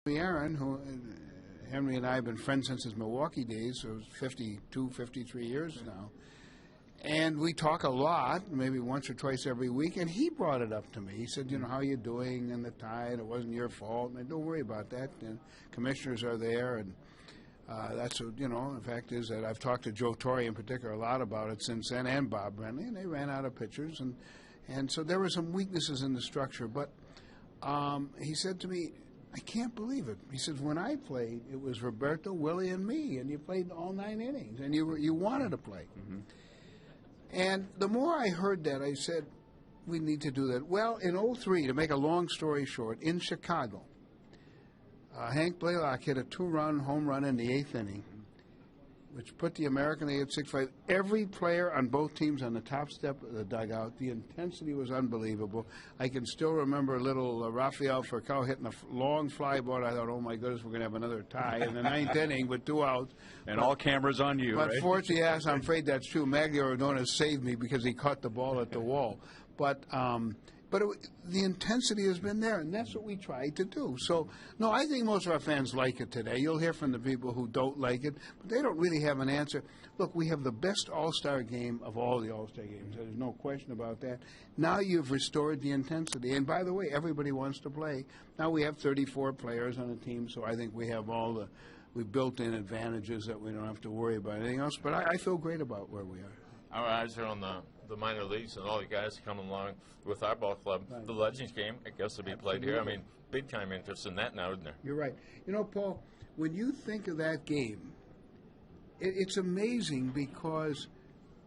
Aaron, who Henry and I have been friends since his Milwaukee days, so 52, 53 years now. And we talk a lot, maybe once or twice every week, and he brought it up to me. He said, how are you doing in the Tide? It wasn't your fault. And don't worry about that. And commissioners are there, and that's what, the fact is that I've talked to Joe Torre in particular a lot about it since then, and Bob Brenly, and they ran out of pitchers. And so there were some weaknesses in the structure. But he said to me, I can't believe it. He says, when I played, it was Roberto, Willie, and me, and you played all 9 innings, and you wanted to play. Mm-hmm. And the more I heard that, I said, we need to do that. Well, in 2003, to make a long story short, in Chicago, Hank Blaylock hit a 2-run home run in the 8th inning, which put the American League at 6-5. Every player on both teams on the top step of the dugout. The intensity was unbelievable. I can still remember little Rafael Furcal hitting a long fly ball. I thought, oh, my goodness, we're going to have another tie in the 9th inning with 2 outs. And all cameras on you, but right? Fortunately, yes, I'm afraid that's true. Maglio Ordonez saved me because he caught the ball at the wall. But the intensity has been there, and that's what we tried to do. So, no, I think most of our fans like it today. You'll hear from the people who don't like it, but they don't really have an answer. Look, we have the best All-Star game of all the All-Star games. There's no question about that. Now you've restored the intensity. And by the way, everybody wants to play. Now we have 34 players on a team, so I think we have we've built in advantages that we don't have to worry about anything else. But I feel great about where we are. Our eyes are on the minor leagues and all you guys coming along with our ball club. Right. The Legends game, I guess, will be played here. I mean, big-time interest in that now, isn't there? You're right. Paul, when you think of that game, it's amazing because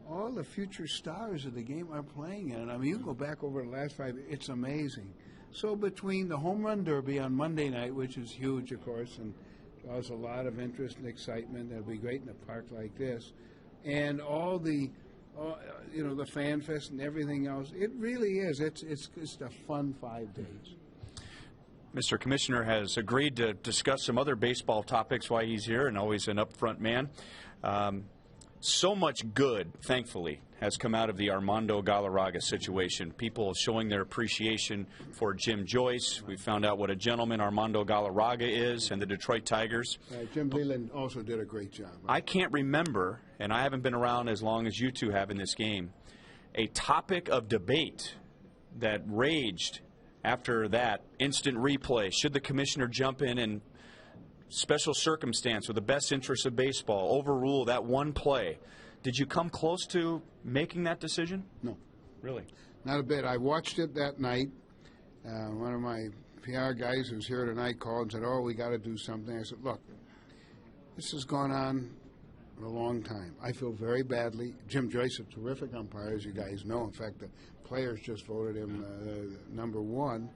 all the future stars of the game are playing in it. I mean, you go back over the last 5 years, it's amazing. So between the Home Run Derby on Monday night, which is huge, of course, and draws a lot of interest and excitement, it'll be great in a park like this, and all the the Fan Fest and everything else. It really is. It's a fun 5 days. Mr. Commissioner has agreed to discuss some other baseball topics while he's here, and always an upfront man. So much good, thankfully, has come out of the Armando Galarraga situation. People showing their appreciation for Jim Joyce. We found out what a gentleman Armando Galarraga is, and the Detroit Tigers. Jim Leland also did a great job. Right? I can't remember, and I haven't been around as long as you two have in this game, a topic of debate that raged after that instant replay. Should the commissioner jump in and special circumstance with the best interest of baseball overrule that one play? Did you come close to making that decision? No. Really? Not a bit. I watched it that night. One of my PR guys who's here tonight called and said, oh, we got to do something. I said, look, this has gone on for a long time. I feel very badly. Jim Joyce, a terrific umpire, as you guys know. In fact, the players just voted him number 1.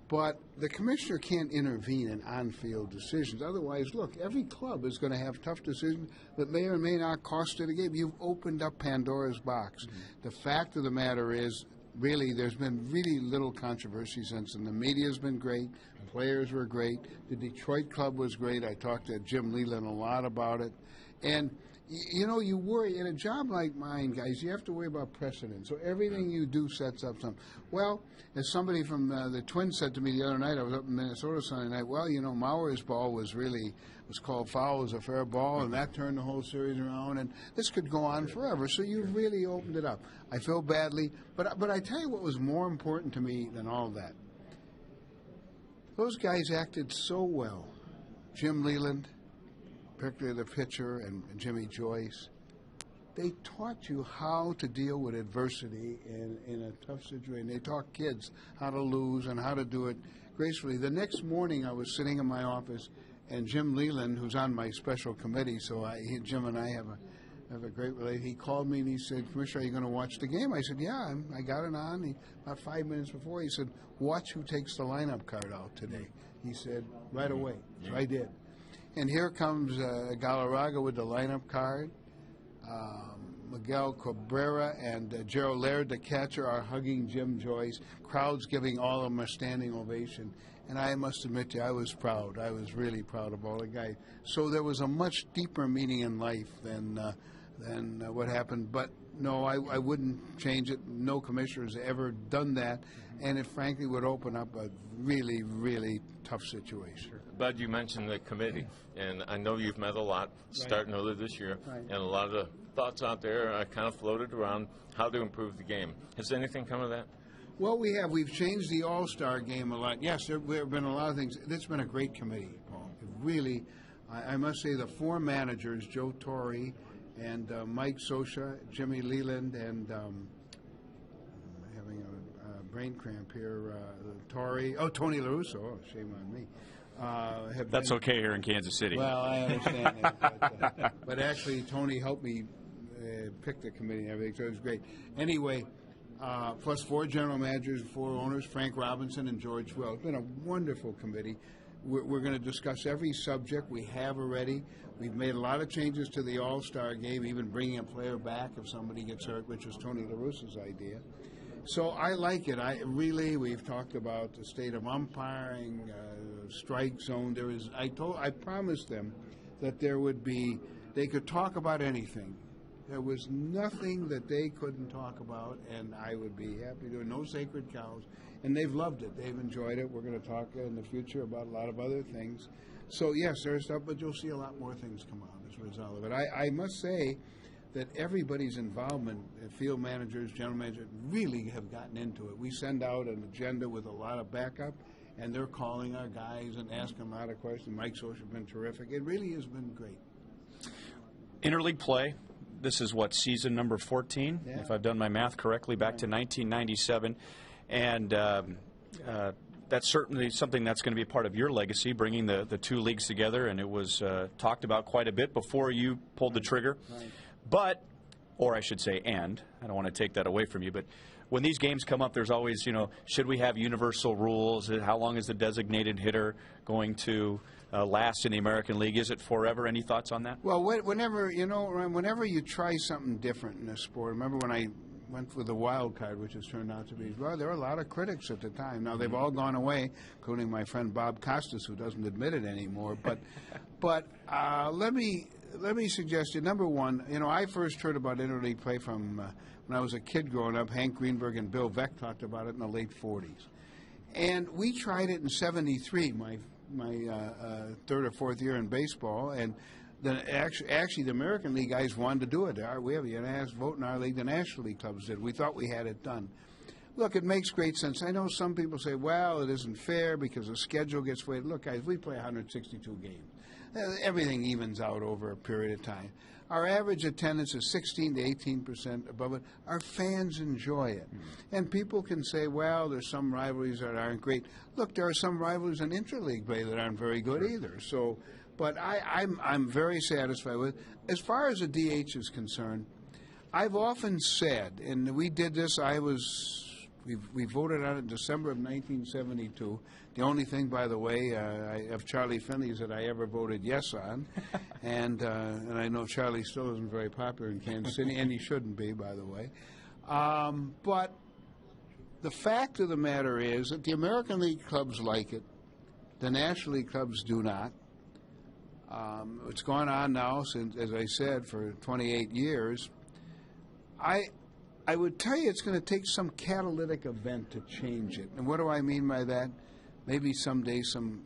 But the commissioner can't intervene in on-field decisions. Otherwise, look, every club is going to have tough decisions that may or may not cost it a game. You've opened up Pandora's box. Mm-hmm. The fact of the matter is, really, there's been really little controversy since, and the media's been great. Players were great. The Detroit club was great. I talked to Jim Leland a lot about it. And you worry, in a job like mine, guys, you have to worry about precedent. So everything you do sets up something. Well, as somebody from the Twins said to me the other night, I was up in Minnesota Sunday night, well, Mauer's ball was called foul as a fair ball, and that turned the whole series around, and this could go on forever. So you've really opened it up. I feel badly, but I tell you what was more important to me than all that. Those guys acted so well. Jim Leland, particularly the pitcher, and Jimmy Joyce, they taught you how to deal with adversity in a tough situation. They taught kids how to lose and how to do it gracefully. The next morning I was sitting in my office, and Jim Leland, who's on my special committee, so Jim and I have a great relationship, he called me and he said, Commissioner, are you going to watch the game? I said, yeah, I got it on. About 5 minutes before, he said, watch who takes the lineup card out today. He said, right away. So I did. And here comes Galarraga with the lineup card. Miguel Cabrera and Gerald Laird, the catcher, are hugging Jim Joyce. Crowds giving all of them a standing ovation. And I must admit to you, I was proud. I was really proud of all the guys. So there was a much deeper meaning in life than what happened. But no, I wouldn't change it. No commissioner has ever done that. And it frankly would open up a really, really tough situation. Bud, you mentioned the committee, and I know you've met a lot starting early this year, and a lot of the thoughts out there kind of floated around how to improve the game. Has anything come of that? Well, we have. We've changed the All-Star game a lot. Yes, there have been a lot of things. It's been a great committee, Paul. It really, I must say, the four managers, Joe Torre and Mike Sosha, Jimmy Leland, and having a brain cramp here, Tony LaRusso. Oh, shame on me. That's okay here in Kansas City. Well, I understand that. But actually, Tony helped me pick the committee and everything, so it was great. Anyway, plus four general managers, four owners, Frank Robinson and George Will. It's been a wonderful committee. We're going to discuss every subject we have already. We've made a lot of changes to the All-Star game, even bringing a player back if somebody gets hurt, which was Tony LaRusso's idea. So I like it. We've talked about the state of umpiring, strike zone. I promised them that they could talk about anything. There was nothing that they couldn't talk about, and I would be happy to. No sacred cows. And they've loved it. They've enjoyed it. We're going to talk in the future about a lot of other things. So, yes, there's stuff, but you'll see a lot more things come out as a result of it. I must say that everybody's involvement, field managers, general managers, really have gotten into it. We send out an agenda with a lot of backup, and they're calling our guys and asking a lot of questions. Mike Soch has been terrific. It really has been great. Interleague play. This is season number 14, if I've done my math correctly, back to 1997. And that's certainly something that's going to be a part of your legacy, bringing the two leagues together. And it was talked about quite a bit before you pulled the trigger. Right. But, or I should say, I don't want to take that away from you, but when these games come up, there's always, should we have universal rules? How long is the designated hitter going to last in the American League? Is it forever? Any thoughts on that? Well, whenever you try something different in a sport, remember when I went with the wild card, which has turned out to be, well, there were a lot of critics at the time. Now, they've all gone away, including my friend Bob Costas, who doesn't admit it anymore. But let me suggest you, number one, I first heard about interleague play from when I was a kid growing up. Hank Greenberg and Bill Veck talked about it in the late 40s. And we tried it in 73, my third or fourth year in baseball, and then actually the American League guys wanted to do it. We have a unanimous vote in our league. The National League clubs did. We thought we had it done. Look, it makes great sense. I know some people say, well, it isn't fair because the schedule gets weighted. Look, guys, we play 162 games. Everything evens out over a period of time. Our average attendance is 16 to 18% above it. Our fans enjoy it. And people can say, well, there's some rivalries that aren't great. Look, there are some rivalries in interleague play that aren't very good either. So, but I'm very satisfied with it. As far as the DH is concerned, I've often said, and we did this, we voted on it in December of 1972. The only thing, by the way, of Charlie Finley's that I ever voted yes on, and I know Charlie still isn't very popular in Kansas City, and he shouldn't be, by the way. But the fact of the matter is that the American League clubs like it, the National League clubs do not. It's gone on now since, as I said, for 28 years. I would tell you it's going to take some catalytic event to change it. And what do I mean by that? Maybe someday some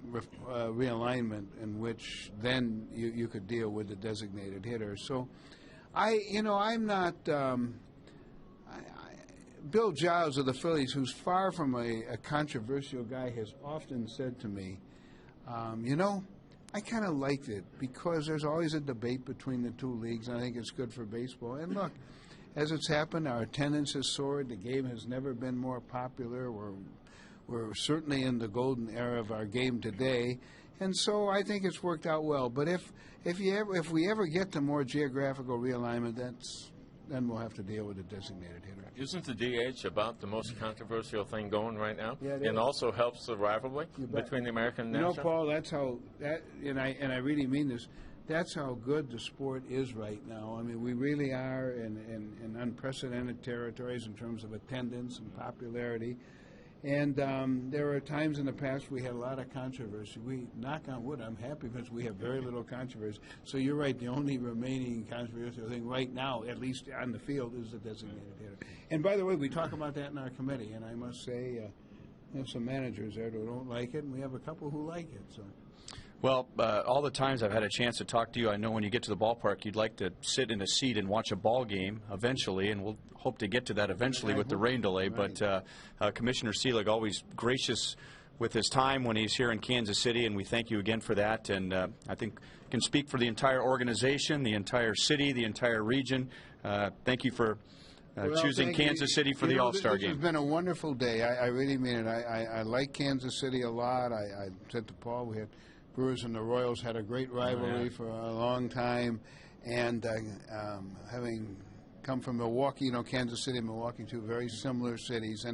realignment in which then you could deal with the designated hitter. So, I'm not. Bill Giles of the Phillies, who's far from a controversial guy, has often said to me, I kind of liked it because there's always a debate between the two leagues, and I think it's good for baseball. And look, as it's happened, our attendance has soared. The game has never been more popular. We're certainly in the golden era of our game today, and so I think it's worked out well. But if we ever get to more geographical realignment, then we'll have to deal with a designated hitter. Isn't the DH about the most controversial thing going right now? Yeah, it and is. Also helps the rivalry between the American and National? Paul, that's how and I really mean this. That's how good the sport is right now. I mean, we really are in unprecedented territories in terms of attendance and popularity. And there are times in the past we had a lot of controversy. We, knock on wood, I'm happy because we have very little controversy. So you're right, the only remaining controversial thing right now, at least on the field, is the designated hitter. And by the way, we talk about that in our committee, and I must say we have some managers there who don't like it, and we have a couple who like it. So Well, all the times I've had a chance to talk to you, I know when you get to the ballpark, you'd like to sit in a seat and watch a ball game eventually, and we'll hope to get to that eventually with the rain delay. Right. But Commissioner Seelig, always gracious with his time when he's here in Kansas City, and we thank you again for that. And I think can speak for the entire organization, the entire city, the entire region. Thank you for choosing Kansas City for the All-Star game. This has been a wonderful day. I really mean it. I like Kansas City a lot. I said to Paul, we had Brewers and the Royals had a great rivalry for a long time. And having come from Milwaukee, you know, Kansas City and Milwaukee, two very similar cities.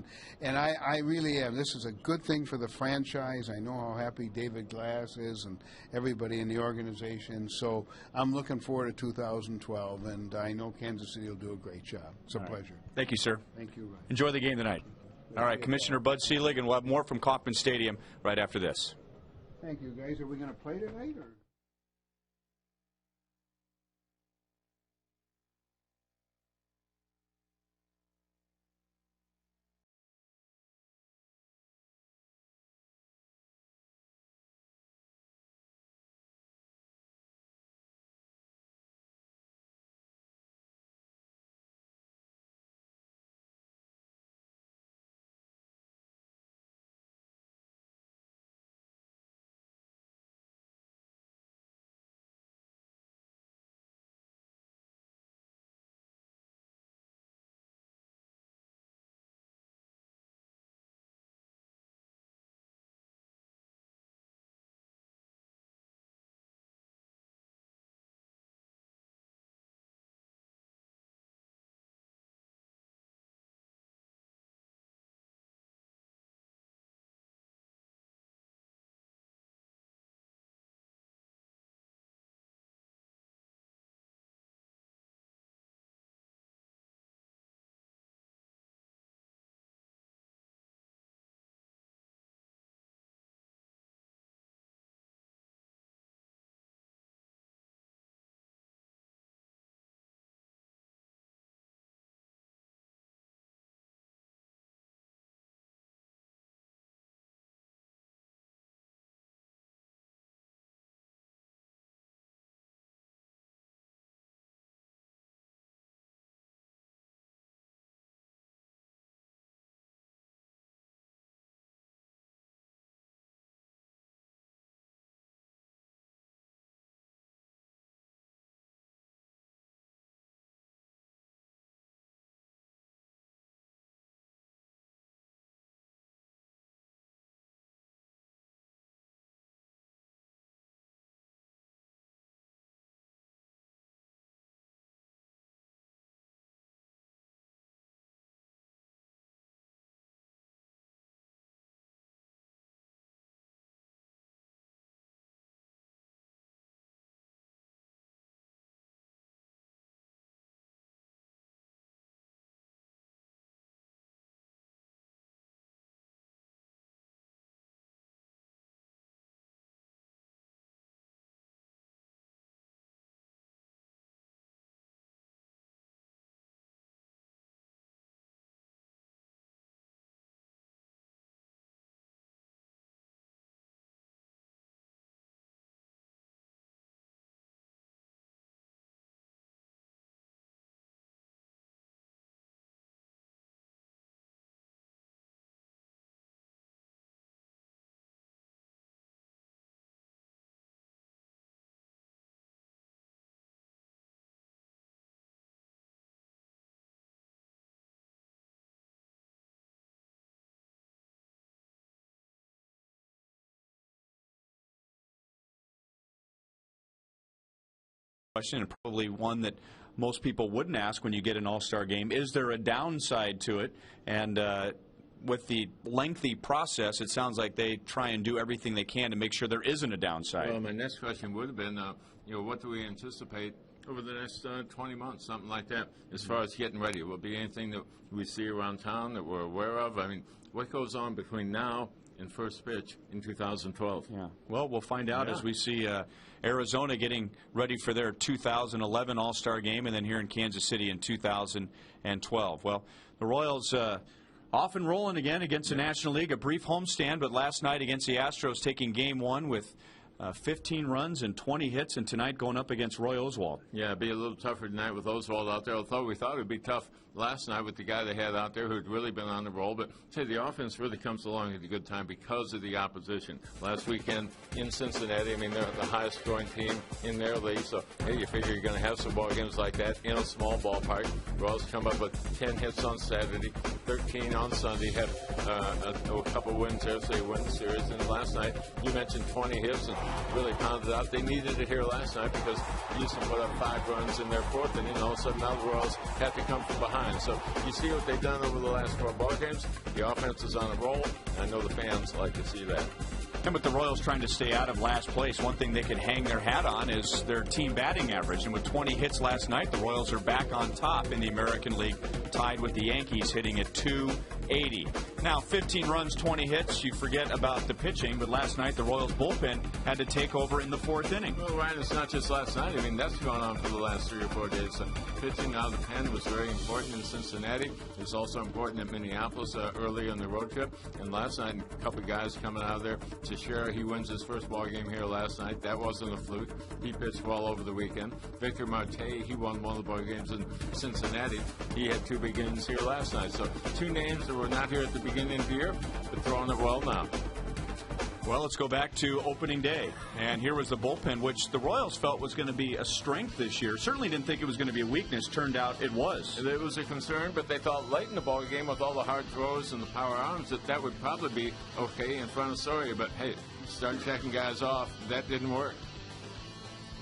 And I really am. This is a good thing for the franchise. I know how happy David Glass is and everybody in the organization. So I'm looking forward to 2012, and I know Kansas City will do a great job. It's a pleasure. Thank you, sir. Thank you, Ryan. Enjoy the game tonight. All right, Commissioner Bud Seelig, and we'll have more from Kauffman Stadium right after this. Thank you, guys. Are we going to play tonight, or? Question, and probably one that most people wouldn't ask when you get an all-star game. Is there a downside to it? And with the lengthy process, it sounds like they try and do everything they can to make sure there isn't a downside. Well, my next question would have been, what do we anticipate over the next 20 months, something like that, as far as getting ready? Will it be anything that we see around town that we're aware of? I mean, what goes on between now and first pitch in 2012? Yeah. Well, we'll find out as we see Arizona getting ready for their 2011 All-Star game, and then here in Kansas City in 2012. Well, the Royals off and rolling again against the National League. A brief homestand, but last night against the Astros, taking Game 1 with 15 runs and 20 hits, and tonight going up against Roy Oswald. Yeah, it'd be a little tougher tonight with Oswald out there, although we thought it would be tough last night with the guy they had out there who'd really been on the roll. But say the offense really comes along at a good time because of the opposition. Last weekend in Cincinnati, I mean, they're the highest scoring team in their league, so hey, you figure you're going to have some ball games like that in a small ballpark. Royals come up with 10 hits on Saturday, 13 on Sunday, had a couple wins there, so they win the series. And last night, you mentioned 20 hits and really pounded out. They needed it here last night because Houston put up 5 runs in their fourth inning, and all of a sudden now the Royals had to come from behind. So you see what they've done over the last 4 ball games. The offense is on a roll, and I know the fans like to see that. And with the Royals trying to stay out of last place, one thing they can hang their hat on is their team batting average. And with 20 hits last night, the Royals are back on top in the American League, tied with the Yankees, hitting at .280. Now, 15 runs, 20 hits, you forget about the pitching, but last night the Royals bullpen had to take over in the 4th inning. Well, Ryan, it's not just last night. I mean, that's going on for the last 3 or 4 days. So pitching out of the pen was very important in Cincinnati. It was also important in Minneapolis early on the road trip. And last night, a couple of guys coming out of there. Teixeira, he wins his first ball game here last night. That wasn't a fluke. He pitched well over the weekend. Victor Marte, he won one of the ball games in Cincinnati. He had 2 big innings here last night. So 2 names that were not here at the beginning of the year, but throwing it well now. Well, let's go back to opening day. And here was the bullpen, which the Royals felt was going to be a strength this year. Certainly didn't think it was going to be a weakness. Turned out it was. It was a concern, but they thought late in the ball game with all the hard throws and the power arms that would probably be okay in front of Soria. But, hey, start checking guys off. That didn't work.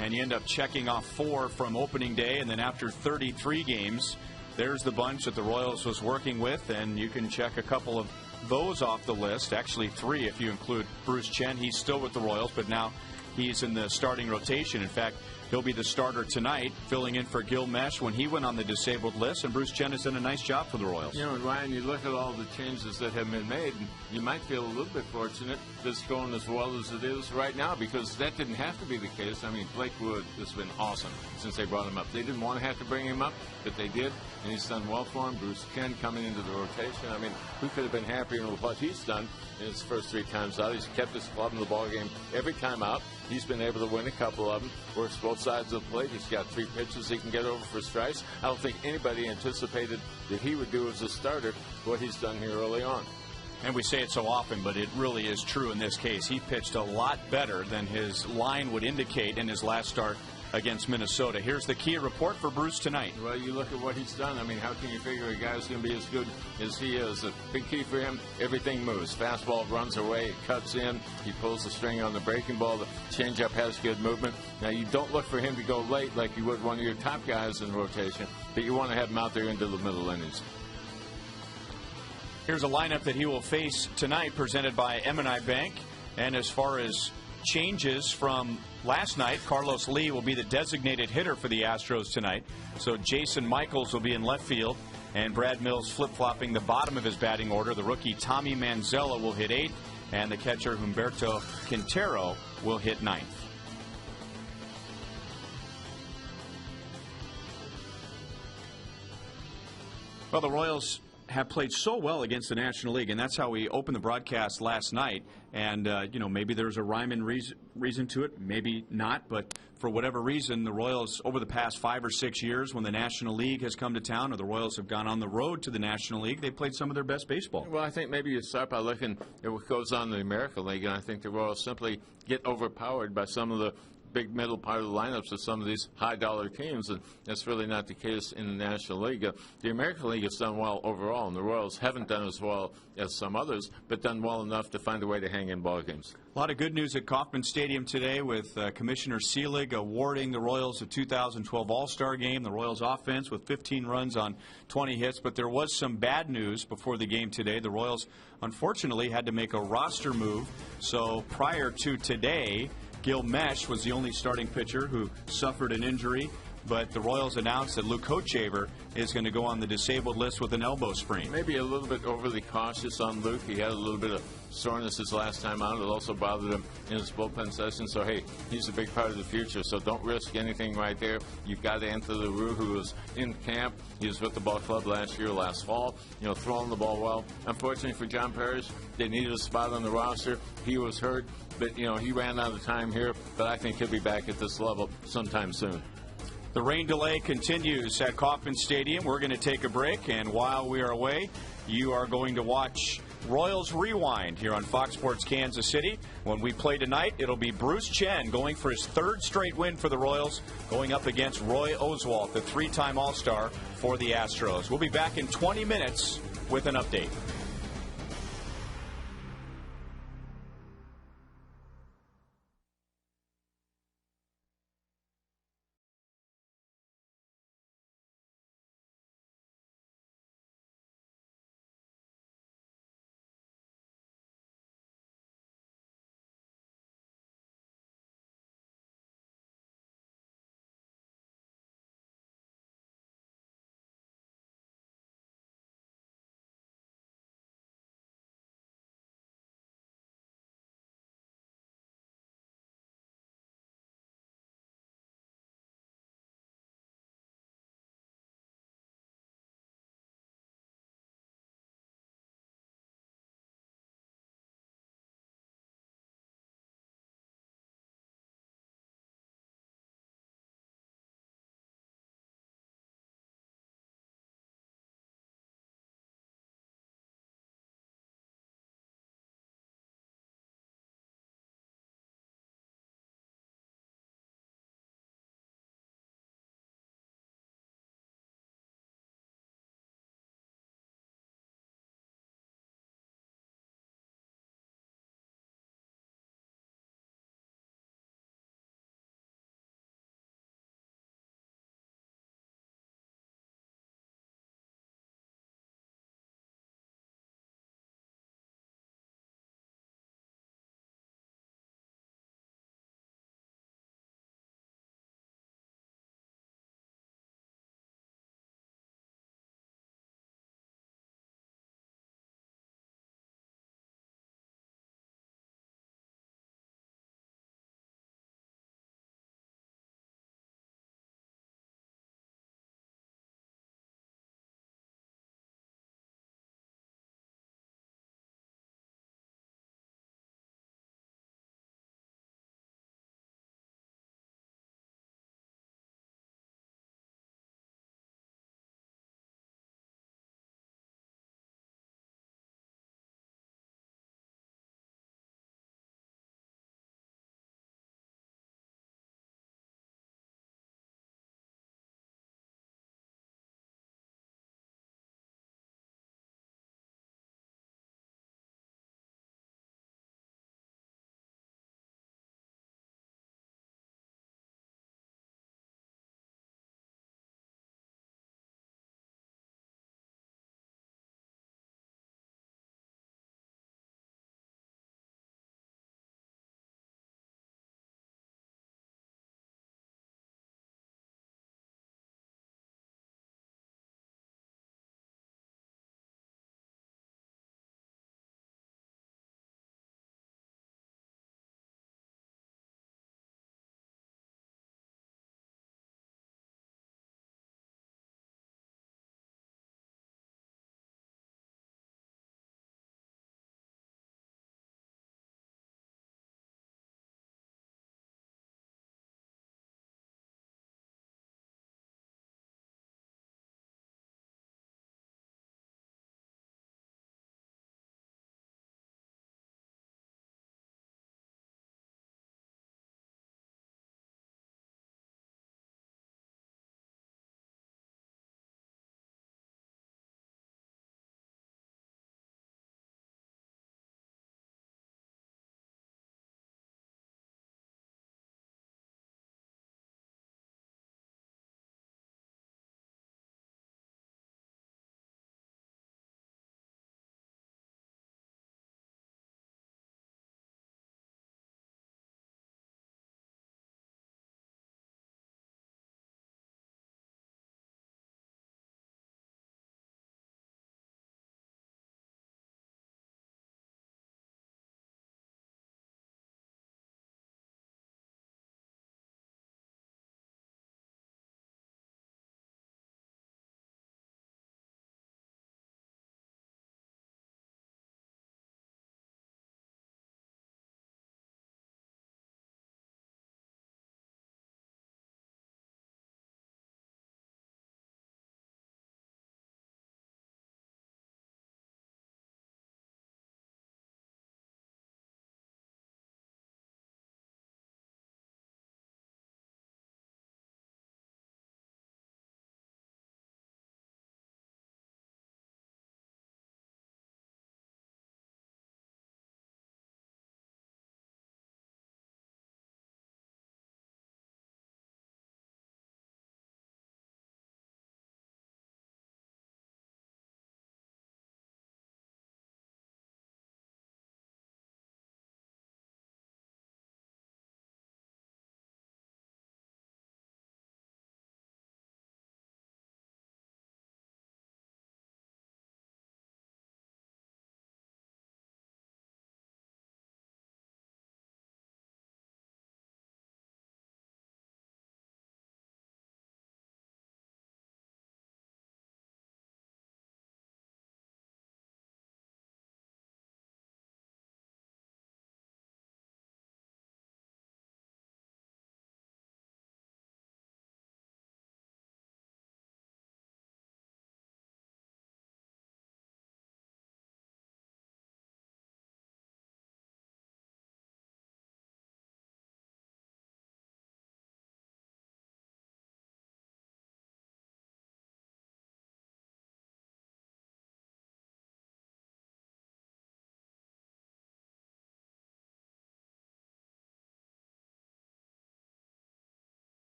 And you end up checking off 4 from opening day, and then after 33 games, there's the bunch that the Royals was working with, and you can check a couple of those off the list. Actually 3 if you include Bruce Chen. He's still with the Royals, but now he's in the starting rotation. In fact, he'll be the starter tonight, filling in for Gil Mesh when he went on the disabled list, and Bruce Chen has done a nice job for the Royals. You know, Ryan, you look at all the changes that have been made, and you might feel a little bit fortunate that it's going as well as it is right now, because that didn't have to be the case. I mean, Blake Wood has been awesome since they brought him up. They didn't want to have to bring him up, but they did, and he's done well for him. Bruce Chen coming into the rotation. I mean, who could have been happier with what he's done in his first 3 times out? He's kept his club in the ball game every time out. He's been able to win a couple of them, works both sides of the plate. He's got 3 pitches he can get over for strikes. I don't think anybody anticipated that he would do as a starter what he's done here early on. And we say it so often, but it really is true in this case. He pitched a lot better than his line would indicate in his last start against Minnesota. Here's the key report for Bruce tonight. Well, you look at what he's done. I mean, how can you figure a guy's going to be as good as he is? The big key for him, everything moves. Fastball runs away, it cuts in, he pulls the string on the breaking ball. The changeup has good movement. Now, you don't look for him to go late like you would one of your top guys in rotation, but you want to have him out there into the middle innings. Here's a lineup that he will face tonight, presented by M&I Bank. And as far as changes from last night, Carlos Lee will be the designated hitter for the Astros tonight. So Jason Michaels will be in left field, and Brad Mills flip-flopping the bottom of his batting order. The rookie Tommy Manzella will hit 8th, and the catcher Humberto Quintero will hit 9th. Well, the Royals have played so well against the National League, and that's how we opened the broadcast last night. And, you know, maybe there's a rhyme and reason to it, maybe not, but for whatever reason, the Royals, over the past 5 or 6 years, when the National League has come to town or the Royals have gone on the road to the National League, they've played some of their best baseball. Well, I think maybe you start by looking at what goes on in the American League, and I think the Royals simply get overpowered by some of the big middle part of the lineups of some of these high-dollar teams, and that's really not the case in the National League. The American League has done well overall, and the Royals haven't done as well as some others, but done well enough to find a way to hang in ball games. A lot of good news at Kauffman Stadium today with Commissioner Seelig awarding the Royals the 2012 All-Star Game. The Royals offense with 15 runs on 20 hits, but there was some bad news before the game today. The Royals, unfortunately, had to make a roster move, so prior to today, Gil Mesh was the only starting pitcher who suffered an injury but the Royals announced that Luke Hochevar is going to go on the disabled list with an elbow sprain. Maybe a little bit overly cautious on Luke. He had a little bit of soreness his last time out. It also bothered him in his bullpen session. So, hey, he's a big part of the future. So don't risk anything right there. You've got Anthony LaRue, who was in camp. He was with the ball club last fall, throwing the ball well. Unfortunately for John Parrish, they needed a spot on the roster. He was hurt, but, he ran out of time here. But I think he'll be back at this level sometime soon. The rain delay continues at Kauffman Stadium. We're going to take a break, and while we are away, you are going to watch Royals Rewind here on Fox Sports Kansas City. When we play tonight, it'll be Bruce Chen going for his third straight win for the Royals, going up against Roy Oswalt, the three-time All-Star for the Astros. We'll be back in 20 minutes with an update.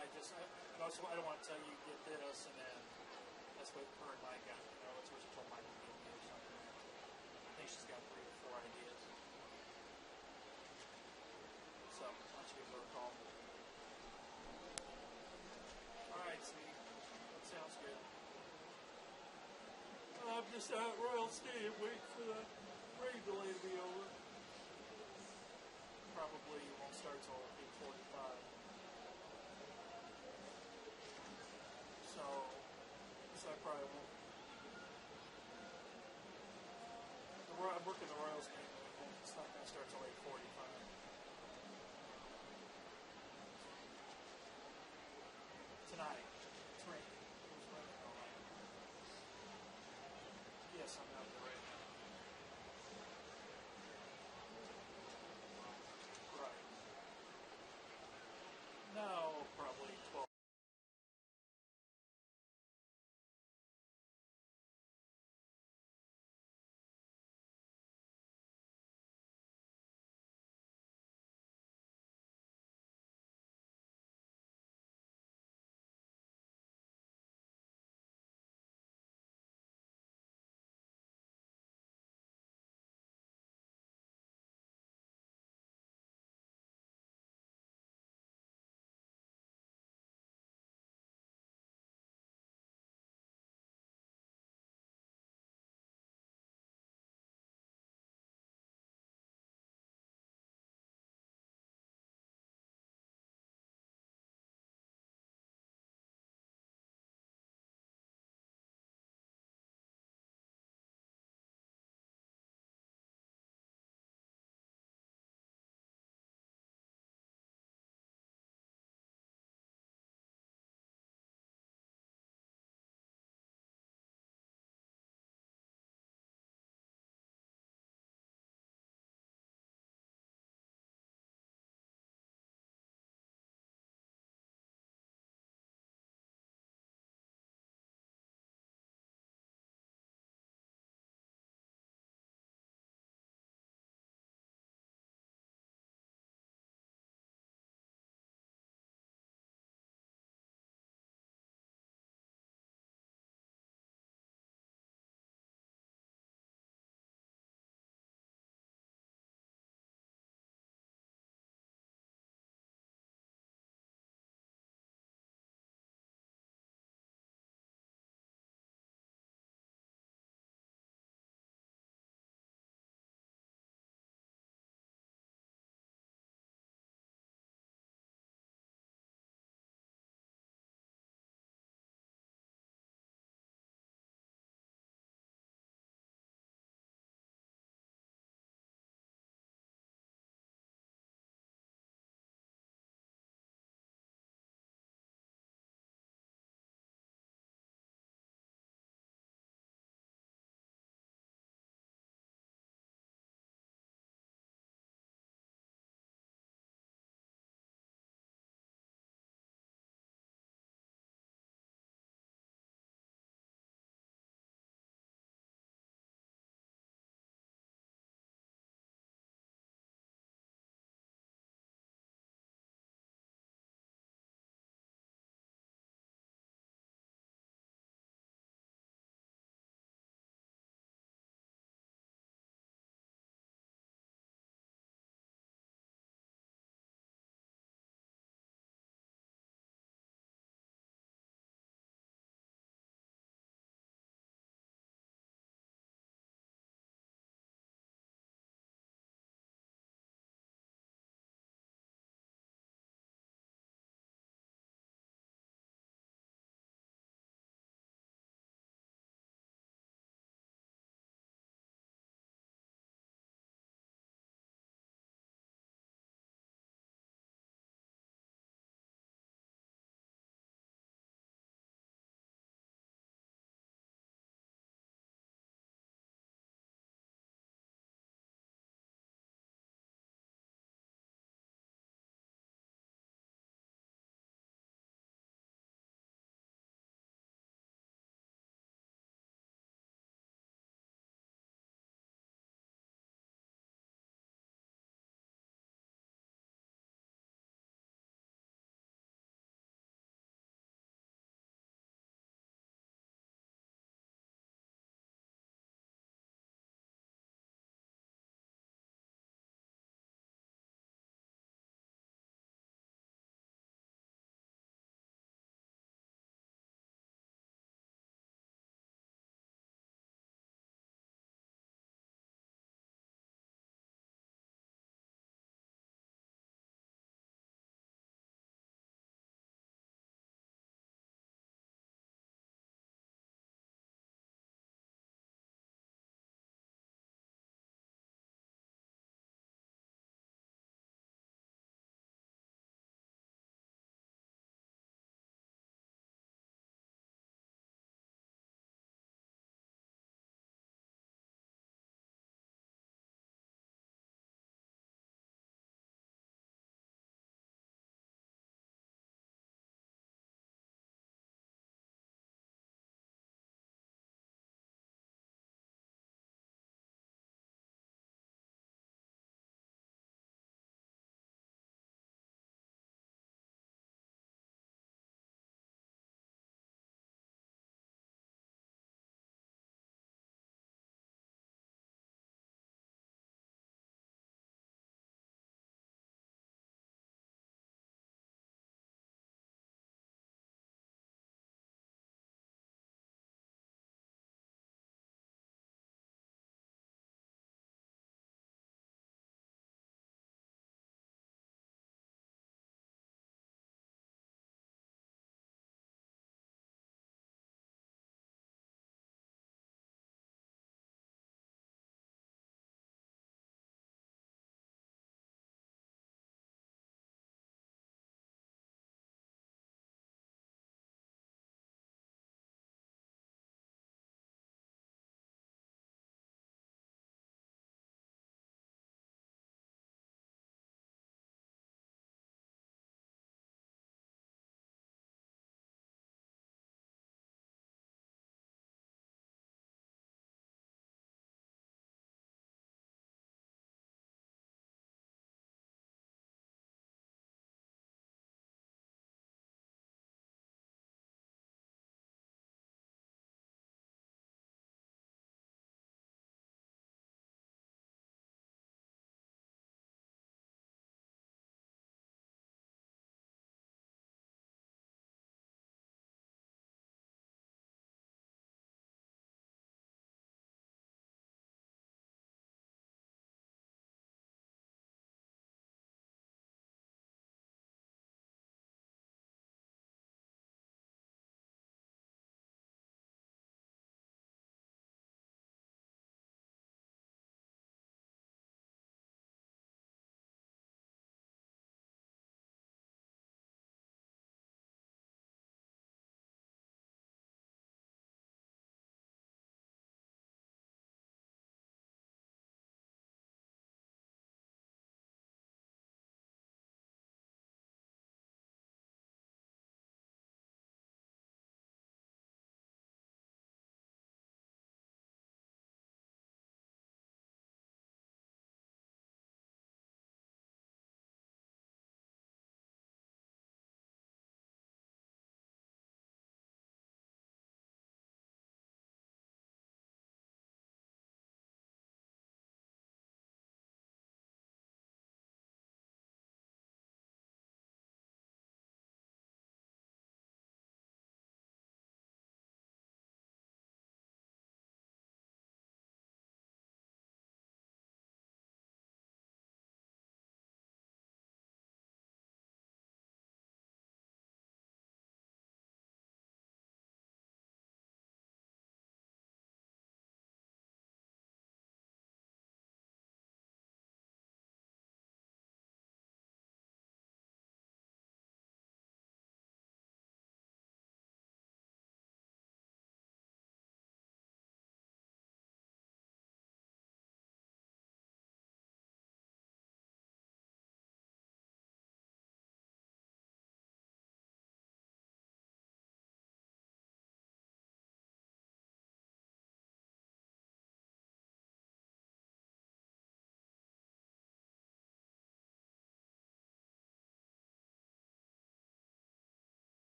might just, I don't want to tell you get this, and then that's what her and Mike got. That's what she told Mike to give me or something. I think she's got 3 or 4 ideas. So, why don't you give her a call? All right, Steve. That sounds good. I'm just out at Royal Stadium waiting for the rain delay to be over. Probably won't start till 8:45. So I probably won't. I'm working the Royals game. It's not going to start till 8:45. Tonight. It's raining. It was raining all night. Yes, I'm out there right now.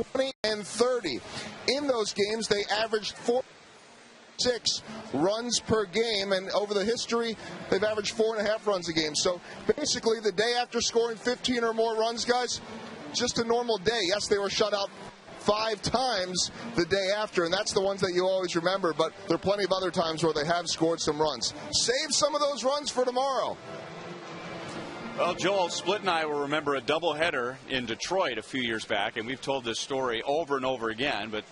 20 and 30. In those games, they averaged 4.6 runs per game, and over the history, they've averaged 4.5 runs a game. So basically, the day after scoring 15 or more runs, guys, just a normal day. Yes, they were shut out 5 times the day after, and that's the ones that you always remember, but there are plenty of other times where they have scored some runs. Save some of those runs for tomorrow. Well, Joel, Split and I will remember a doubleheader in Detroit a few years back, and we've told this story over and over again, but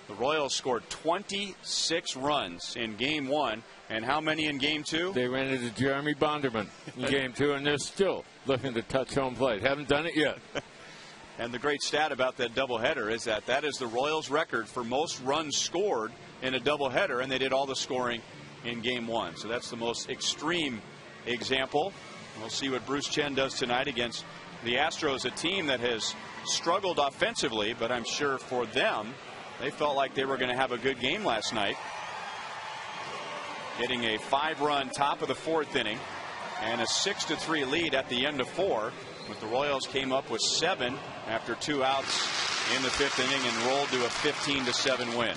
the Royals scored 26 runs in Game 1, and how many in Game 2? They ran into Jeremy Bonderman in Game 2, and they're still looking to touch home plate. Haven't done it yet. And the great stat about that doubleheader is that is the Royals' record for most runs scored in a doubleheader, and they did all the scoring in Game 1. So that's the most extreme example. We'll see what Bruce Chen does tonight against the Astros, a team that has struggled offensively, but I'm sure for them, they felt like they were going to have a good game last night. Getting a 5-run top of the 4th inning and a 6-3 lead at the end of 4. But the Royals came up with 7 after 2 outs in the 5th inning and rolled to a 15-7 win.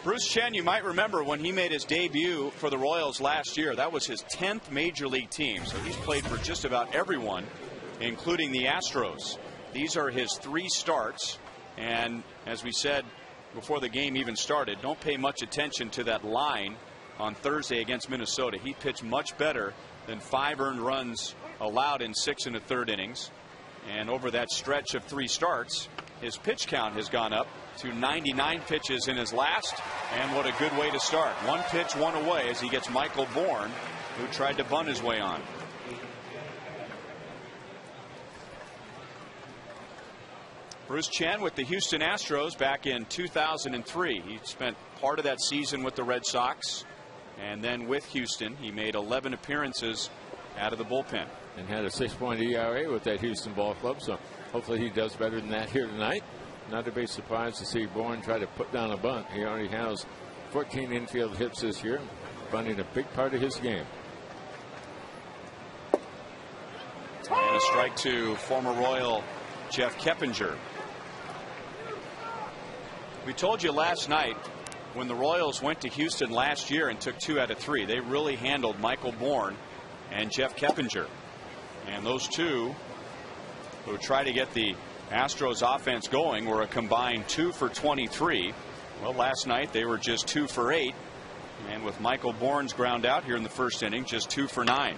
Bruce Chen, you might remember when he made his debut for the Royals last year. That was his 10th major league team. So he's played for just about everyone, including the Astros. These are his 3 starts. And as we said before the game even started, don't pay much attention to that line on Thursday against Minnesota. He pitched much better than 5 earned runs allowed in 6 1/3 innings. And over that stretch of 3 starts, his pitch count has gone up to 99 pitches in his last, and what a good way to start. 1 pitch, 1 away as he gets Michael Bourne, who tried to bunt his way on. Bruce Chen with the Houston Astros back in 2003. He spent part of that season with the Red Sox, and then with Houston he made 11 appearances out of the bullpen. And had a 6-point ERA with that Houston ball club, so hopefully he does better than that here tonight. Not to be surprised to see Bourne try to put down a bunt. He already has 14 infield hits this year, bunting a big part of his game. And a strike to former Royal Jeff Keppinger. We told you last night when the Royals went to Houston last year and took 2 out of 3, they really handled Michael Bourne and Jeff Keppinger. And those two who tried to get the Astros offense going were a combined 2 for 23. Well, last night they were just 2 for 8. And with Michael Bourne's ground out here in the 1st inning, just 2 for 9.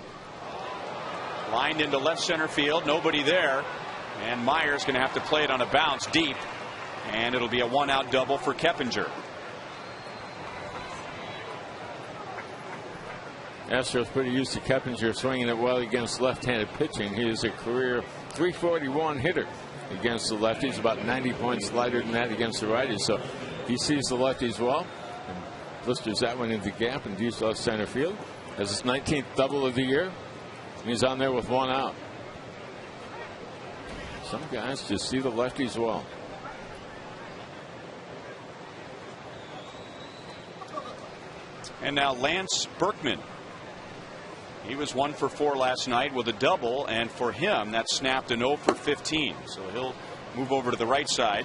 Lined into left center field, nobody there. And Meyer's going to have to play it on a bounce deep. And it'll be a 1-out double for Keppinger. Astros pretty used to Keppinger swinging it well against left-handed pitching. He is a career .341 hitter against the lefties, about 90 points lighter than that against the righties. So he sees the lefties well and blisters that one into the gap and deep left center field. As his 19th double of the year, he's on there with 1 out. Some guys just see the lefties well. And now Lance Berkman. He was 1 for 4 last night with a double, and for him that snapped an 0 for 15. So he'll move over to the right side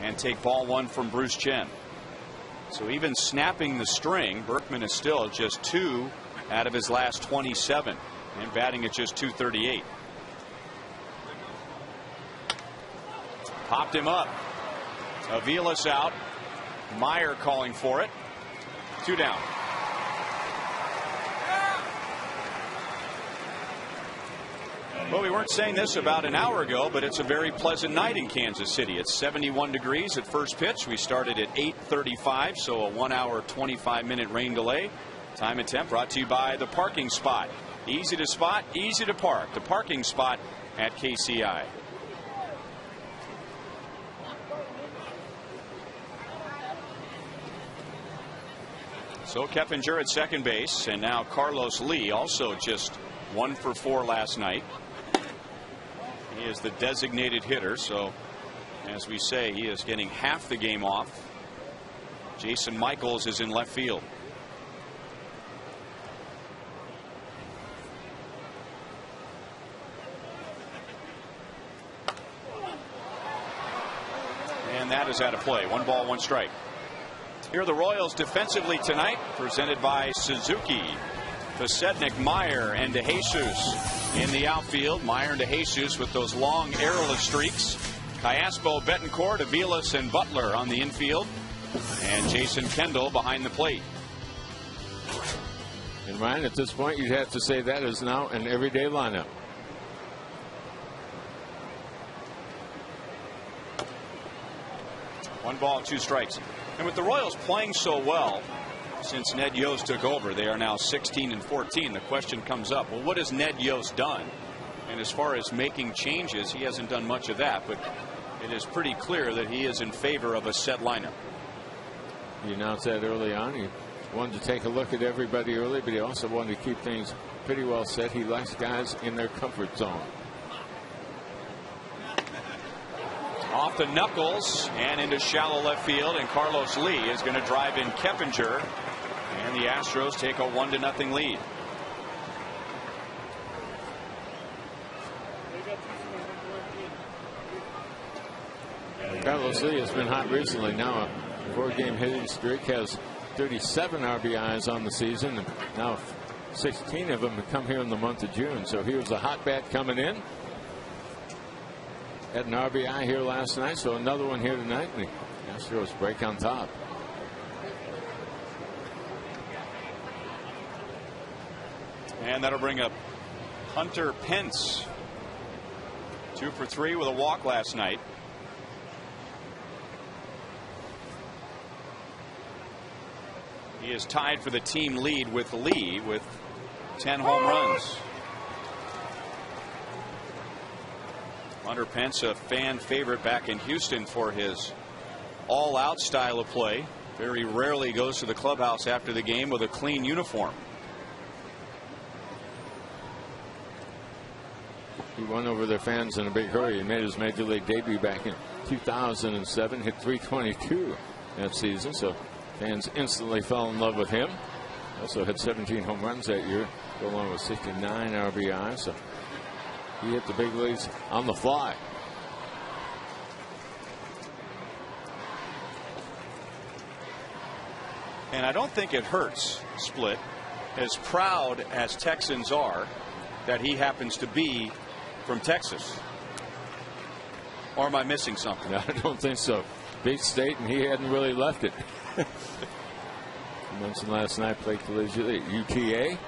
and take ball 1 from Bruce Chen. So even snapping the string, Berkman is still just 2 out of his last 27 and batting at just .238. Popped him up. Avila's out. Meyer calling for it. 2 down. Well, we weren't saying this about an hour ago, but it's a very pleasant night in Kansas City. It's 71 degrees at first pitch. We started at 8:35, so a 1 hour 25-minute rain delay. Time and temp brought to you by the Parking Spot. Easy to spot, easy to park. The Parking Spot at KCA. So Keppinger at second base, and now Carlos Lee also just 1 for 4 last night. He is the designated hitter, so as we say, he is getting half the game off. Jason Michaels is in left field. and that is out of play. 1 ball, 1 strike. Here are the Royals defensively tonight, presented by Suzuki. Pasednik, Meyer, and DeJesus in the outfield. Meyer and DeJesus with those long airless streaks. Callaspo, Betancourt, Aviles, and Butler on the infield. And Jason Kendall behind the plate. And Ryan, at this point, you'd have to say that is now an everyday lineup. One ball, 2 strikes. And with the Royals playing so well since Ned Yost took over, they are now 16-14. The question comes up, well, what has Ned Yost done? And as far as making changes, he hasn't done much of that, but it is pretty clear that he is in favor of a set lineup. He announced that early on. He wanted to take a look at everybody early, but he also wanted to keep things pretty well set. He likes guys in their comfort zone. Off the knuckles and into shallow left field, and Carlos Lee is going to drive in Keppinger, and the Astros take a 1-0 lead. Carlos Lee has been hot recently. Now a 4-game hitting streak, has 37 RBIs on the season, and now 16 of them have come here in the month of June. So he was a hot bat coming in. Had an RBI here last night, so another one here tonight, and the Astros break on top. And that'll bring up Hunter Pence. 2 for 3 with a walk last night. He is tied for the team lead with Lee with 10 home runs. Hunter Pence, a fan favorite back in Houston for his all-out style of play. Very rarely goes to the clubhouse after the game with a clean uniform. He won over their fans in a big hurry. He made his major league debut back in 2007, hit .322 that season, so fans instantly fell in love with him. Also had 17 home runs that year, along with 69 RBI. So he hit the big leagues on the fly. And I don't think it hurts, Split, as proud as Texans are, that he happens to be from Texas. Or am I missing something? I don't think so. Big state, and he hadn't really left it. You mentioned last night, played collegiately at UTA.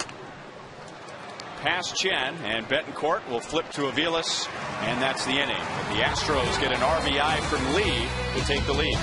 Past Chen, and Betancourt will flip to Aviles, and that's the inning. But the Astros get an RBI from Lee to take the lead.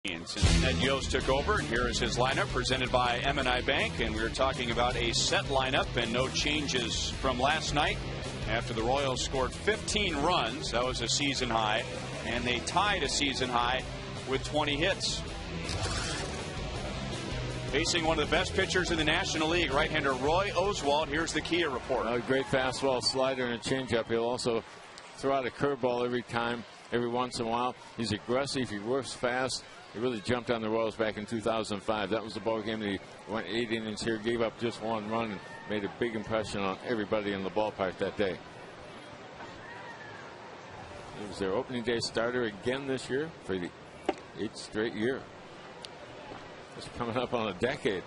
And since Ned Yost took over, here is his lineup presented by M&I Bank, and we're talking about a set lineup and no changes from last night after the Royals scored 15 runs. That was a season high, and they tied a season high with 20 hits. Facing one of the best pitchers in the National League, right-hander Roy Oswalt. Here's the Kia report. A great fastball, slider, and a changeup. He'll also throw out a curveball every once in a while. He's aggressive. He works fast. He really jumped on the Royals back in 2005. That was the ball game that he went 8 innings here, gave up just 1 run, and made a big impression on everybody in the ballpark that day. He was their opening day starter again this year for the 8th straight year. It's coming up on a decade.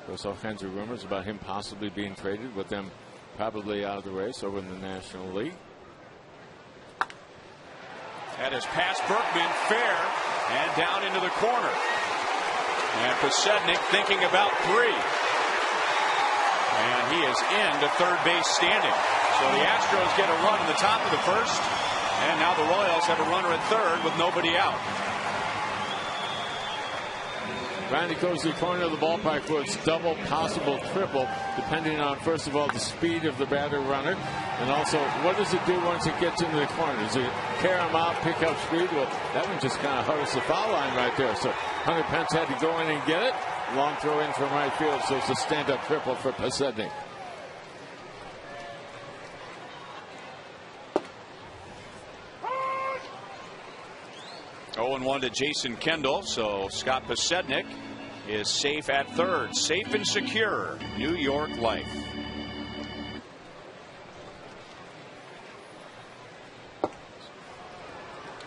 There's all kinds of rumors about him possibly being traded, with them probably out of the race over in the National League. That is past Berkman, fair, and down into the corner. And Posednik thinking about 3. And he is into third base standing. So the Astros get a run in the top of the first, and now the Royals have a runner at third with nobody out. Randy goes to the corner of the ballpark for its double, possible triple, depending on, first of all, the speed of the batter runner, and also what does it do once it gets into the corner? Does it carry him out, pick up speed? Well, that one just kind of hovers the foul line right there. So Hunter Pence had to go in and get it. Long throw in from right field, so it's a stand-up triple for Posednik. Oh, and 1 to Jason Kendall. So Scott Posednik is safe at third. Safe and secure. New York Life.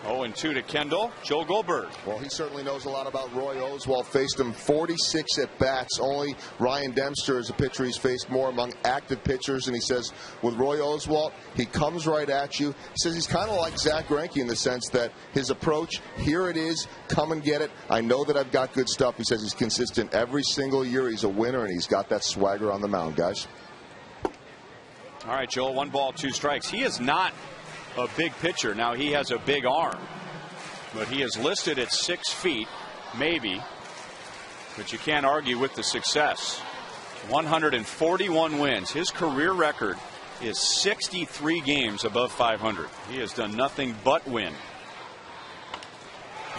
0-2 to Kendall. Joe Goldberg. Well, he certainly knows a lot about Roy Oswalt. Faced him 46 at bats. Only Ryan Dempster is a pitcher he's faced more among active pitchers. And he says with Roy Oswalt, he comes right at you. He says he's kind of like Zach Greinke in the sense that his approach, here it is, come and get it. I know that I've got good stuff. He says he's consistent every single year. He's a winner, and he's got that swagger on the mound, guys. All right, Joel, 1 ball, 2 strikes. He is not a big pitcher. Now, he has a big arm, but he is listed at 6 feet, maybe, but you can't argue with the success. 141 wins. His career record is 63 games above 500. He has done nothing but win.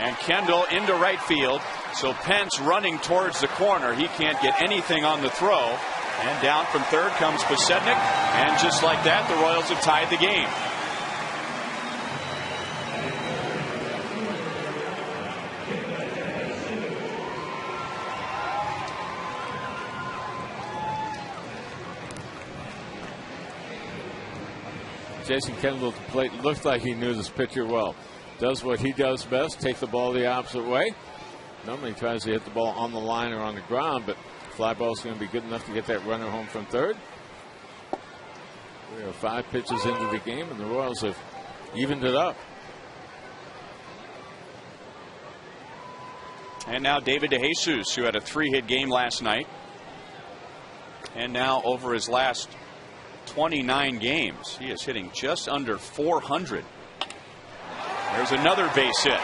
And Kendall into right field, so Pence running towards the corner. He can't get anything on the throw, and down from third comes Posednik, and just like that, the Royals have tied the game. Jason Kendall at the plate looked like he knew this pitcher well. Does what he does best, take the ball the opposite way. Normally he tries to hit the ball on the line or on the ground, but fly ball is going to be good enough to get that runner home from third. We are 5 pitches into the game, and the Royals have evened it up. And now David DeJesus, who had a 3-hit game last night, and now over his last 29 games, he is hitting just under 400. There's another base hit.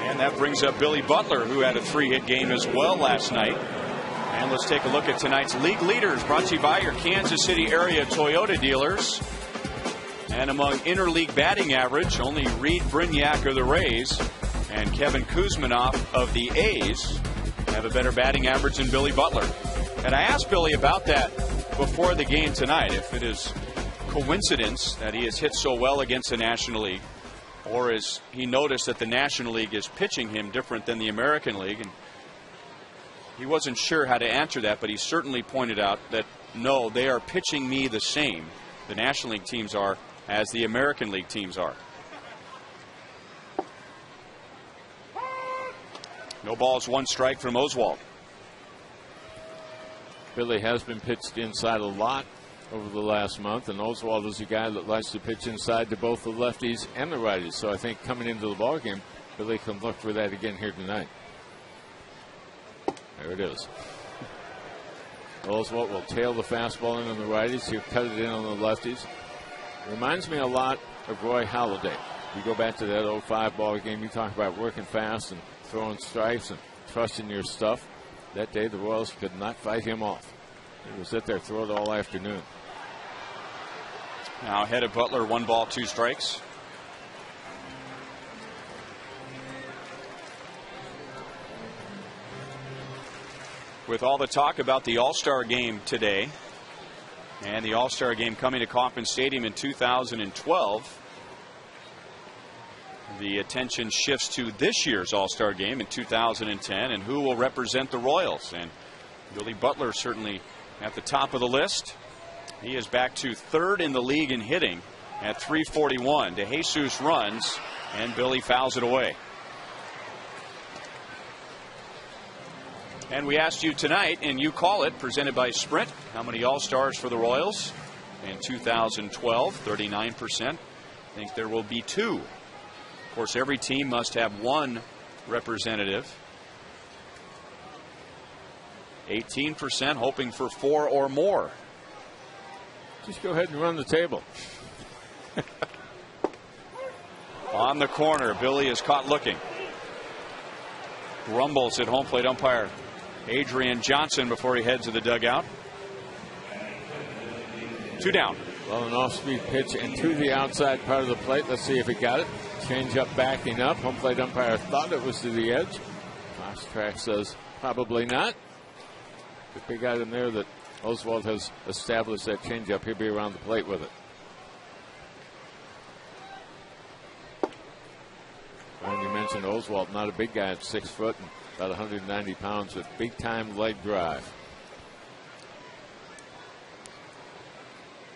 And that brings up Billy Butler, who had a 3-hit game as well last night. And let's take a look at tonight's league leaders, brought to you by your Kansas City area Toyota dealers. And among interleague batting average, only Reed Brignac of the Rays and Kevin Kuzminoff of the A's have a better batting average than Billy Butler. And I asked Billy about that before the game tonight, if it is coincidence that he has hit so well against the National League, or is he noticed that the National League is pitching him different than the American League. And he wasn't sure how to answer that, but he certainly pointed out that no, they are pitching me the same, the National League teams are, as the American League teams are. No balls, 1 strike from Oswalt. Billy has been pitched inside a lot over the last month, and Oswalt is a guy that likes to pitch inside to both the lefties and the righties. So I think coming into the ballgame, Billy can look for that again here tonight. There it is. Oswalt will tail the fastball in on the righties. He'll cut it in on the lefties. Reminds me a lot of Roy Halladay. You go back to that 05 ball game, you talk about working fast and throwing strikes and trusting your stuff. That day the Royals could not fight him off. He was at their throat all afternoon. Now ahead of Butler, 1 ball, 2 strikes. With all the talk about the All-Star game today, and the All-Star game coming to Kauffman Stadium in 2012, the attention shifts to this year's All-Star game in 2010 and who will represent the Royals. And Billy Butler certainly at the top of the list. He is back to 3rd in the league in hitting at .341. DeJesus runs, and Billy fouls it away. And we asked you tonight, and you call it, presented by Sprint, how many All-Stars for the Royals in 2012? 39% think there will be 2. Of course, every team must have 1 representative. 18% hoping for 4 or more. Just go ahead and run the table. On the corner, Billy is caught looking. Rumbles at home plate umpire Adrian Johnson before he heads to the dugout. 2 down. Well, an off-speed pitch into the outside part of the plate. Let's see if he got it. Change up backing up. Home plate umpire thought it was to the edge. Fast track says probably not. The big item there that Oswald has established that changeup. He'll be around the plate with it. And you mentioned Oswald, not a big guy at 6 foot and about 190 pounds with big time leg drive.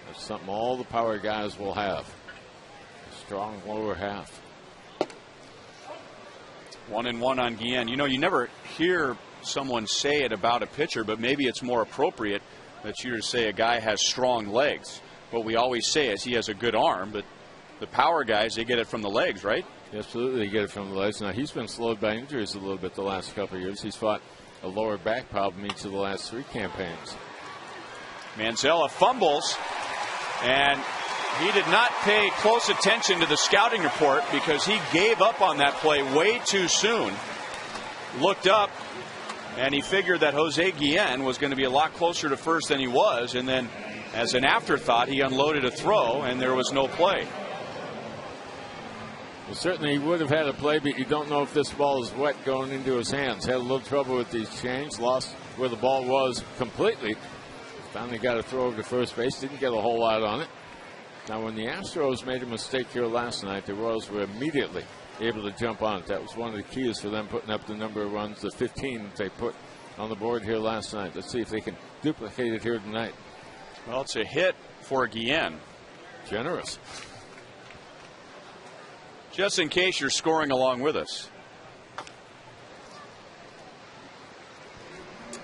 That's something all the power guys will have. A strong lower half. 1-1 on Guillen. You know, you never hear someone say it about a pitcher, but maybe it's more appropriate that you say a guy has strong legs. What we always say is he has a good arm, but the power guys, they get it from the legs, right? Absolutely, they get it from the legs. Now, he's been slowed by injuries a little bit the last couple of years. He's fought a lower back problem each of the last 3 campaigns. Manzella fumbles, and he did not pay close attention to the scouting report because he gave up on that play way too soon. Looked up, and he figured that Jose Guillen was going to be a lot closer to first than he was, and then as an afterthought, he unloaded a throw, and there was no play. Well, certainly he would have had a play, but you don't know if this ball is wet going into his hands. Had a little trouble with these chains, lost where the ball was completely. Finally got a throw over to first base, didn't get a whole lot on it. Now, when the Astros made a mistake here last night, the Royals were immediately able to jump on it. That was one of the keys for them putting up the number of runs, the 15 that they put on the board here last night. Let's see if they can duplicate it here tonight. Well, it's a hit for Guillen. Generous. Just in case you're scoring along with us.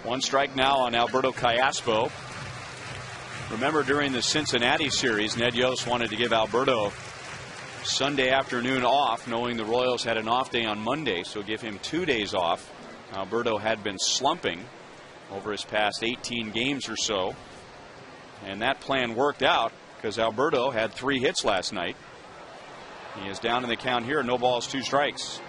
1 strike now on Alberto Callaspo. Remember, during the Cincinnati series, Ned Yost wanted to give Alberto Sunday afternoon off, knowing the Royals had an off day on Monday, so give him 2 days off. Alberto had been slumping over his past 18 games or so, and that plan worked out because Alberto had 3 hits last night. He is down in the count here, no balls, 2 strikes.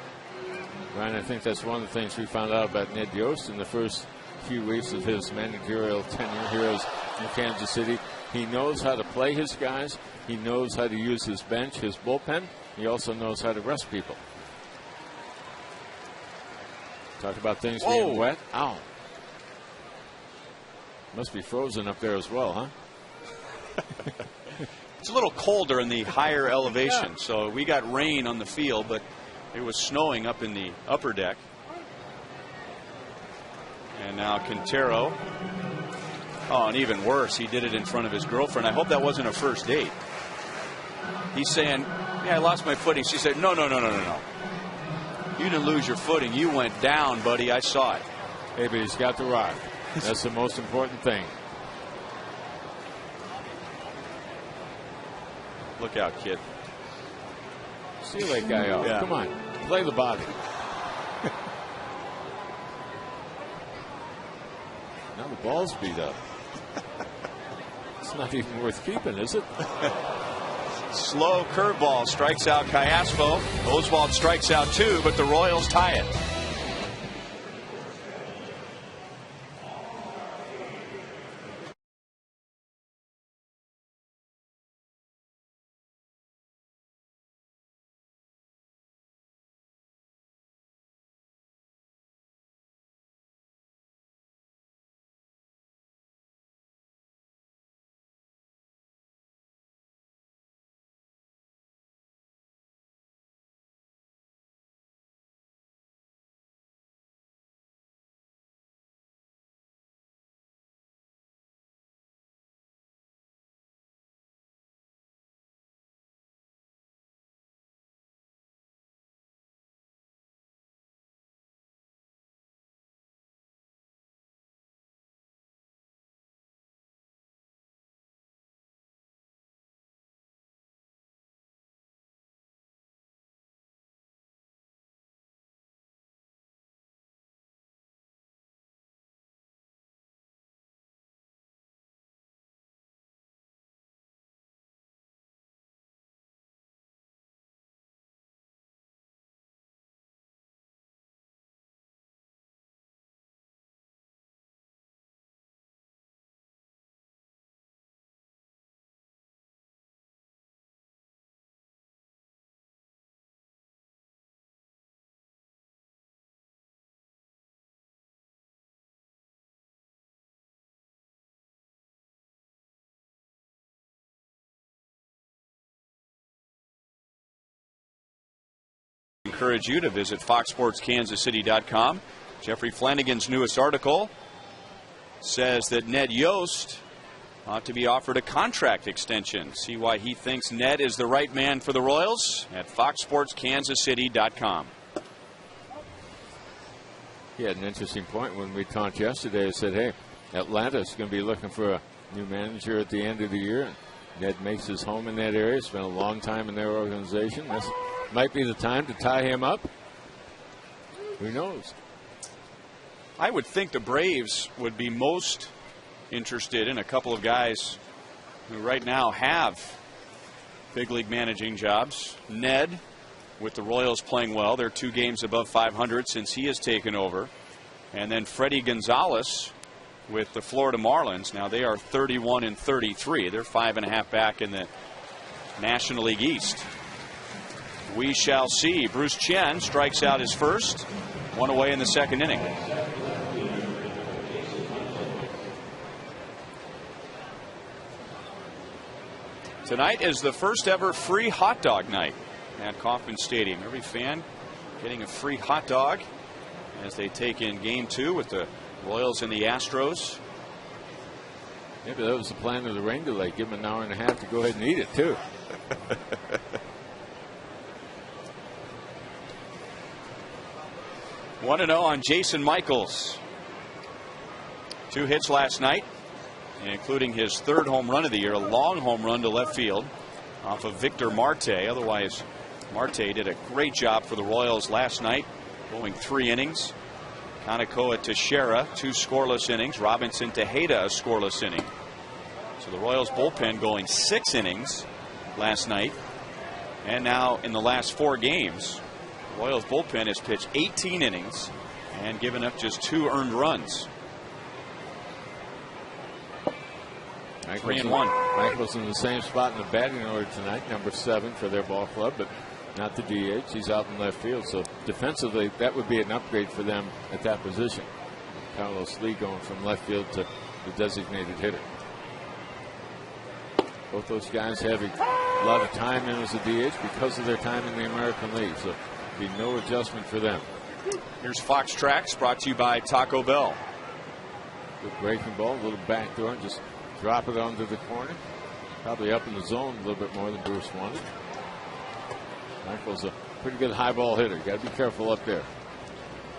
Ryan, I think that's one of the things we found out about Ned Yost in the first few weeks of his managerial tenure here in Kansas City. He knows how to play his guys. He knows how to use his bench, his bullpen. He also knows how to rest people. Talk about things being wet. Ow. Must be frozen up there as well, huh? It's a little colder in the higher elevation, so we got rain on the field, but it was snowing up in the upper deck. And now Quintero. Oh, and even worse, he did it in front of his girlfriend. I hope that wasn't a first date. He's saying, yeah, I lost my footing. She said, no. You didn't lose your footing. You went down, buddy. I saw it. Hey, but he's got the rock. That's the most important thing. Look out, kid. Seal that guy off. Yeah. Come on. Play the body. Now the ball's beat up. It's not even worth keeping, is it? Slow curveball strikes out Callaspo. Oswald strikes out 2, but the Royals tie it. encourage you to visit FoxSportsKansasCity.com. Jeffrey Flanagan's newest article says that Ned Yost ought to be offered a contract extension. See why he thinks Ned is the right man for the Royals at FoxSportsKansasCity.com. He had an interesting point when we talked yesterday. He said, hey, Atlanta's going to be looking for a new manager at the end of the year. Ned makes his home in that area. Spent a long time in their organization. This might be the time to tie him up. Who knows? I would think the Braves would be most interested in a couple of guys who right now have big league managing jobs. Ned, with the Royals playing well, they're 2 games above 500 since he has taken over. And then Freddie Gonzalez with the Florida Marlins. Now they are 31 and 33. They're 5.5 back in the National League East. We shall see. Bruce Chen strikes out his first, 1 away in the 2nd inning. Tonight is the first ever free hot dog night at Kauffman Stadium. Every fan getting a free hot dog as they take in Game 2 with the Royals and the Astros. Maybe that was the plan of the rain delay. Give them an hour and a half to go ahead and eat it, too. 1-0 on Jason Michaels. 2 hits last night, including his 3rd home run of the year, a long home run to left field off of Victor Marte. Otherwise, Marte did a great job for the Royals last night, going 3 innings. Kanakoa Teixeira, 2 scoreless innings. Robinson Tejeda, a scoreless inning. So the Royals bullpen going 6 innings last night. And now in the last 4 games, the Royals bullpen has pitched 18 innings and given up just 2 earned runs. 3-1. Michael's in the same spot in the batting order tonight, number 7 for their ball club, but not the DH. He's out in left field, so defensively that would be an upgrade for them at that position. Carlos Lee going from left field to the designated hitter. Both those guys have a lot of time in as a DH because of their time in the American League, so be no adjustment for them. Here's Fox Tracks, brought to you by Taco Bell. Good breaking ball, a little back door, just drop it onto the corner. Probably up in the zone a little bit more than Bruce wanted. Michael's a pretty good high ball hitter. Got to be careful up there.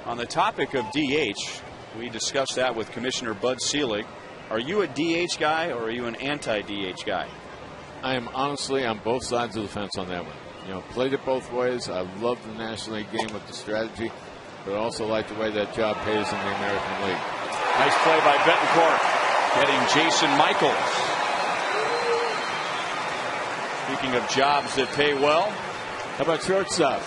On the topic of DH, we discussed that with Commissioner Bud Selig. Are you a DH guy or are you an anti-DH guy? I am honestly on both sides of the fence on that one. You know, played it both ways. I love the National League game with the strategy, but I also like the way that job pays in the American League. Nice play by Betancourt, getting Jason Michaels. Speaking of jobs that pay well, how about shortstop?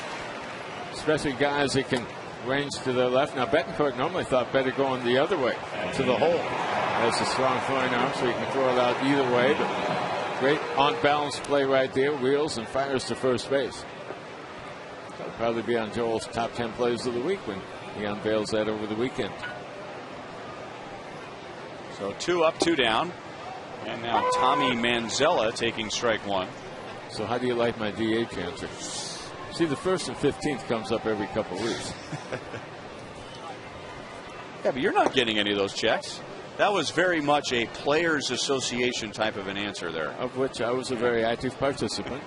Especially guys that can range to the left. Now, Betancourt normally thought better going the other way, to the hole. That's a strong throwing arm, so he can throw it out either way. But great on-balance play right there. Wheels and fires to first base. That'll probably be on Joel's top 10 plays of the week when he unveils that over the weekend. So 2 up, 2 down. And now Tommy Manzella taking strike 1. So how do you like my DH answer? See, the 1st and 15th comes up every couple of weeks. Yeah, but you're not getting any of those checks. That was very much a Players Association type of an answer there. Of which I was a very active participant.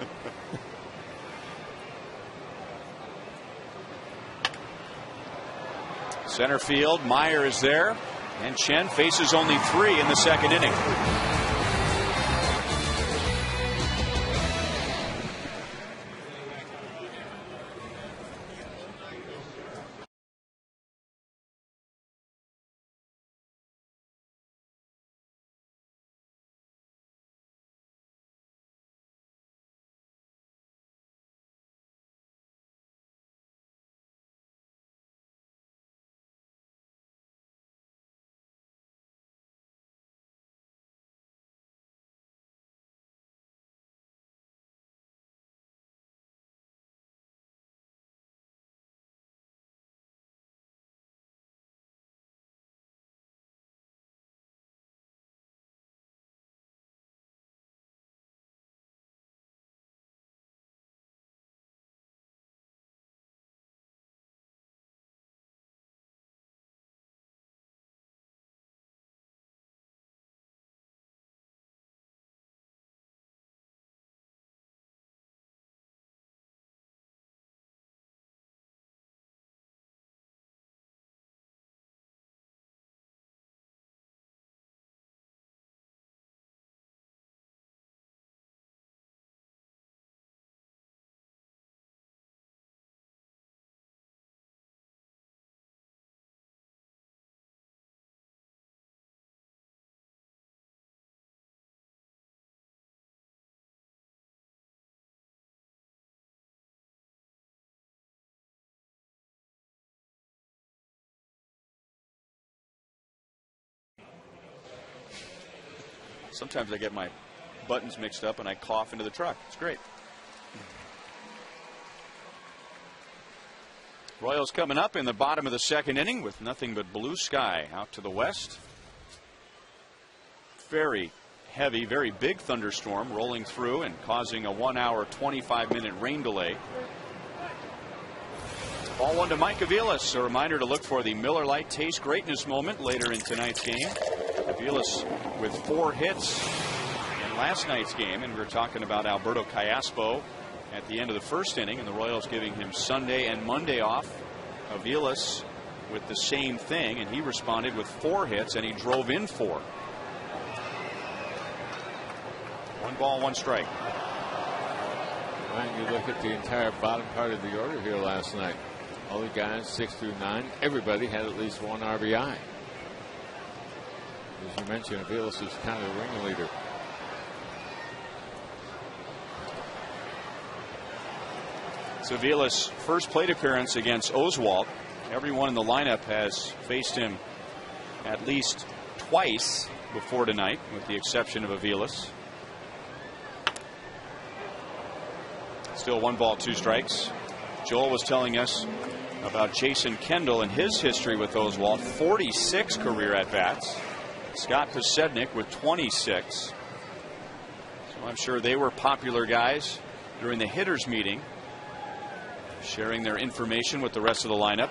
Center field, Meyer is there, and Chen faces only 3 in the 2nd inning. Sometimes I get my buttons mixed up and I cough into the truck. It's great. Royals coming up in the bottom of the second inning with nothing but blue sky out to the west. Very heavy, very big thunderstorm rolling through and causing a 1 hour, 25-minute rain delay. Ball one to Mike Aviles. A reminder to look for the Miller Lite Taste Greatness moment later in tonight's game. Aviles with 4 hits in last night's game, and we're talking about Alberto Callaspo at the end of the first inning, and the Royals giving him Sunday and Monday off. Aviles with the same thing, and he responded with 4 hits, and he drove in 4. 1 ball, 1 strike. Ryan, you look at the entire bottom part of the order here last night. All the guys 6 through 9, everybody had at least 1 RBI. As you mentioned, Aviles is kind of the ringleader. So Aviles' first plate appearance against Oswalt. Everyone in the lineup has faced him at least twice before tonight, with the exception of Aviles. Still 1 ball, 2 strikes. Joel was telling us about Jason Kendall and his history with Oswalt. 46 career at-bats. Scott Posednik with 26. So I'm sure they were popular guys during the hitters meeting, sharing their information with the rest of the lineup.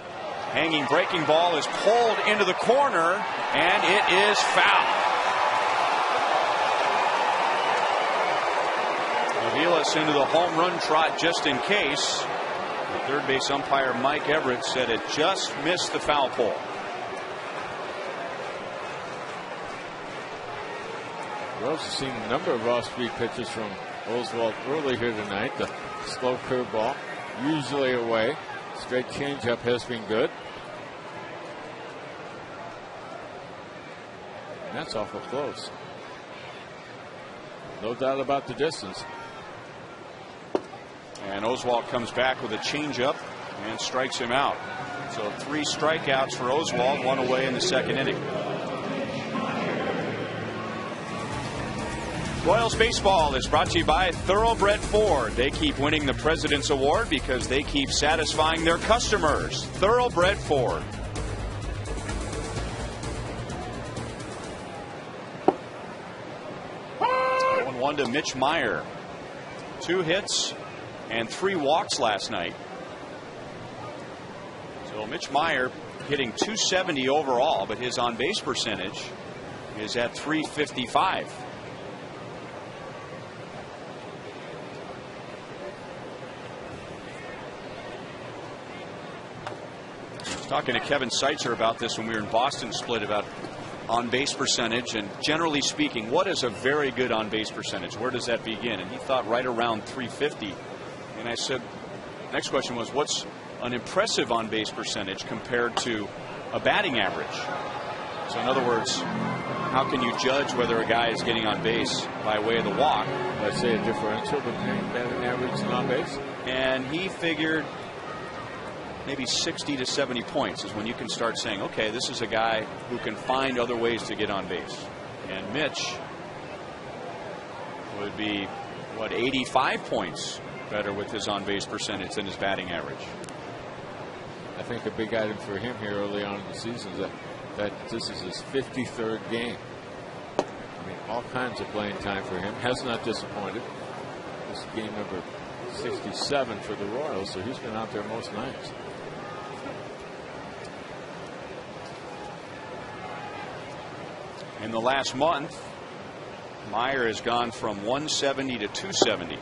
Hanging breaking ball is pulled into the corner, and it is foul. Aviles into the home run trot just in case. The third base umpire Mike Everett said it just missed the foul pole. We've also seen a number of off-speed pitches from Oswalt early here tonight. The slow curveball, usually away. Straight changeup has been good. And that's awful close. No doubt about the distance. And Oswalt comes back with a changeup and strikes him out. So 3 strikeouts for Oswalt, 1 away in the second inning. Royals baseball is brought to you by Thoroughbred Ford. They keep winning the President's Award because they keep satisfying their customers. Thoroughbred Ford. One to Mitch Meyer. 2 hits and 3 walks last night. So Mitch Meyer hitting .270 overall, but his on-base percentage is at .355. Talking to Kevin Seitzer about this when we were in Boston split, about on-base percentage, and generally speaking, what is a very good on-base percentage? Where does that begin? And he thought right around .350. And I said, next question was, what's an impressive on-base percentage compared to a batting average? So in other words, how can you judge whether a guy is getting on base by way of the walk? Let's say a differential between batting average and on base. And he figured maybe 60 to 70 points is when you can start saying, okay, this is a guy who can find other ways to get on base. And Mitch would be, what, 85 points better with his on-base percentage than his batting average. I think a big item for him here early on in the season is that this is his 53rd game. I mean, all kinds of playing time for him. Has not disappointed. This is game number 67 for the Royals, so he's been out there most nights. In the last month, Meyer has gone from 170 to 270.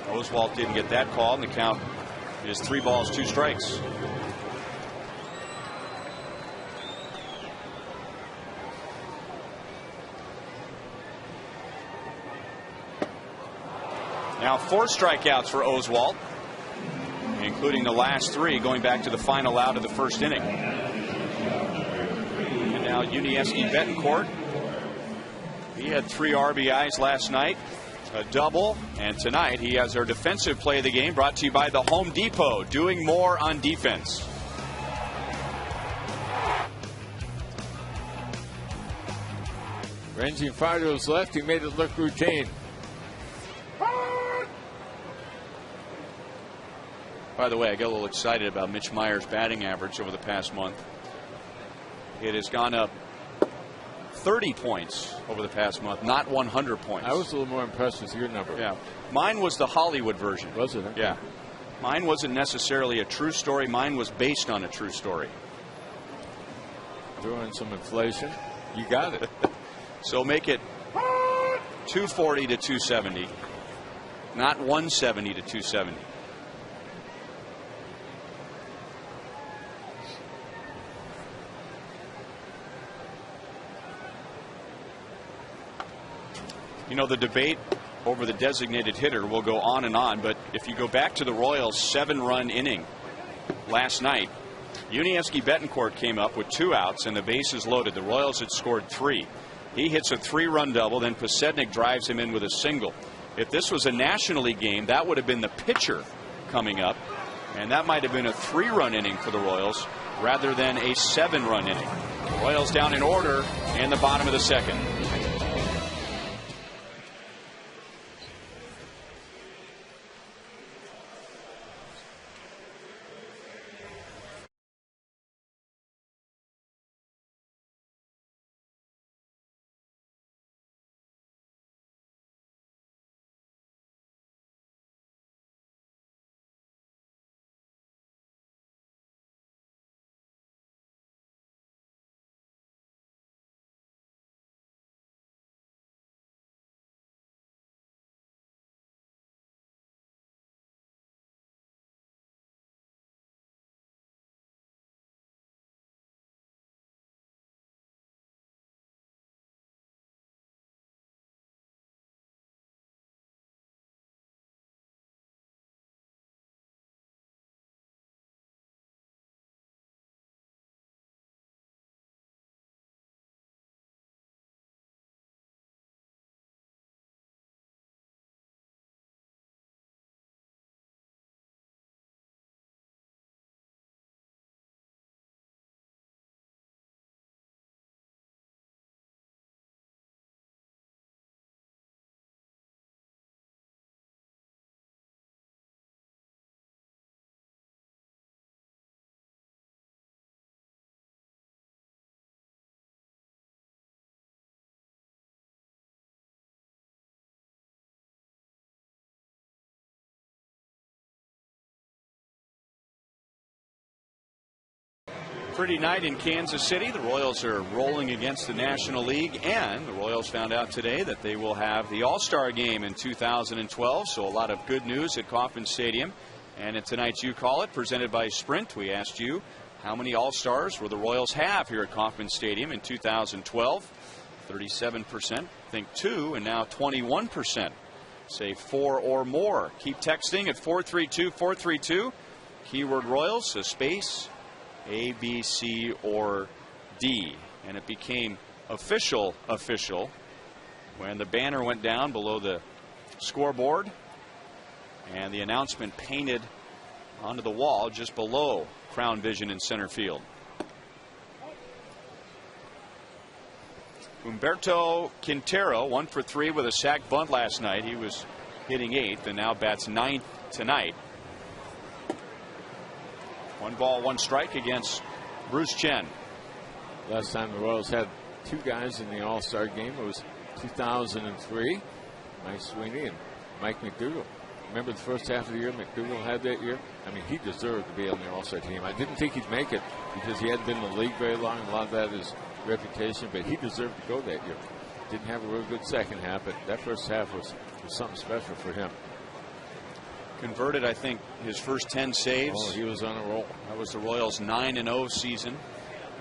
Oswalt didn't get that call, and the count is 3 balls, 2 strikes. Now 4 strikeouts for Oswalt, including the last 3 going back to the final out of the first inning. And now Unieski Betancourt. He had 3 RBIs last night, a double, and tonight he has our defensive play of the game, brought to you by the Home Depot, doing more on defense. Ranging far to his left, he made it look routine. By the way, I got a little excited about Mitch Meyer's batting average over the past month. It has gone up 30 points over the past month, not 100 points. I was a little more impressed with your number. Yeah. Mine was the Hollywood version. Was it? Yeah. Mine wasn't necessarily a true story. Mine was based on a true story. Throw in some inflation. You got it. So make it 240 to 270, not 170 to 270. You know, the debate over the designated hitter will go on and on, but if you go back to the Royals' 7-run inning last night, Yuniesky Betancourt came up with 2 outs and the bases loaded. The Royals had scored 3. He hits a 3-run double, then Posednik drives him in with a single. If this was a National League game, that would have been the pitcher coming up, and that might have been a 3-run inning for the Royals rather than a 7-run inning. The Royals down in order in the bottom of the second. Pretty night in Kansas City. The Royals are rolling against the National League, and the Royals found out today that they will have the All-Star game in 2012, so a lot of good news at Kauffman Stadium. And in tonight's You Call It, presented by Sprint, we asked you how many All-Stars will the Royals have here at Kauffman Stadium in 2012. 37% think 2, and now 21% say 4 or more. Keep texting at 432-432. Keyword Royals, a space, A, B, C, or D. And it became official when the banner went down below the scoreboard and the announcement painted onto the wall just below Crown Vision in center field. Humberto Quintero 1 for 3 with a sac bunt last night. He was hitting 8th and now bats 9th tonight. 1 ball, 1 strike against Bruce Chen. Last time the Royals had 2 guys in the All-Star game, it was 2003. Mike Sweeney and Mike McDougall. Remember the first half of the year McDougall had that year? I mean, he deserved to be on the All-Star team. I didn't think he'd make it because he hadn't been in the league very long. A lot of that is reputation, but he deserved to go that year. Didn't have a real good second half, but that first half was something special for him. Converted, I think, his first 10 saves. Oh, he was on a roll. That was the Royals' 9-0 season.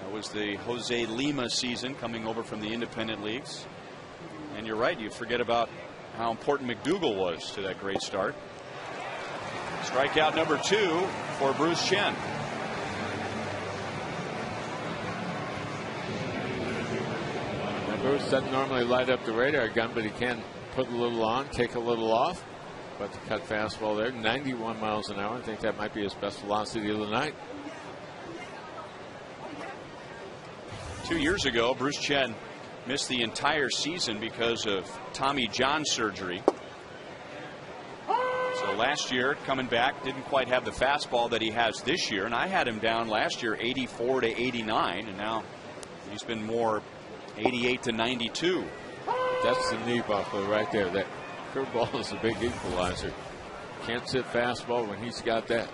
That was the Jose Lima season coming over from the independent leagues. And you're right, you forget about how important McDougall was to that great start. Strikeout number 2 for Bruce Chen. And Bruce doesn't normally light up the radar gun, but he can put a little on, take a little off. But the cut fastball there, 91 miles an hour. I think that might be his best velocity of the night. 2 years ago, Bruce Chen missed the entire season because of Tommy John surgery. So last year, coming back, didn't quite have the fastball that he has this year. And I had him down last year 84 to 89, and now he's been more 88 to 92. That's the knee buckler right there. That curveball is a big equalizer. Can't sit fastball when he's got that.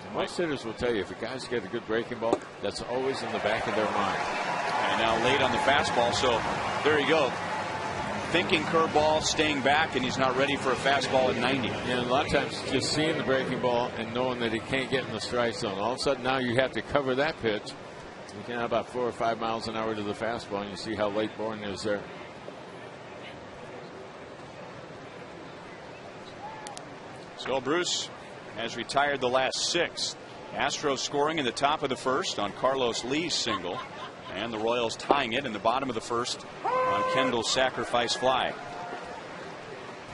And most hitters will tell you if a guy's got a good breaking ball, that's always in the back of their mind. And now late on the fastball, so there you go. Thinking curveball, staying back, and he's not ready for a fastball at 90. And a lot of times just seeing the breaking ball and knowing that he can't get in the strike zone. All of a sudden now you have to cover that pitch. You can have about 4 or 5 miles an hour to the fastball, and you see how late born is there. So Bruce has retired the last 6. Astros scoring in the top of the first on Carlos Lee's single, and the Royals tying it in the bottom of the first on Kendall's sacrifice fly.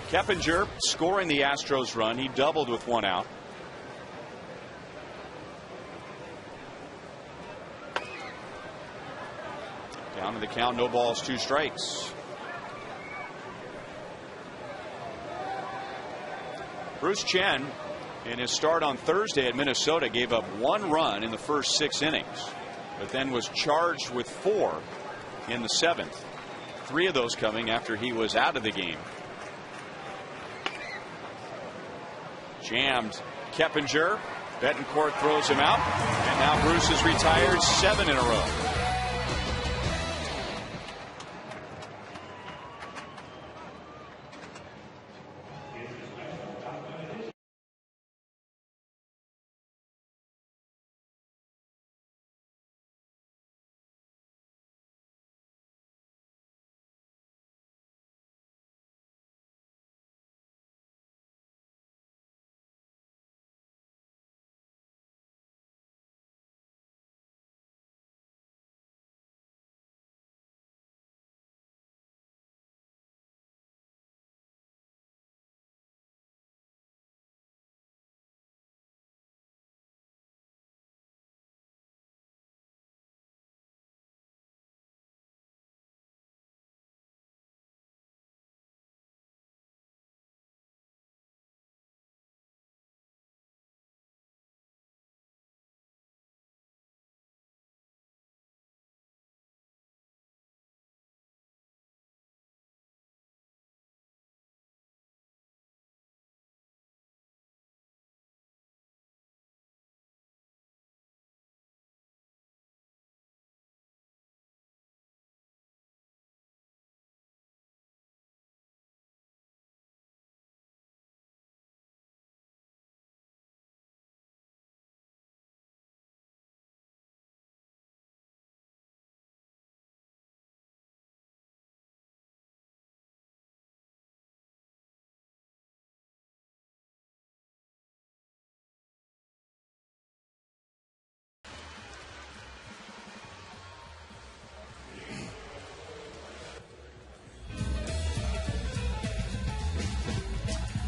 Keppinger scoring the Astros run. He doubled with 1 out. Down to the count, no balls, 2 strikes. Bruce Chen, in his start on Thursday at Minnesota, gave up 1 run in the first 6 innings, but then was charged with 4 in the 7th. 3 of those coming after he was out of the game. Jammed Keppinger. Betancourt throws him out, and now Bruce has retired 7 in a row.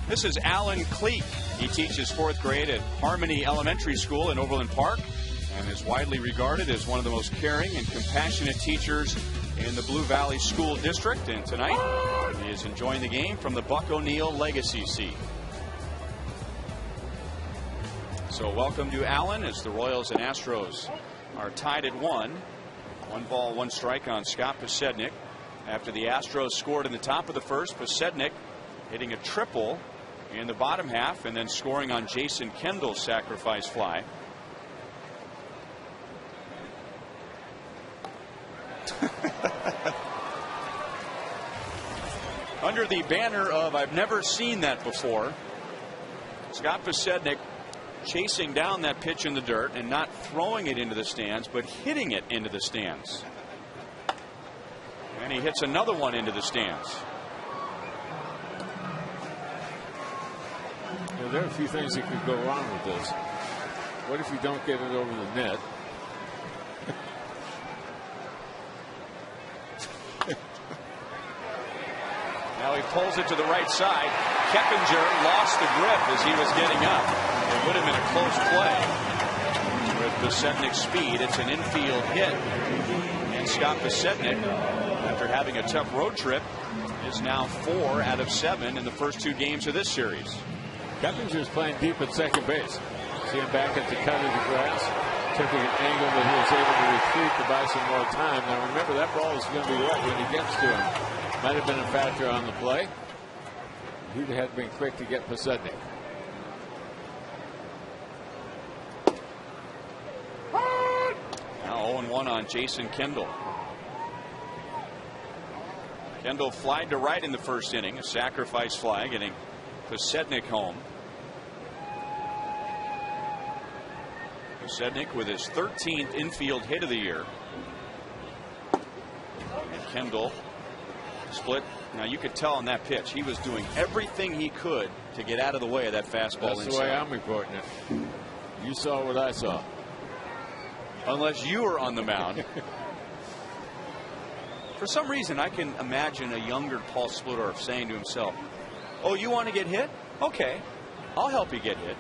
This is Alan Cleek. He teaches 4th grade at Harmony Elementary School in Overland Park and is widely regarded as one of the most caring and compassionate teachers in the Blue Valley School District. And tonight he is enjoying the game from the Buck O'Neill Legacy Seat. So welcome to Alan as the Royals and Astros are tied at 1. 1 ball, 1 strike on Scott Posednik. After the Astros scored in the top of the first, Posednik hitting a triple in the bottom half and then scoring on Jason Kendall's sacrifice fly. Under the banner of "I've never seen that before," Scott Posednik chasing down that pitch in the dirt and not throwing it into the stands, but hitting it into the stands. And he hits another one into the stands. You know, there are a few things that could go wrong with this. What if you don't get it over the net? Now he pulls it to the right side. Keppinger lost the grip as he was getting up. It would have been a close play. With Posednik's speed, it's an infield hit. And And Scott Pasetnik, after having a tough road trip, is now 4 out of 7 in the first 2 games of this series. Kepinger's playing deep at second base. See him back at the cut of the grass. Took an angle that he was able to retreat to buy some more time. Now remember, that ball is going to be wet when he gets to him. Might have been a factor on the play. He'd have been quick to get Pasetnik. Now 0-1 on Jason Kendall. Kendall flied to right in the first inning, a sacrifice fly, getting Pasetnik home. Pasetnik with his 13th infield hit of the year. And Kendall split. Now you could tell on that pitch he was doing everything he could to get out of the way of that fastball. That's the way I'm reporting it. You saw what I saw. Unless you were on the mound. For some reason, I can imagine a younger Paul Splittorff saying to himself, "Oh, you want to get hit? Okay, I'll help you get hit."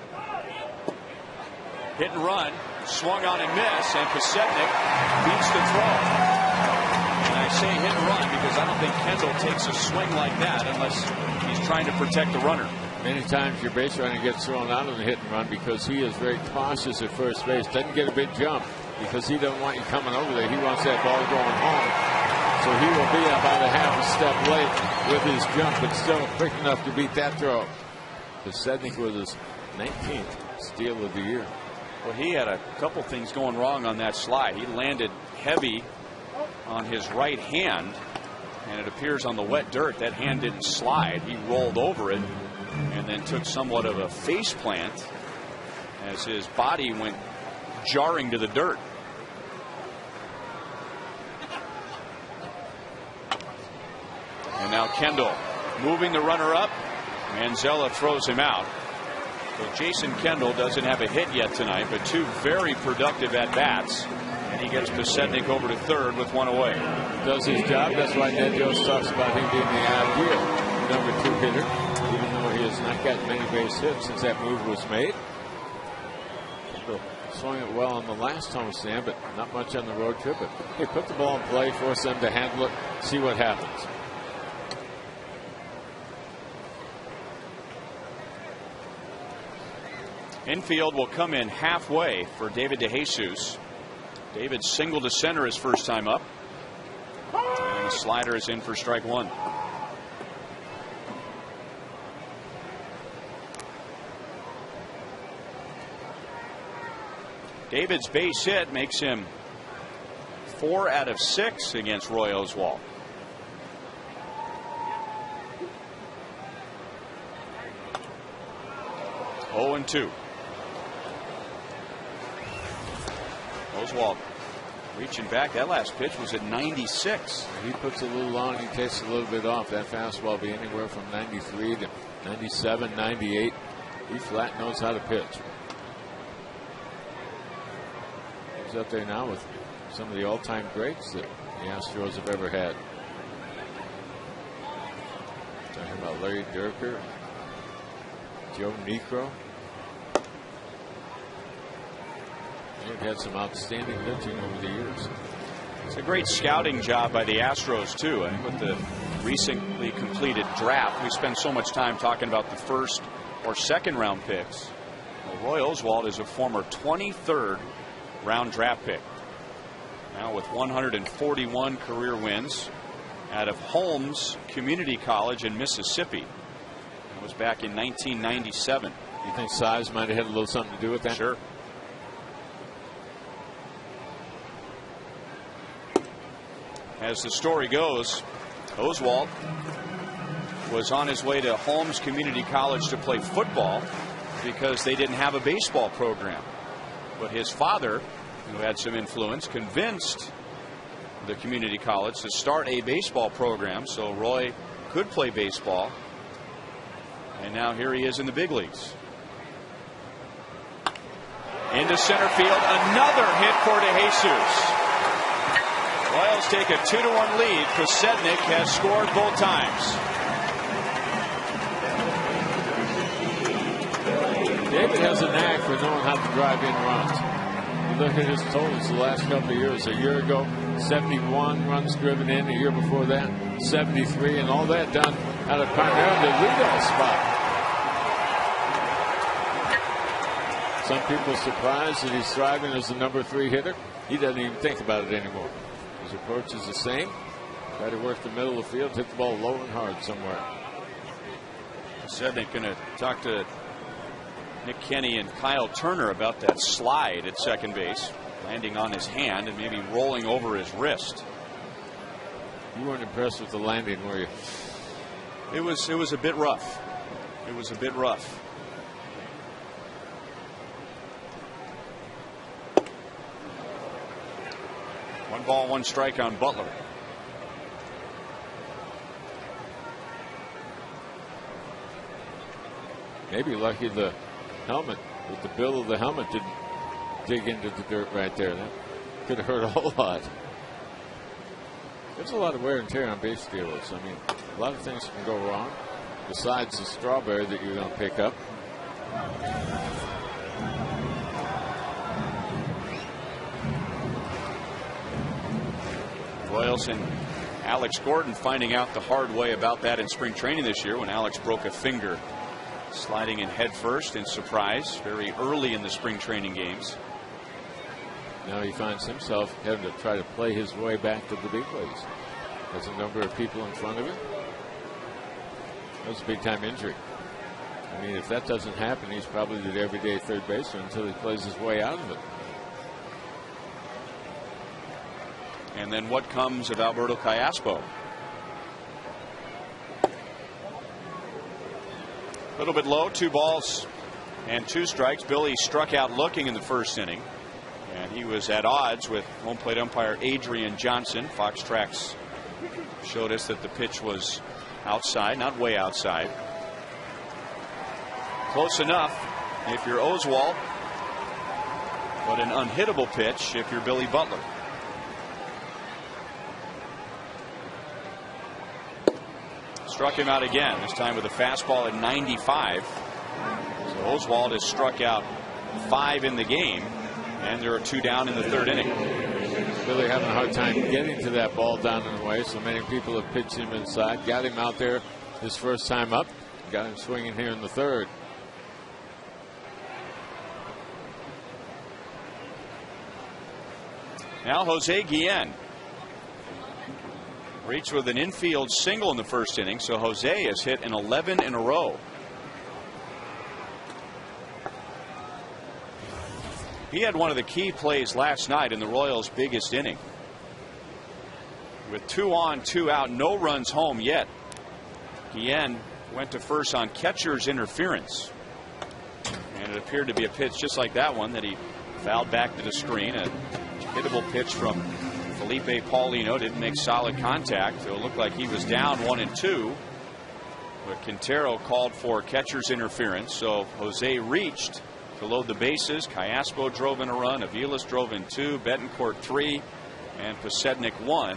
Hit and run, swung on and missed, and Pasetnik beats the throw. And I say hit and run because I don't think Kendall takes a swing like that unless he's trying to protect the runner. Many times your base runner gets thrown out of the hit and run because he is very cautious at first base. Doesn't get a big jump because he doesn't want you coming over there. He wants that ball going home. So he will be about a half a step late with his jump, but still quick enough to beat that throw. Pasetnik with his 19th steal of the year. Well, he had a couple things going wrong on that slide. He landed heavy on his right hand, and it appears on the wet dirt that hand didn't slide. He rolled over it and then took somewhat of a face plant as his body went jarring to the dirt. And now Kendall moving the runner up. Manzella throws him out. So Jason Kendall doesn't have a hit yet tonight, but 2 very productive at-bats. And he gets Pasetnik over to third with 1 away. Does his job. That's why Ned Jones talks about him being the ideal number 2 hitter, even though he has not gotten many base hits since that move was made. Kendall swung it well on the last homestand, but not much on the road trip. But hey, put the ball in play, force them to handle it, see what happens. Infield will come in halfway for David DeJesus. David single to center his first time up. And the slider is in for strike 1. David's base hit makes him 4 out of 6 against Roy Oswalt. Oh, 0-2. Oswalt reaching back. That last pitch was at 96. He puts a little on. He takes a little bit off. That fastball will be anywhere from 93 to 97, 98. He flat knows how to pitch. He's up there now with some of the all-time greats that the Astros have ever had. Talking about Larry Durker, Joe Niekro. They've had some outstanding pitching over the years. It's a great scouting job by the Astros, too. I think with the recently completed draft, we spend so much time talking about the first or second round picks. Well, Roy Oswalt is a former 23rd round draft pick. Now with 141 career wins out of Holmes Community College in Mississippi. That was back in 1997. You think size might have had a little something to do with that? Sure. As the story goes, Oswalt was on his way to Holmes Community College to play football because they didn't have a baseball program. But his father, who had some influence, convinced the community college to start a baseball program so Roy could play baseball. And now here he is in the big leagues. Into center field, another hit for DeJesus. Royals take a 2-1 lead. Pasetnik has scored both times. David has a knack for knowing how to drive in runs. look at his totals the last couple of years. A year ago, 71 runs driven in. A year before that, 73, and all that done out of primarily the leadoff spot. Some people are surprised that he's thriving as the number 3 hitter. He doesn't even think about it anymore. His approach is the same. Try to work the middle of the field, hit the ball low and hard somewhere. Sednick going to talk to Nick Kenny and Kyle Turner about that slide at second base, landing on his hand and maybe rolling over his wrist. You weren't impressed with the landing, were you? It was a bit rough. It was a bit rough. One ball, one strike on Butler. Maybe lucky the helmet, that the bill of the helmet didn't dig into the dirt right there. That could have hurt a whole lot. There's a lot of wear and tear on base stealers. I mean, a lot of things can go wrong besides the strawberry that you're going to pick up. Royals and Alex Gordon finding out the hard way about that in spring training this year when Alex broke a finger sliding in head first in surprise very early in the spring training games. Now he finds himself having to try to play his way back to the big leagues. There's a number of people in front of him. That was a big time injury. I mean, if that doesn't happen, he's probably the everyday third baseman until he plays his way out of it. And then what comes of Alberto Callaspo? A little bit low, 2 balls and 2 strikes. Billy struck out looking in the first inning, and he was at odds with home plate umpire Adrian Johnson. Fox Tracks showed us that the pitch was outside, not way outside. Close enough if you're Oswalt, but an unhittable pitch if you're Billy Butler. Struck him out again, this time with a fastball at 95. So Oswalt has struck out 5 in the game, and there are 2 down in the 3rd inning. Really having a hard time getting to that ball down and away, so many people have pitched him inside. Got him out there his first time up. Got him swinging here in the 3rd. Now Jose Guillen reached with an infield single in the first inning, so Jose has hit an 11 in a row. He had one of the key plays last night in the Royals' biggest inning. With 2 on, 2 out, no runs home yet. Guillen went to first on catcher's interference. And it appeared to be a pitch just like that one that he fouled back to the screen. A hittable pitch from Felipe Paulino, didn't make solid contact. So it looked like he was down 1 and 2. But Quintero called for catcher's interference. So Jose reached to load the bases. Callaspo drove in a run. Aviles drove in 2. Betancourt 3. And Posednik 1.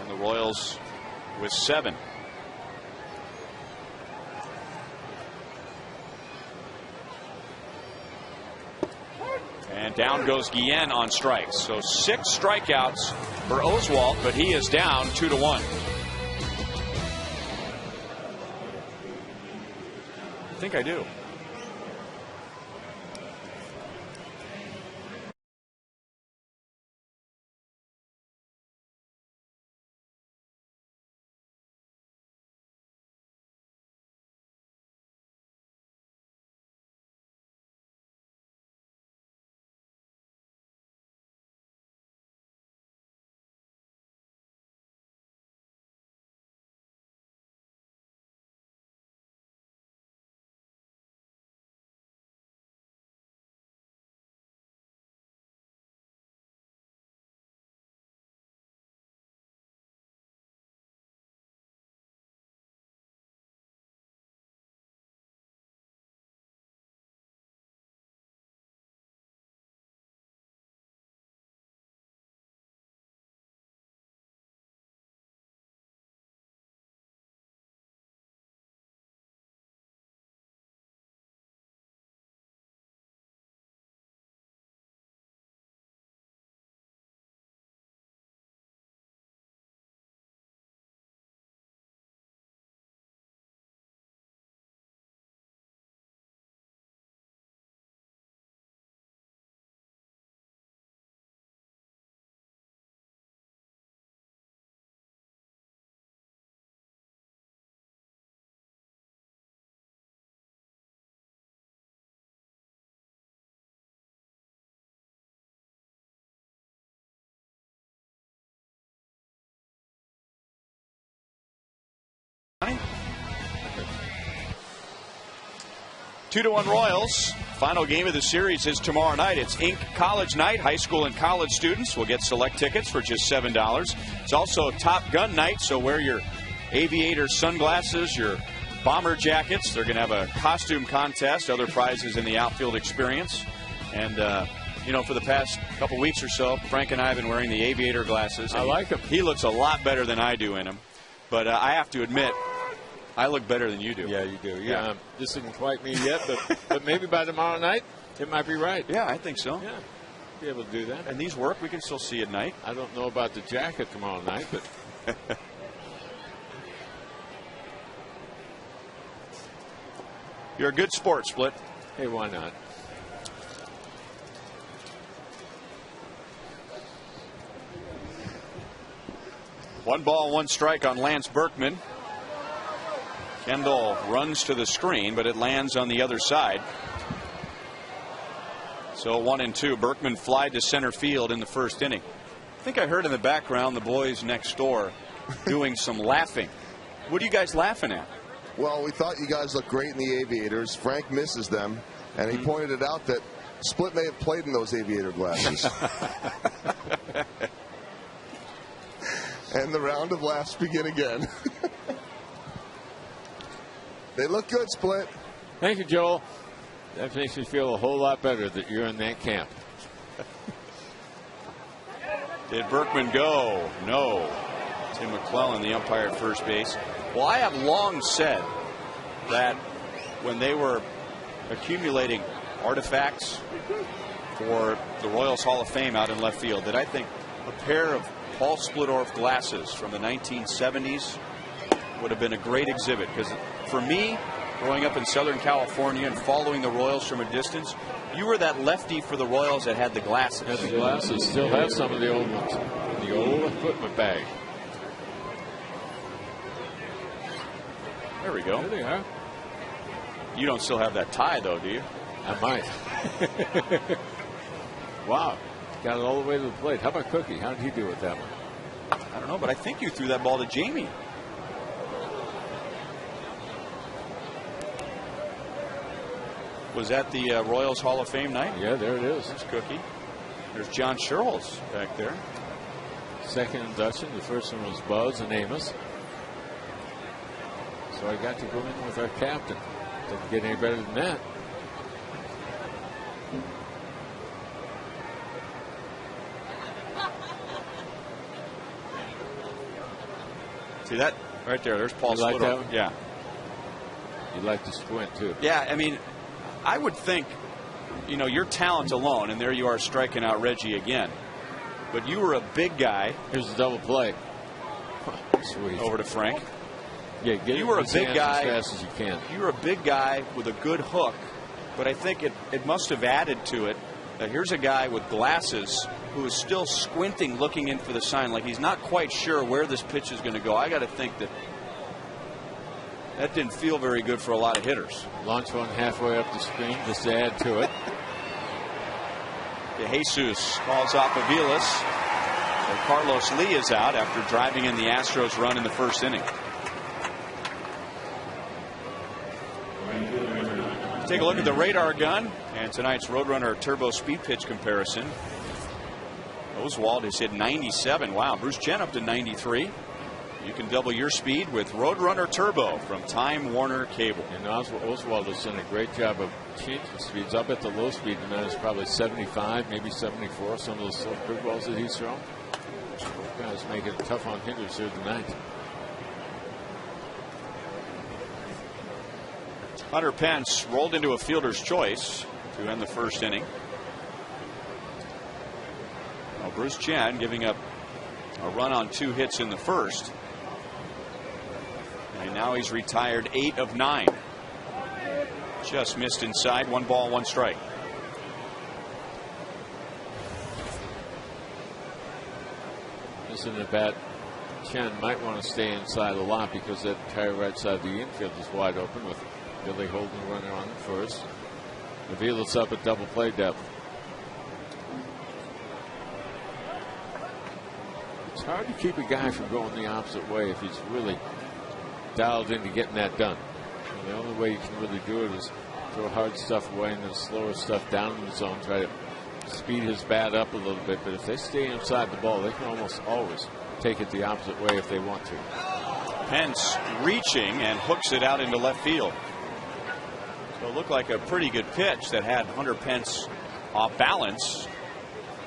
And the Royals with 7. And down goes Guillen on strikes. So 6 strikeouts for Oswalt, but he is down 2-1. I think I do. 2-1 Royals. Final game of the series is tomorrow night. It's Inc. College Night. High school and college students will get select tickets for just $7. It's also Top Gun Night, so wear your aviator sunglasses, your bomber jackets. They're going to have a costume contest, other prizes in the outfield experience. And, you know, for the past couple weeks or so, Frank and I have been wearing the aviator glasses. I like them. He looks a lot better than I do in them. But I have to admit, I look better than you do. Yeah, you do. Yeah. This isn't quite me yet, but maybe by tomorrow night, it might be right. Yeah, I think so. Yeah, be able to do that. And these work. We can still see at night. I don't know about the jacket tomorrow night, but You're a good sport, Split. hey, why not? One ball, one strike on Lance Berkman. Kendall runs to the screen, but it lands on the other side. So 1-2. Berkman flied to center field in the first inning. I think I heard in the background the boys next door doing some laughing. What are you guys laughing at? Well, we thought you guys looked great in the aviators. Frank misses them, and he pointed it out that Split may have played in those aviator glasses. And the round of laughs begin again. They look good, Split. Thank you, Joel. That makes me feel a whole lot better that you're in that camp. Did Berkman go? No. Tim McClellan, the umpire at first base. Well, I have long said that when they were accumulating artifacts for the Royals Hall of Fame out in left field, that I think a pair of Paul Splittorff glasses from the 1970s would have been a great exhibit. Because for me, growing up in Southern California and following the Royals from a distance, you were that lefty for the Royals that had the glasses. Had the glasses. Still have some of the old ones. The old equipment bag. There we go. There they are. You don't still have that tie, though, do you? I might. Wow. Got it all the way to the plate. How about Cookie? How did he do with that one? I don't know, but I think you threw that ball to Jamie. Was that the Royals Hall of Fame night? Yeah, there it is. There's Cookie. There's John Sherrills back there. Second induction. The first one was Buzz and Amos. So I got to go in with our captain. Doesn't get any better than that. See that right there? There's Paul You like Splittorff. that one? Yeah. You like to squint too. Yeah, I mean, I would think, you know, your talent alone, and there you are striking out Reggie again. But you were a big guy. Here's the double play. Sweet. Over to Frank. Yeah, get You were a his big hands guy. as fast as you can. You were a big guy with a good hook, but I think it must have added to it. Here's a guy with glasses who is still squinting, looking in for the sign, like he's not quite sure where this pitch is going to go. I got to think that didn't feel very good for a lot of hitters. Launch one halfway up the screen just to add to it. Jesus calls off Aviles. So Carlos Lee is out after driving in the Astros run in the first inning. Take a look at the radar gun and tonight's Roadrunner Turbo Speed Pitch comparison. Oswald has hit 97. Wow, Bruce Chen up to 93. You can double your speed with Roadrunner Turbo from Time Warner Cable. And Oswald has done a great job of changing speeds. Up at the low speed, and that is probably 75, maybe 74. Some of those big balls that he's thrown. Guys making it tough on hitters here tonight. Hunter Pence rolled into a fielder's choice to end the first inning. Well, Bruce Chen giving up a run on 2 hits in the first. And now he's retired 8 of 9. Just missed inside. 1 ball, 1 strike. This is a bat. Chen might want to stay inside a lot because that entire right side of the infield is wide open with Billy Holden running on first. Aviles up at double play depth. It's hard to keep a guy from going the opposite way if he's really dialed into getting that done. And the only way you can really do it is throw hard stuff away and then slower stuff down in the zone, try to speed his bat up a little bit. But if they stay inside the ball, they can almost always take it the opposite way if they want to. Pence reaching and hooks it out into left field. So it looked like a pretty good pitch that had Hunter Pence off balance.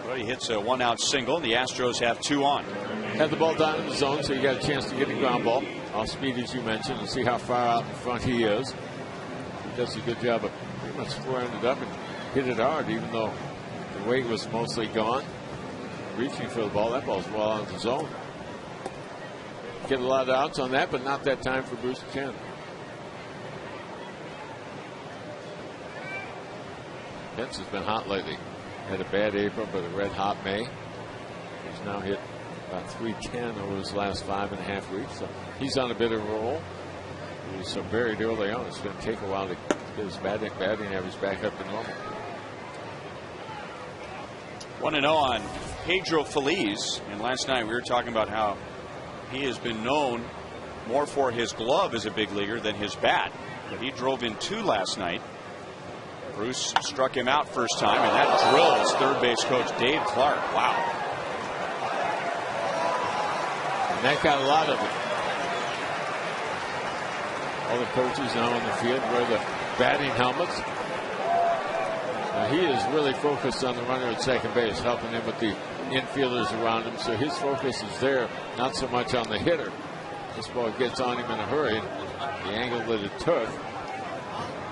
Well, he hits a 1-out single, and the Astros have 2 on. Had the ball down in the zone, so you got a chance to get a ground ball off speed, as you mentioned, and see how far out in front he is. He does a good job of pretty much squaring it up and hit it hard, even though the weight was mostly gone. Reaching for the ball, that ball's well out of the zone. Get a lot of outs on that, but not that time for Bruce Chen. Pence has been hot lately. Had a bad April, but a red hot May. He's now hit about 310 over his last 5.5 weeks. So he's on a bit of a roll. He was so buried early on, it's going to take a while to get his batting average back up to normal. 1-0 on Pedro Feliz. And last night we were talking about how he has been known more for his glove as a big leaguer than his bat. But he drove in 2 last night. Bruce struck him out first time, and that drills third base coach Dave Clark. Wow. And that got a lot of it. All the coaches now on the field wear the batting helmets. Now he is really focused on the runner at second base, helping him with the infielders around him. So his focus is there, not so much on the hitter. This ball gets on him in a hurry. The angle that it took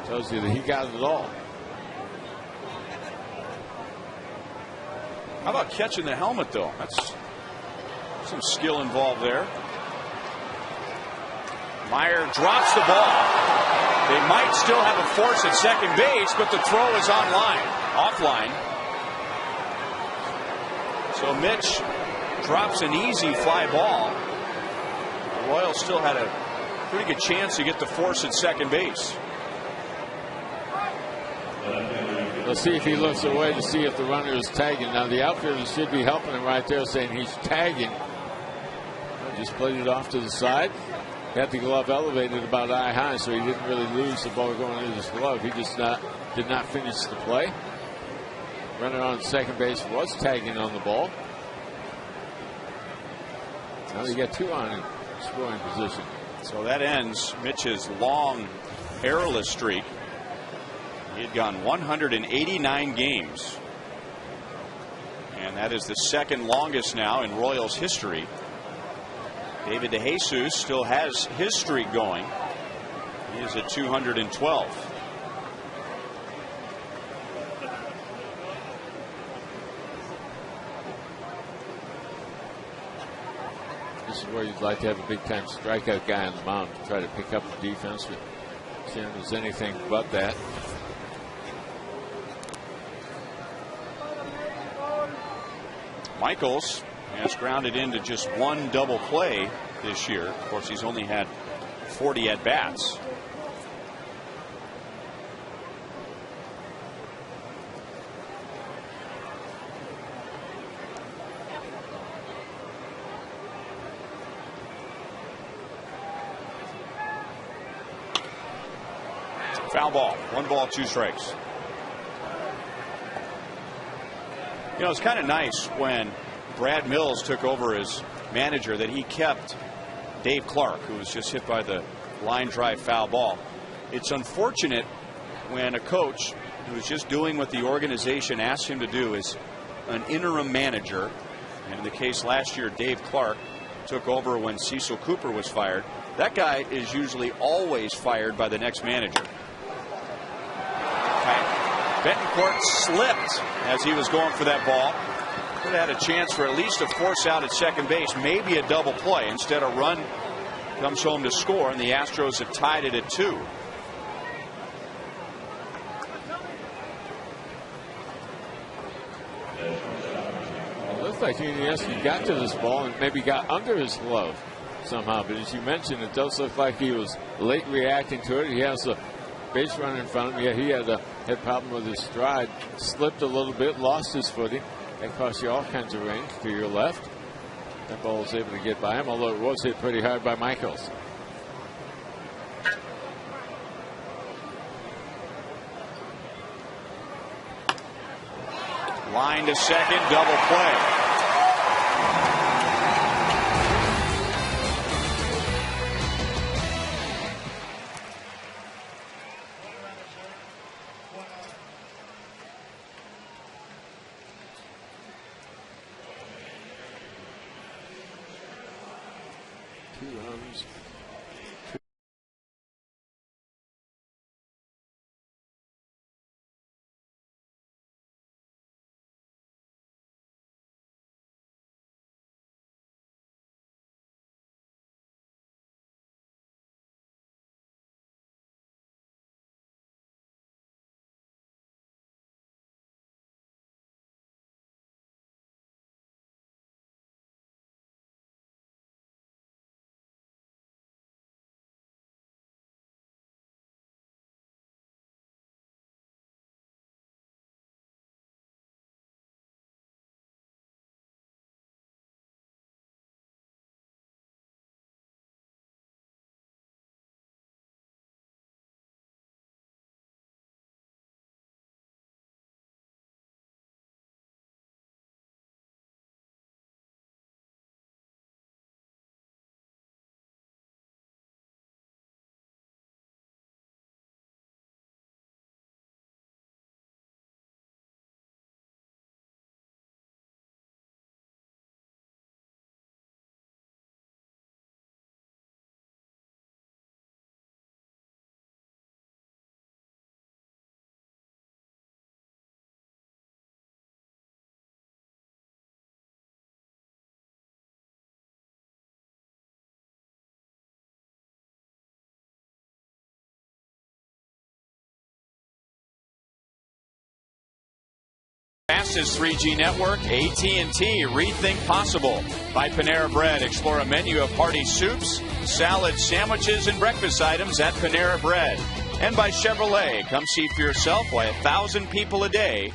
tells you that he got it all. How about catching the helmet, though? That's some skill involved there. Meyer drops the ball. They might still have a force at second base, but the throw is offline. So Mitch drops an easy fly ball. The Royals still had a pretty good chance to get the force at second base. Let's see if he looks away to see if the runner is tagging. Now the outfielder should be helping him right there, saying he's tagging. Just played it off to the side. Had the glove elevated about eye high, so he didn't really lose the ball going into his glove. He just did not finish the play. Runner on second base was tagging on the ball. Now they got 2 on in scoring position. So that ends Mitch's long, errorless streak. He had gone 189 games. And that is the second longest now in Royals history. David DeJesus still has his streak going. He is at 212. This is where you'd like to have a big time strikeout guy on the mound to try to pick up the defense. But Chen is anything but that. Michaels has grounded into just 1 double play this year. Of course, he's only had 40 at-bats. Foul ball. 1 ball, 2 strikes. You know, it's kind of nice when Brad Mills took over as manager that he kept Dave Clark, who was just hit by the line drive foul ball. It's unfortunate when a coach who is just doing what the organization asked him to do is an interim manager. And in the case last year, Dave Clark took over when Cecil Cooper was fired. That guy is usually always fired by the next manager. Betancourt slipped as he was going for that ball. Could have had a chance for at least a force out at second base, maybe a double play. Instead, a run comes home to score, and the Astros have tied it at 2. It looks like he got to this ball and maybe got under his glove somehow. But as you mentioned, it does look like he was late reacting to it. He has a base runner in front of him. Yeah, he had a head problem with his stride. Slipped a little bit, lost his footing. That cost you all kinds of range to your left. That ball was able to get by him, although it was hit pretty hard by Michaels. Line to second, double play. Fastest 3G network, AT&T. Rethink possible. By Panera Bread. Explore a menu of hearty soups, salads, sandwiches, and breakfast items at Panera Bread. And by Chevrolet. Come see for yourself why 1,000 people a day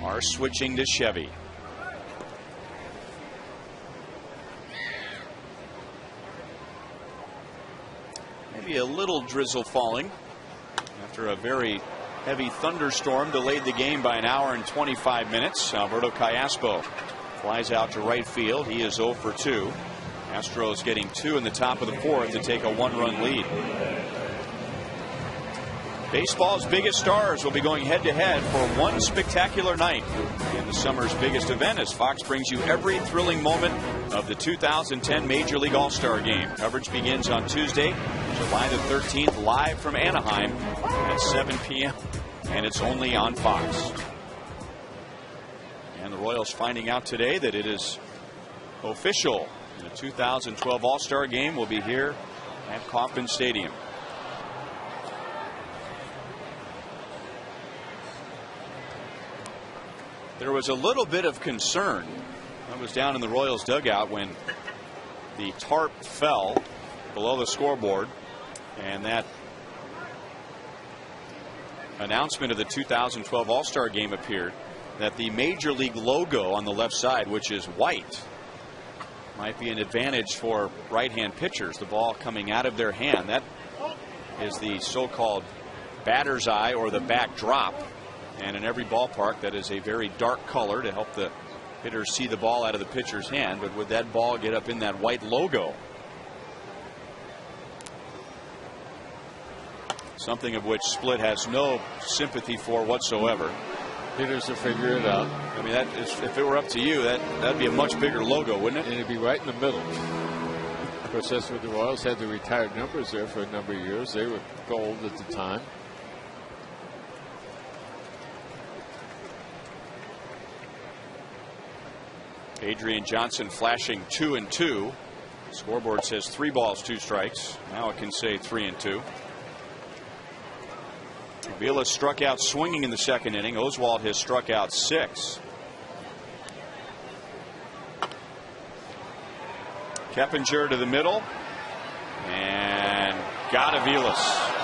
are switching to Chevy. Maybe a little drizzle falling after a very heavy thunderstorm delayed the game by an hour and 25 minutes. Alberto Callaspo flies out to right field. He is 0 for 2. Astros getting 2 in the top of the 4th to take a 1-run lead. Baseball's biggest stars will be going head-to-head for one spectacular night in the summer's biggest event as Fox brings you every thrilling moment of the 2010 Major League All-Star Game. Coverage begins on Tuesday, July the 13th, live from Anaheim at 7 p.m. and it's only on Fox. And the Royals finding out today that it is official. The 2012 All-Star Game will be here at Kauffman Stadium. There was a little bit of concern that was down in the Royals dugout when the tarp fell below the scoreboard, and that announcement of the 2012 All-Star Game appeared, that the Major League logo on the left side, which is white, might be an advantage for right-hand pitchers. The ball coming out of their hand, that is the so-called batter's eye or the back drop. And in every ballpark, that is a very dark color to help the hitters see the ball out of the pitcher's hand. But would that ball get up in that white logo? Something of which Split has no sympathy for whatsoever. Hitters will figure it out. I mean, that is, if it were up to you, that'd be a much bigger logo, wouldn't it? And it'd be right in the middle. Of course, that's what the Royals had the retired numbers there for a number of years. They were gold at the time. Adrian Johnson flashing 2-2. Scoreboard says 3 balls, 2 strikes. Now it can say 3-2. Avila struck out swinging in the second inning. Oswald has struck out 6. Keppinger to the middle and got Avilas.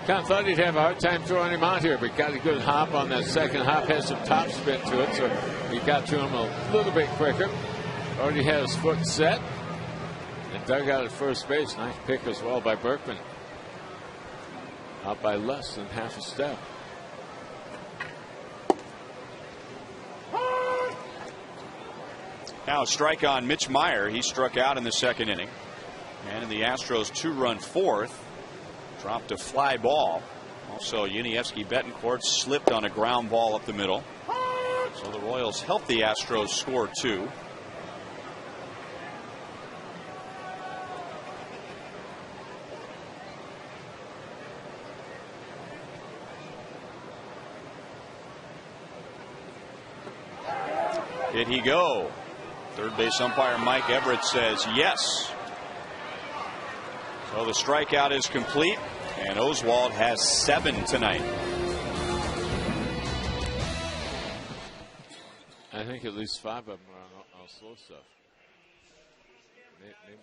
Kind of thought he'd have a hard time throwing him out here, but got a good hop on that second hop. Has some top spin to it, so he got to him a little bit quicker. Already had his foot set and dug out at first base. Nice pick as well by Berkman. out by less than half a step. Now a strike on Mitch Meyer. He struck out in the second inning. And in the Astros' 2-run fourth, dropped a fly ball. Also, Yuniesky Betancourt slipped on a ground ball up the middle. So the Royals helped the Astros score 2. Did he go? Third base umpire Mike Everett says yes. So the strikeout is complete, and Oswald has 7 tonight. I think at least 5 of them are on slow stuff. Maybe.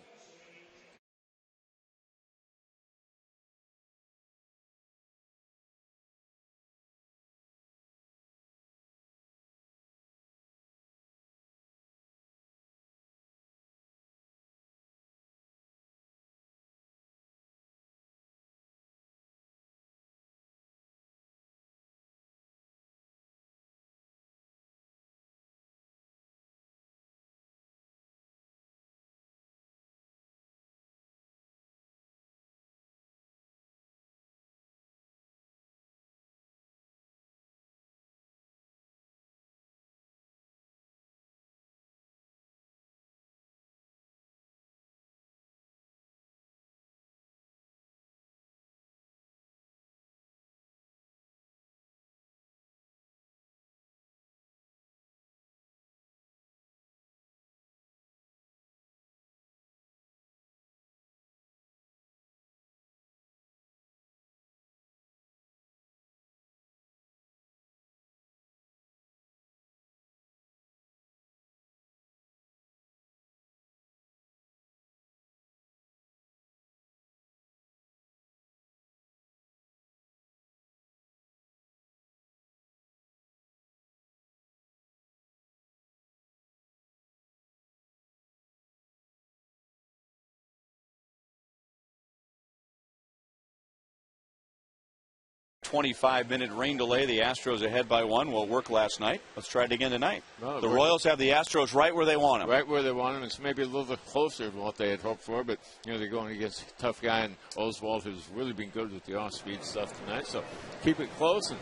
.25-minute rain delay. The Astros ahead by 1. Well, work last night. Let's try it again tonight. Well, the Royals have the Astros right where they want them. Right where they want them. It's maybe a little bit closer than what they had hoped for, but they're going against a tough guy in Oswald, who's really been good with the off-speed stuff tonight. So keep it close and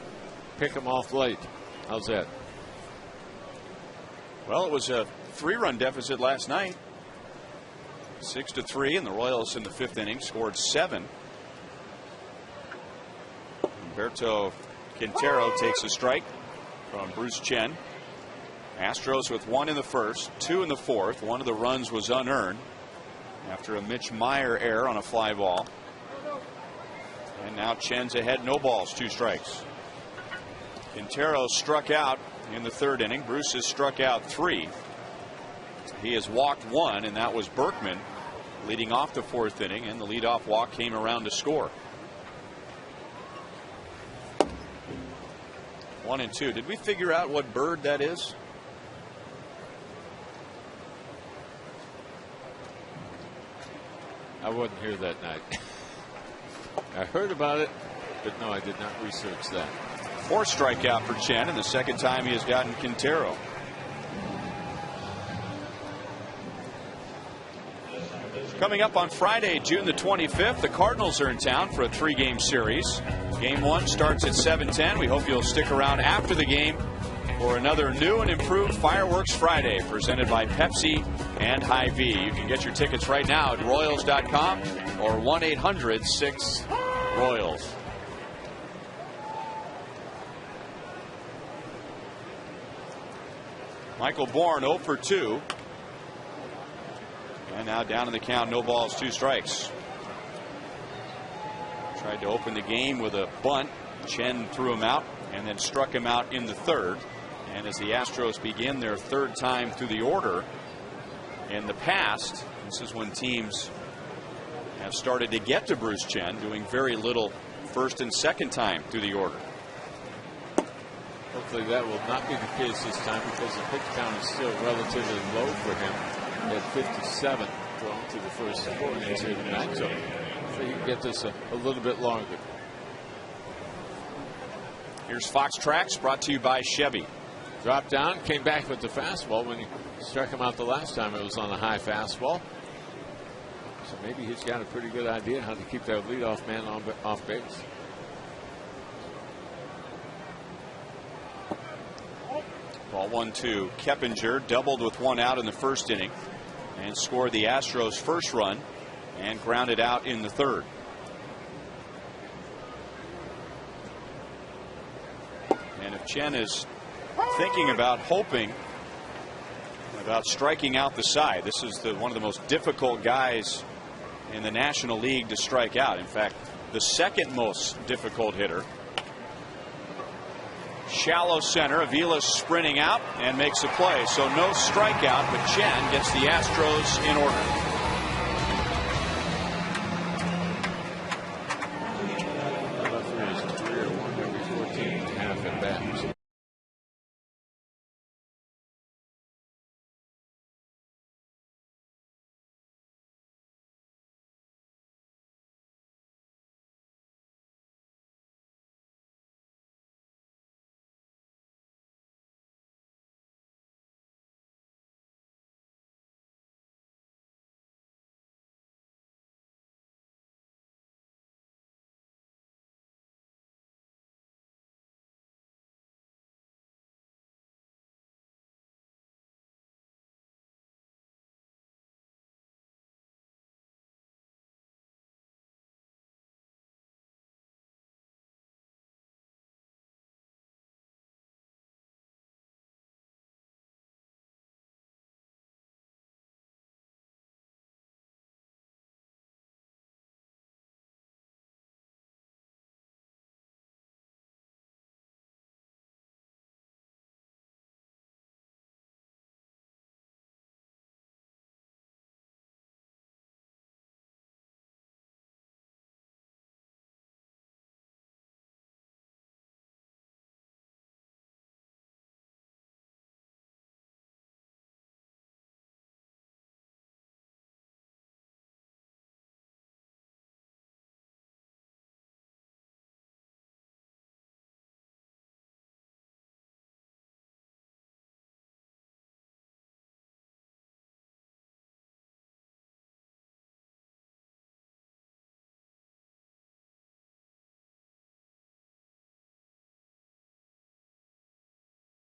pick them off late. How's that? Well, it was a 3-run deficit last night. 6-3, and the Royals in the 5th inning scored 7. Humberto Quintero takes a strike from Bruce Chen. Astros with 1 in the first, 2 in the fourth. One of the runs was unearned after a Mitch Meyer error on a fly ball. And now Chen's ahead, no balls, 2 strikes. Quintero struck out in the 3rd inning. Bruce has struck out 3. He has walked 1, and that was Berkman leading off the 4th inning, and the leadoff walk came around to score. 1-2. Did we figure out what bird that is? I wasn't here that night. I heard about it, but no, I did not research that. 4th strikeout for Chen, and the 2nd time he has gotten Quintero. Coming up on Friday, June the 25th, the Cardinals are in town for a 3-game series. Game 1 starts at 7:10. We hope you'll stick around after the game for another new and improved Fireworks Friday presented by Pepsi and Hy-Vee. You can get your tickets right now at Royals.com or 1-800-6-ROYALS. Michael Bourne 0 for 2. And now down in the count, no balls, 2 strikes. Tried to open the game with a bunt. Chen threw him out and then struck him out in the 3rd. And as the Astros begin their 3rd time through the order, in the past, this is when teams have started to get to Bruce Chen, doing very little 1st and 2nd time through the order. Hopefully that will not be the case this time because the pitch count is still relatively low for him. He had 57 thrown through the first 4 innings here tonight, so hopefully he can get this a little bit longer. Here's Fox Tracks, brought to you by Chevy. Dropped down, came back with the fastball. When he struck him out the last time, it was on a high fastball. So maybe he's got a pretty good idea how to keep that leadoff man off base. Ball 1-2. Keppinger doubled with one out in the first inning and scored the Astros' first run and grounded out in the third. And if Chen is thinking about hoping about striking out the side, this is one of the most difficult guys in the National League to strike out. In fact, the second most difficult hitter. Shallow center. Avila's sprinting out and makes a play. So no strikeout, but Chen gets the Astros in order. Career 1 every 14 and a half at bats.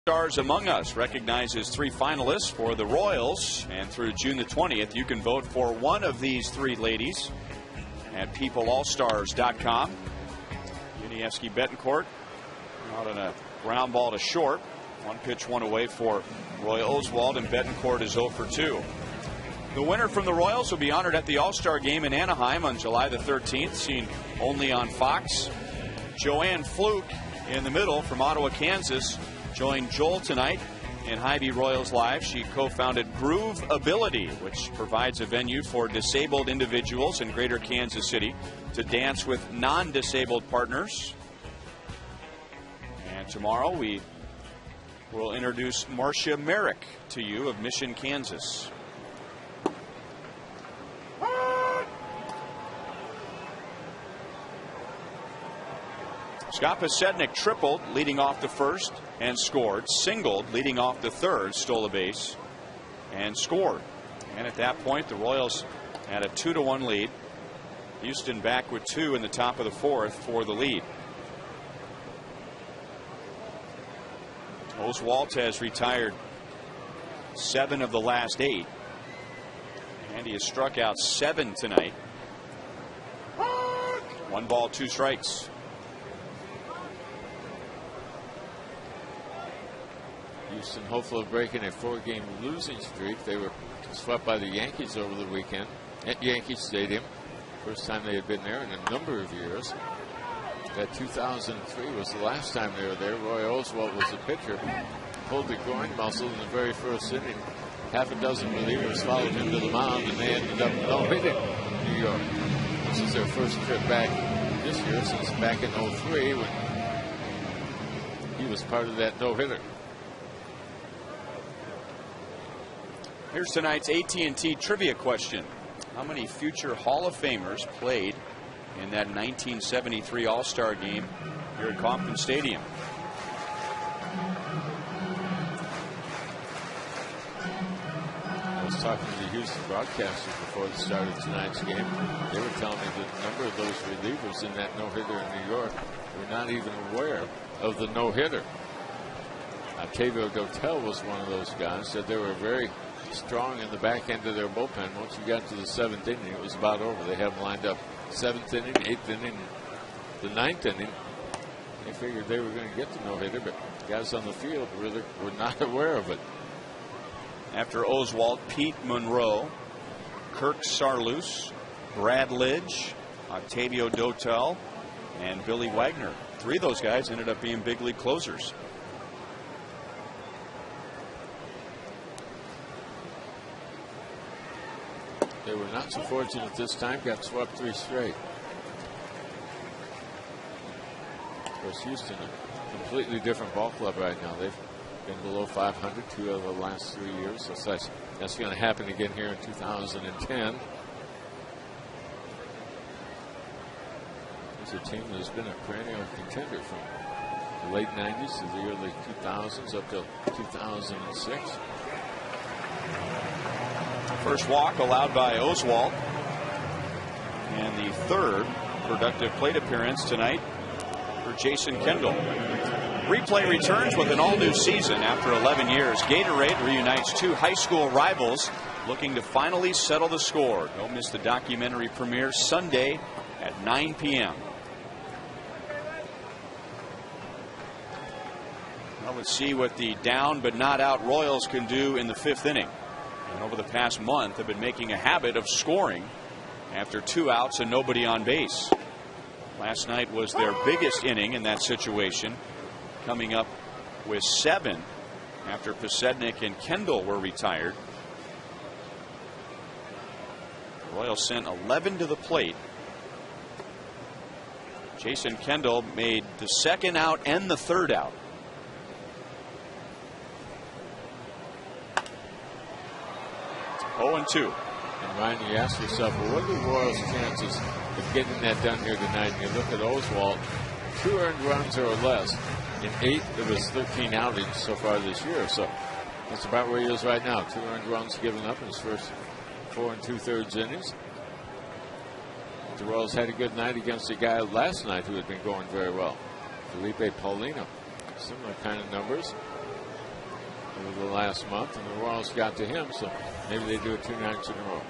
Stars Among Us recognizes 3 finalists for the Royals, and through June the 20th you can vote for one of these 3 ladies at peopleallstars.com. Yuniesky Betancourt out on a ground ball to short. 1 pitch, 1 away for Roy Oswald, and Betancourt is 0 for 2. The winner from the Royals will be honored at the All-Star Game in Anaheim on July the 13th, seen only on Fox. Joanne Fluke in the middle from Ottawa, Kansas, joined Joel tonight in Hy-Vee Royals Live. She co-founded Groove Ability, which provides a venue for disabled individuals in greater Kansas City to dance with non-disabled partners. And tomorrow we will introduce Marcia Merrick to you of Mission, Kansas. Scott Pasednik tripled leading off the first and scored. Singled leading off the third, stole a base and scored. And at that point the Royals had a 2-1 lead. Houston back with 2 in the top of the 4th for the lead. Oswalt has retired 7 of the last 8, and he has struck out 7 tonight. 1 ball, 2 strikes. Houston hopeful of breaking a 4-game losing streak. They were swept by the Yankees over the weekend at Yankee Stadium. First time they had been there in a number of years. That 2003 was the last time they were there. Roy Oswalt was the pitcher. Pulled the groin muscle in the very first inning. Half a dozen relievers followed him to the mound, and they ended up no-hitting New York. This is their first trip back this year since back in 03 when he was part of that no-hitter. Here's tonight's AT&T trivia question. How many future Hall of Famers played in that 1973 All-Star game here at Kauffman Stadium? talking to the Houston broadcasters before the start of tonight's game. They were telling me that a number of those relievers in that no-hitter in New York were not even aware of the no-hitter. Octavio Dotel was one of those guys. Said they were very strong in the back end of their bullpen. Once you got to the 7th inning, it was about over. They have them lined up 7th inning, 8th inning, the 9th inning. They figured they were going to get the no-hitter, but guys on the field really were not aware of it. After Oswalt, Pete Monroe, Kirk Sarloos, Brad Lidge, Octavio Dotel, and Billy Wagner. 3 of those guys ended up being big league closers. They were not so fortunate this time, got swept 3 straight. Of course, Houston, a completely different ball club right now. They've been below 500 2 of the last 3 years. So that's going to happen again here in 2010. It's a team that's been a perennial contender from the late 90s to the early 2000s up till 2006. First walk allowed by Oswalt, and the 3rd productive plate appearance tonight for Jason Kendall. Replay returns with an all-new season after 11 years. Gatorade reunites 2 high school rivals looking to finally settle the score. Don't miss the documentary premiere Sunday at 9 p.m. Well, let's see what the down but not out Royals can do in the 5th inning. And over the past month, have been making a habit of scoring after 2 outs and nobody on base. Last night was their biggest inning in that situation, coming up with 7 after Pasednik and Kendall were retired. The Royals sent 11 to the plate. Jason Kendall made the 2nd out and the 3rd out. Oh, and 2. And Ryan, you ask yourself, well, what are the Royals' chances of getting that done here tonight? And you look at Oswalt, 2 earned runs or less in 8 of his 13 outings so far this year. So that's about where he is right now. 2 earned runs given up in his first 4 2/3 innings. The Royals had a good night against a guy last night who had been going very well, Felipe Paulino. Similar kind of numbers over the last month, and the Royals got to him, so maybe they do it 2 nights in a row.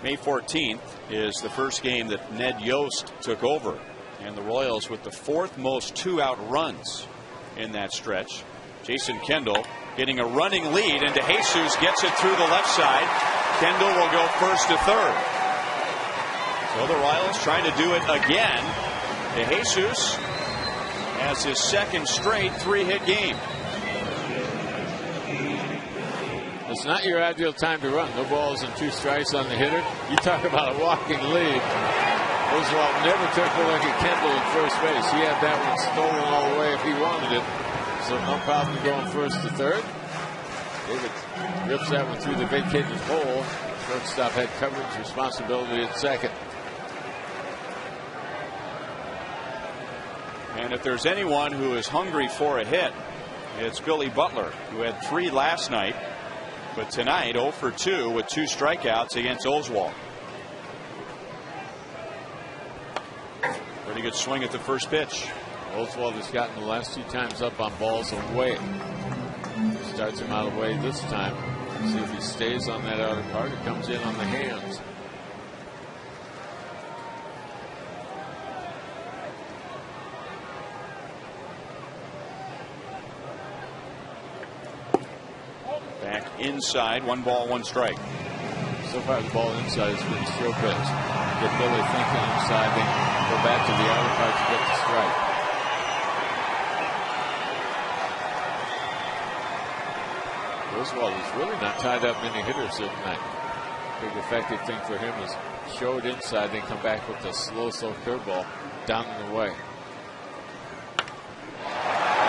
May 14th is the first game that Ned Yost took over, and the Royals with the 4th most 2-out runs in that stretch. Jason Kendall getting a running lead, and DeJesus gets it through the left side. Kendall will go 1st to 3rd. So the Royals trying to do it again. DeJesus has his 2nd straight 3-hit game. It's not your ideal time to run. No balls and 2 strikes on the hitter. You talk about a walking lead. Oswalt never took a look at Kendall at first base. He had that one stolen all the way if he wanted it. So no problem going 1st to 3rd. David rips that one through the vacated hole. Shortstop had coverage responsibility at 2nd. And if there's anyone who is hungry for a hit, it's Billy Butler, who had 3 last night. But tonight, 0 for 2 with 2 strikeouts against Oswalt. Pretty good swing at the first pitch. Oswalt has gotten the last 2 times up on balls away. Starts him out away this time. See if he stays on that outer part. It comes in on the hands. Back inside, 1 ball, 1 strike. So far the ball inside has been still pitch. Get Billy thinking inside, then go back to the outer part to get the strike. Oswalt is really not tied up many hitters tonight. Big effective thing for him is show it inside, then come back with the slow curveball down and away.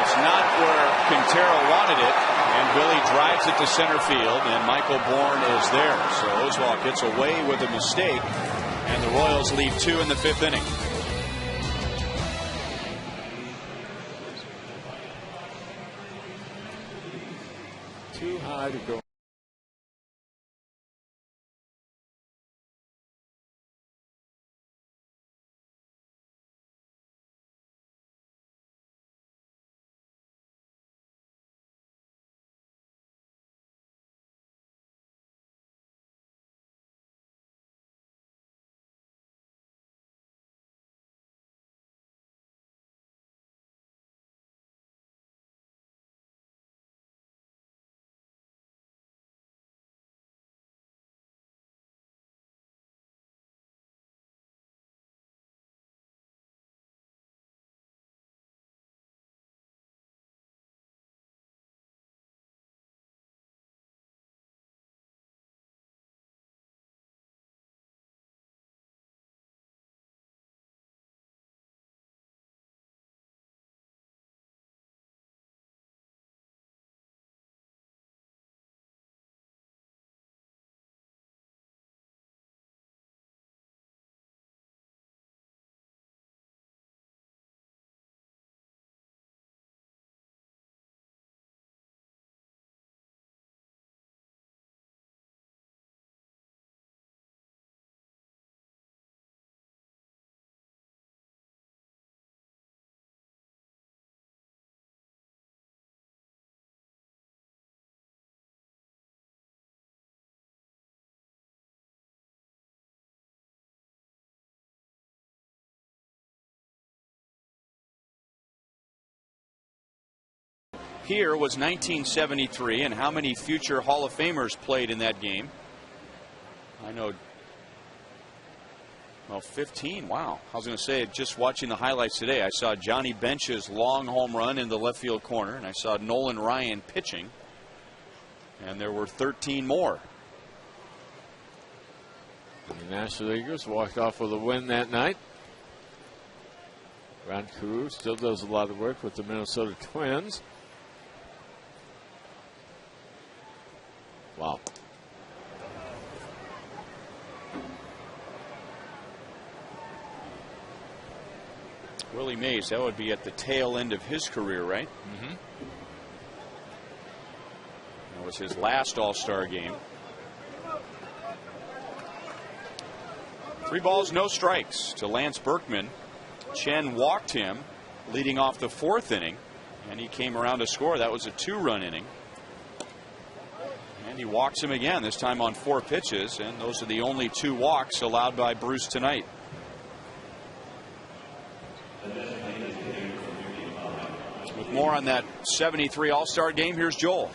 It's not where Quintero wanted it, and Billy drives it to center field, and Michael Bourne is there. So Oswalt gets away with a mistake, and the Royals lead 2 in the 5th inning. try to go. Here was 1973, and how many future Hall of Famers played in that game? I know, well, 15. Wow. I was going to say, just watching the highlights today, I saw Johnny Bench's long home run in the left field corner, and I saw Nolan Ryan pitching, and there were 13 more. The National Leaguers walked off with a win that night. Ron Carew still does a lot of work with the Minnesota Twins. Wow. Willie Mays, that would be at the tail end of his career, right? Mm-hmm. That was his last All-Star game. 3 balls, no strikes to Lance Berkman. Chen walked him leading off the 4th inning, and he came around to score. That was a 2-run inning. And he walks him again, this time on 4 pitches, and those are the only 2 walks allowed by Bruce tonight. With more on that 73 All-Star game, here's Joel.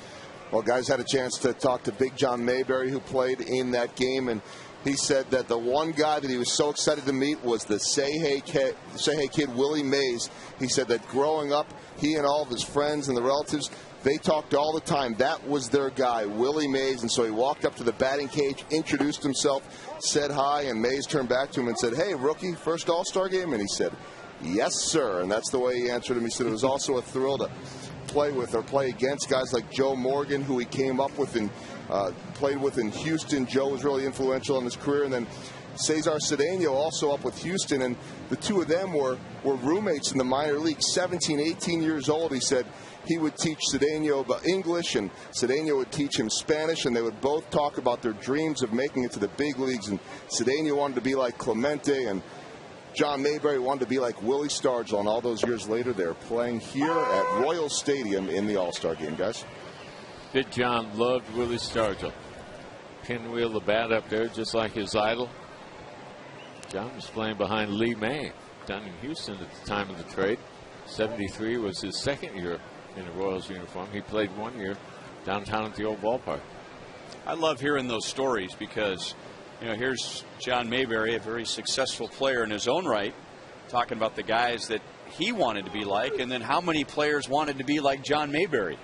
Well, guys had a chance to talk to Big John Mayberry, who played in that game, and he said that the one guy that he was so excited to meet was the Say Hey kid, Willie Mays. He said that growing up, he and all of his friends and the relatives, they talked all the time. That was their guy, Willie Mays. And so he walked up to the batting cage, introduced himself, said hi, and Mays turned back to him and said, "Hey, rookie, first All-Star game?" And he said, "Yes, sir." And that's the way he answered him. He said it was also a thrill to play with or play against guys like Joe Morgan, who he came up with and played with in Houston. Joe was really influential in his career. And then Cesar Cedeno also up with Houston. And the two of them were roommates in the minor league, 17, 18 years old. He said he would teach Cedeno about English, and Cedeno would teach him Spanish, and they would both talk about their dreams of making it to the big leagues. And Cedeno wanted to be like Clemente, and John Mayberry wanted to be like Willie Stargell. And all those years later, they're playing here at Royal Stadium in the All-Star game, guys. Big John loved Willie Stargell. Pinwheel the bat up there just like his idol. John was playing behind Lee May down in Houston at the time of the trade. 73 was his 2nd year in the Royals uniform. He played 1 year downtown at the old ballpark. I love hearing those stories because, you know, here's John Mayberry, a very successful player in his own right, talking about the guys that he wanted to be like, and then how many players wanted to be like John Mayberry.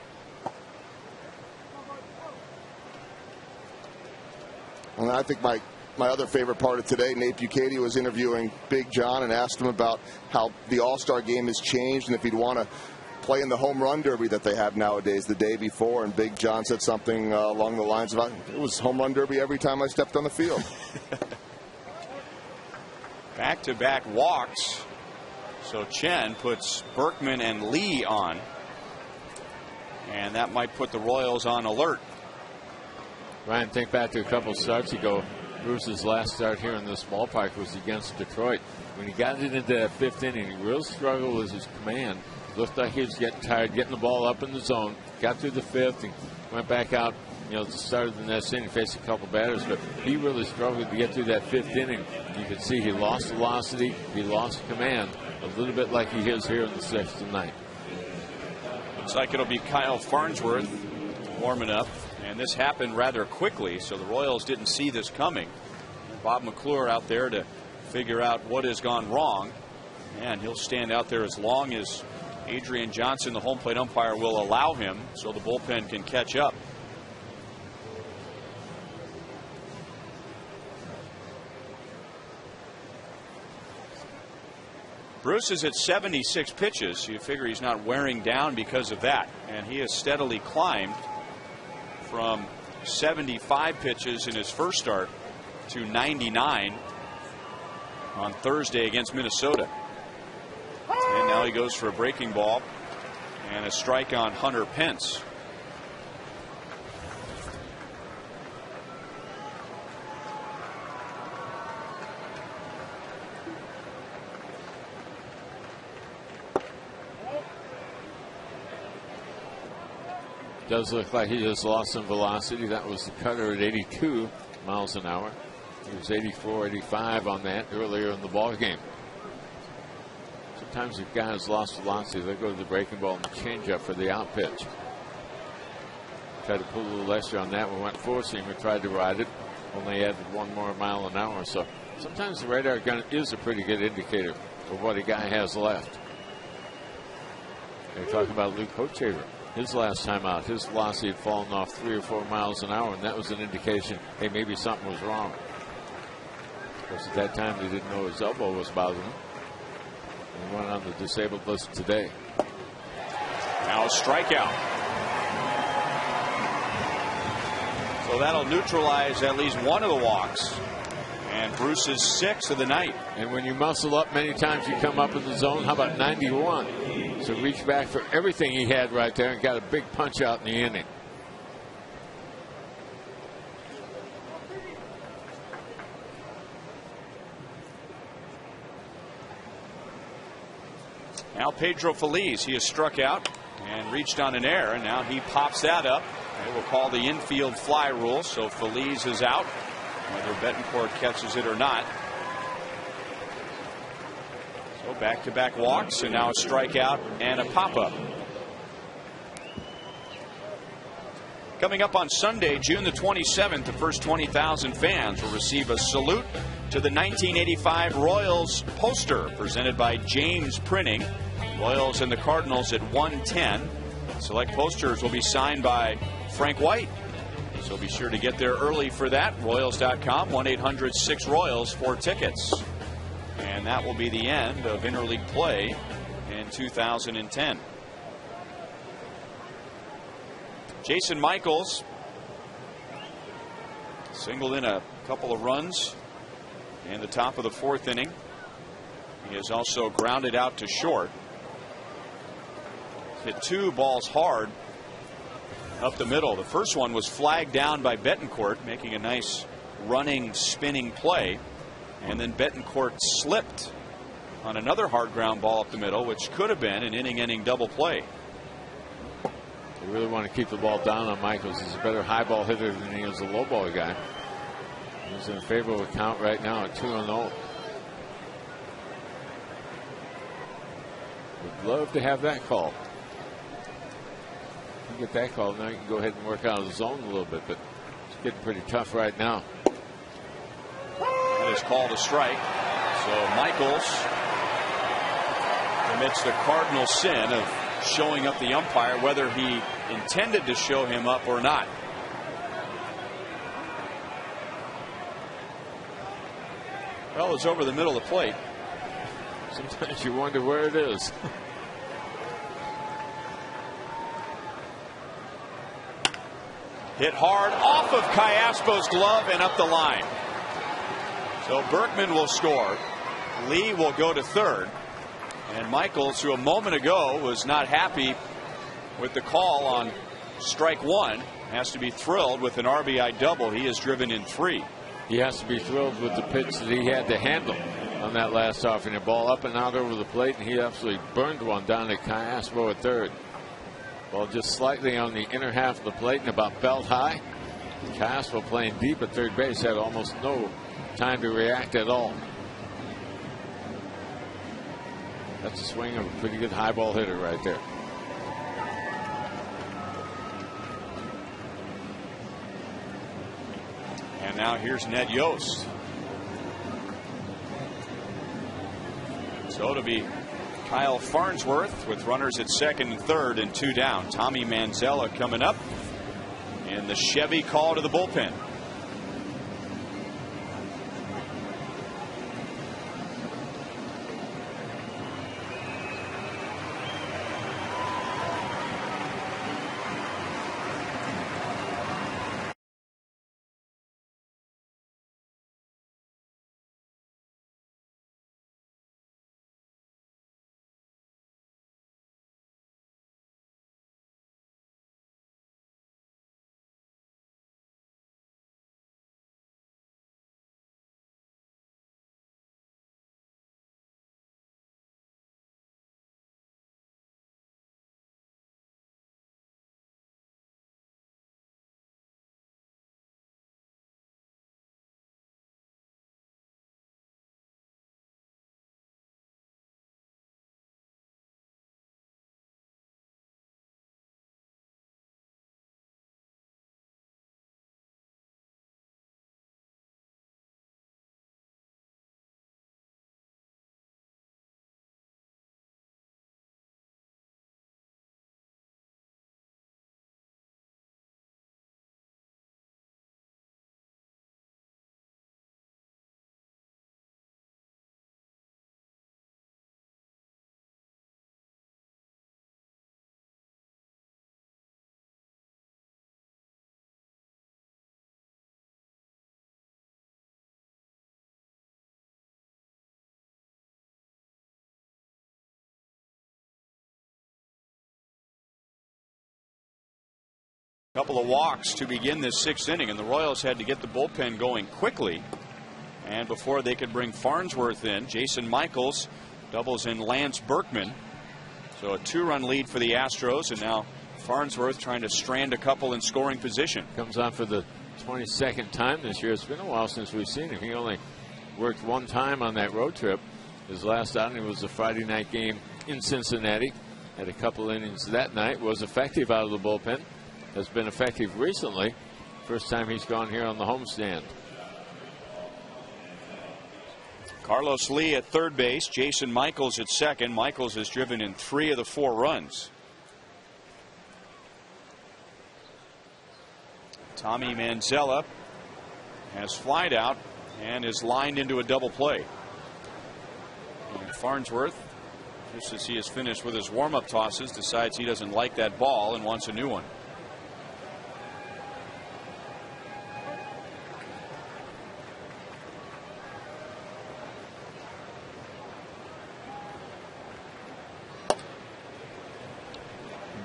And I think my other favorite part of today, Nate Bukaty was interviewing Big John and asked him about how the All-Star game has changed and if he'd want to play in the home run derby that they have nowadays the day before. And Big John said something along the lines of, "It was home run derby every time I stepped on the field." Back-to-back walks. So Chen puts Berkman and Lee on. And that might put the Royals on alert. Ryan, think back to a couple starts ago. Bruce's last start here in this ballpark was against Detroit. When he got it into that 5th inning, he really struggled with his command. Looked like he was getting tired, getting the ball up in the zone. Got through the 5th and went back out. You know, at the start of the next inning, faced a couple batters, but he really struggled to get through that 5th inning. You could see he lost velocity, he lost command, a little bit like he is here in the 6th tonight. Looks like it'll be Kyle Farnsworth warming up, and this happened rather quickly, so the Royals didn't see this coming. Bob McClure out there to figure out what has gone wrong, and he'll stand out there as long as Adrian Johnson, the home plate umpire, will allow him, so the bullpen can catch up. Bruce is at 76 pitches. You figure he's not wearing down because of that, and he has steadily climbed from 75 pitches in his first start to 99 on Thursday against Minnesota. And now he goes for a breaking ball and a strike on Hunter Pence. Does look like he just lost some velocity. That was the cutter at 82 miles an hour. He was 84, 85 on that earlier in the ball game. Sometimes if guys lost velocity, they go to the breaking ball and the changeup for the out pitch. Tried to pull a little extra on that one. Went four-seamer, tried to ride it. Only added 1 more mile an hour. So sometimes the radar gun is a pretty good indicator of what a guy has left. They're talking about Luke Hochevar. His last time out, his velocity had fallen off 3 or 4 miles an hour, and that was an indication, hey, maybe something was wrong. Because at that time, they didn't know his elbow was bothering him. And he went on the disabled list today. Now a strikeout. So that'll neutralize at least one of the walks. And Bruce's 6th of the night. And when you muscle up many times, you come up in the zone. How about 91? So reach back for everything he had right there and got a big punch out in the inning. Now Pedro Feliz, he has struck out and reached on an error, and now he pops that up. They will call the infield fly rule, so Feliz is out, whether Betancourt catches it or not. So back-to-back walks, and now a strikeout and a pop-up. Coming up on Sunday, June the 27th, the first 20,000 fans will receive a salute to the 1985 Royals poster presented by James Printing. Royals and the Cardinals at 1:10. Select posters will be signed by Frank White. So be sure to get there early for that. Royals.com, 1-800-6-ROYALS for tickets. And that will be the end of interleague play in 2010. Jason Michaels singled in a couple of runs in the top of the 4th inning. He has also grounded out to short. Hit 2 balls hard up the middle. The first one was flagged down by Betancourt, making a nice running, spinning play. And then Betancourt slipped on another hard ground ball up the middle, which could have been an inning-ending double play. They really want to keep the ball down on Michaels. He's a better high ball hitter than he is a low ball guy. He's in a favorable count right now at 2-0. Would love to have that call. If you get that call, now you can go ahead and work out of the zone a little bit, but it's getting pretty tough right now. That is called a strike. So Michaels commits the cardinal sin of showing up the umpire, whether he intended to show him up or not. Well, it's over the middle of the plate. Sometimes you wonder where it is. Hit hard off of Cayaspo's glove and up the line. So Berkman will score. Lee will go to third. And Michaels, who a moment ago was not happy with the call on strike 1, has to be thrilled with an RBI double. He has driven in 3. He has to be thrilled with the pitch that he had to handle on that last offering. A ball up and out over the plate, and he absolutely burned one down at Castro at third. Ball just slightly on the inner half of the plate and about belt high. Castro playing deep at third base had almost no time to react at all. That's a swing of a pretty good high ball hitter right there. And now here's Ned Yost. So it'll be Kyle Farnsworth with runners at second and third and 2 down. Tommy Manzella coming up. And the Chevy call to the bullpen. Couple of walks to begin this 6th inning, and the Royals had to get the bullpen going quickly. And before they could bring Farnsworth in, Jason Michaels doubles in Lance Berkman. So a 2-run lead for the Astros, and now Farnsworth trying to strand a couple in scoring position. Comes on for the 22nd time this year. It's been a while since we've seen him. He only worked 1 time on that road trip. His last outing was a Friday night game in Cincinnati. Had a couple innings that night. Was effective out of the bullpen. Has been effective recently. First time he's gone here on the homestand. Carlos Lee at third base. Jason Michaels at second. Michaels has driven in 3 of the 4 runs. Tommy Manzella has flied out and is lined into a double play. And Farnsworth, just as he has finished with his warm-up tosses, decides he doesn't like that ball and wants a new one.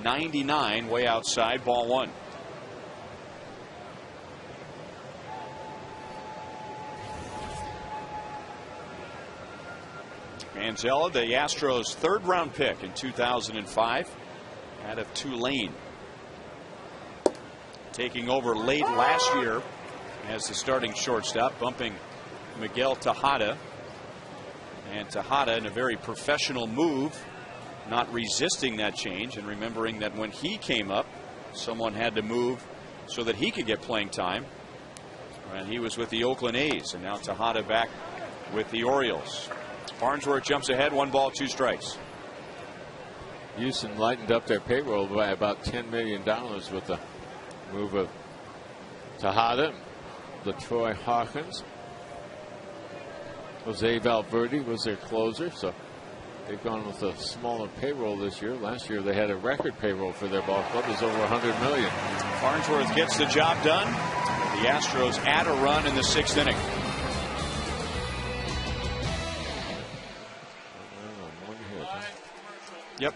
.99 way outside, ball 1. Manzella, the Astros' 3rd round pick in 2005 out of Tulane. Taking over late last year as the starting shortstop, bumping Miguel Tejada. And Tejada, in a very professional move, not resisting that change and remembering that when he came up, someone had to move so that he could get playing time. And he was with the Oakland A's, and now Tejada back with the Orioles. Farnsworth jumps ahead, 1 ball, 2 strikes. Houston lightened up their payroll by about $10 million with the move of Tejada, LaTroy Hawkins. Jose Valverde was their closer, so they've gone with a smaller payroll this year. Last year they had a record payroll for their ball club. It was over $100 million. Farnsworth gets the job done. The Astros add a run in the 6th inning. Yep.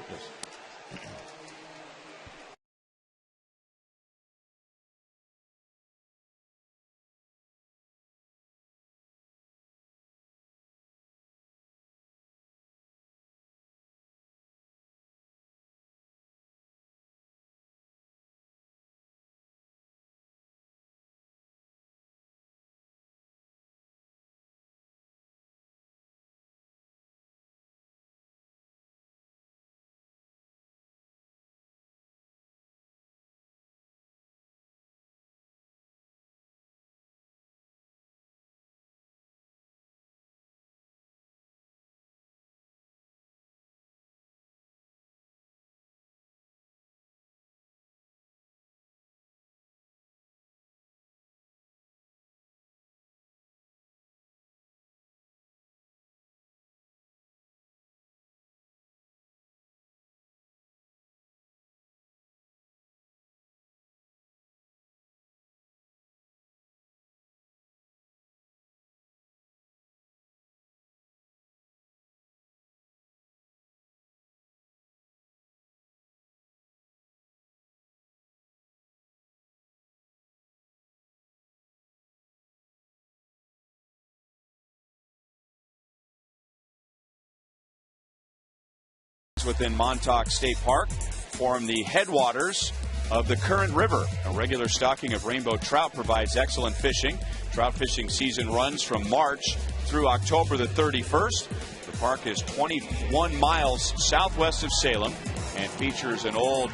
floods within Montauk State Park form the headwaters of the Current River. A regular stocking of rainbow trout provides excellent fishing. Trout fishing season runs from March through October the 31st. The park is 21 miles southwest of Salem and features an old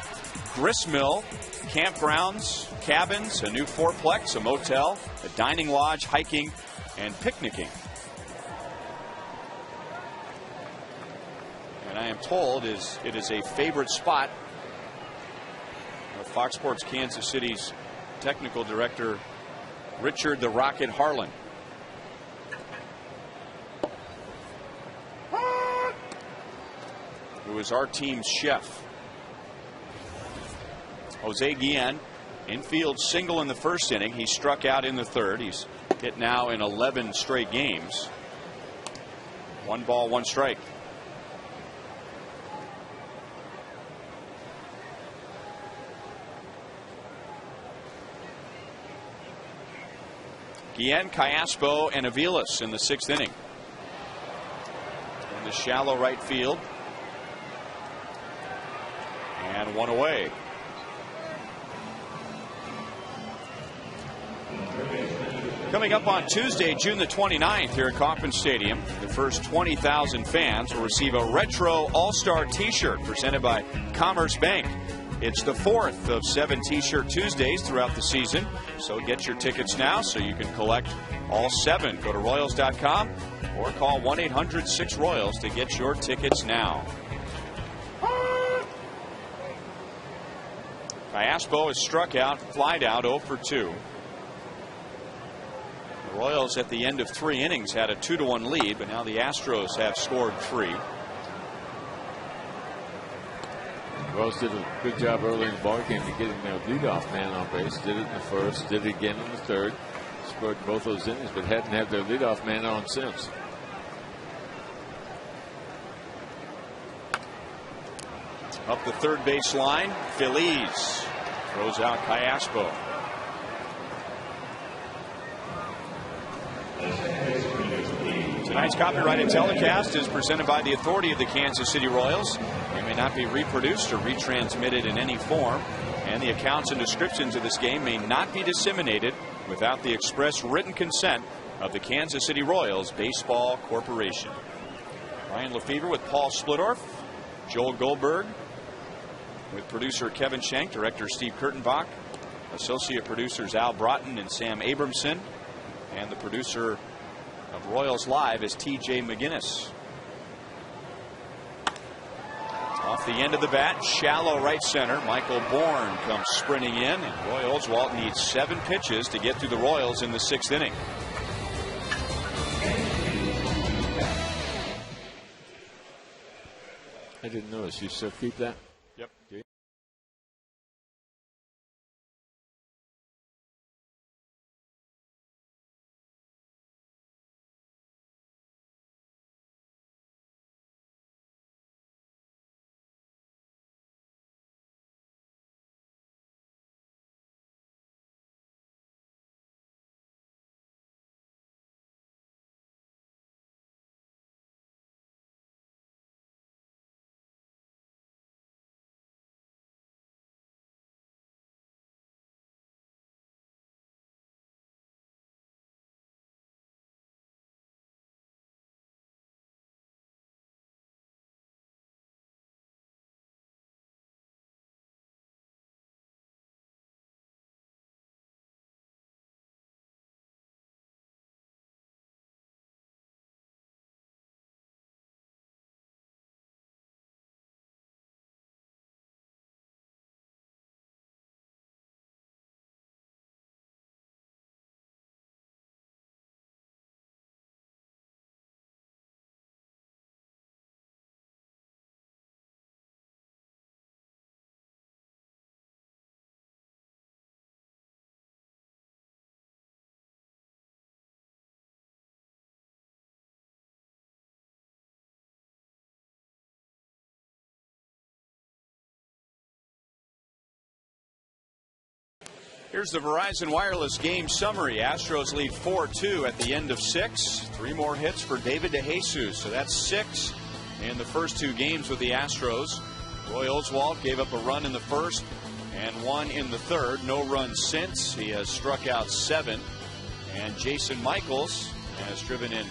gristmill, campgrounds, cabins, a new fourplex, a motel, a dining lodge, hiking, and picnicking. And I am told it is a favorite spot of Fox Sports Kansas City's technical director, Richard the Rocket Harlan. Who is our team's chef. Jose Guillen, infield single in the first inning. He struck out in the third. He's hit now in 11 straight games. 1 ball, 1 strike. Guillen, Cayaspo, and Aviles in the 6th inning. In the shallow right field. And 1 away. Coming up on Tuesday, June the 29th here at Kauffman Stadium, the first 20,000 fans will receive a retro All-Star T-shirt presented by Commerce Bank. It's the 4th of 7 T-shirt Tuesdays throughout the season, so get your tickets now so you can collect all 7. Go to Royals.com or call 1-800-6-ROYALS to get your tickets now. Cayaspo is struck out, flied out, 0 for 2. The Royals at the end of 3 innings had a 2-1 lead, but now the Astros have scored 3. The Royals did a good job early in the ballgame to getting their leadoff man on base. Did it in the first, did it again in the third. Scored both those innings, but hadn't had their leadoff man on since. Up the third base line, Feliz throws out Cayaspo. Tonight's copyrighted telecast is presented by the authority of the Kansas City Royals. It may not be reproduced or retransmitted in any form, and the accounts and descriptions of this game may not be disseminated without the express written consent of the Kansas City Royals Baseball Corporation. Ryan Lefevre with Paul Splittorff, Joel Goldberg with producer Kevin Schenk, director Steve Kurtenbach, associate producers Al Broughton and Sam Abramson, and the producer of Royals Live is T.J. McGinnis. Off the end of the bat, shallow right center. Michael Bourne comes sprinting in, and Roy Oswalt needs 7 pitches to get through the Royals in the 6th inning. I didn't notice. You still keep that? Yep. Here's the Verizon Wireless game summary. Astros lead 4-2 at the end of 6. 3 more hits for David DeJesus. So that's 6 in the first two games with the Astros. Roy Oswalt gave up a run in the first and one in the third. No runs since. He has struck out 7. And Jason Michaels has driven in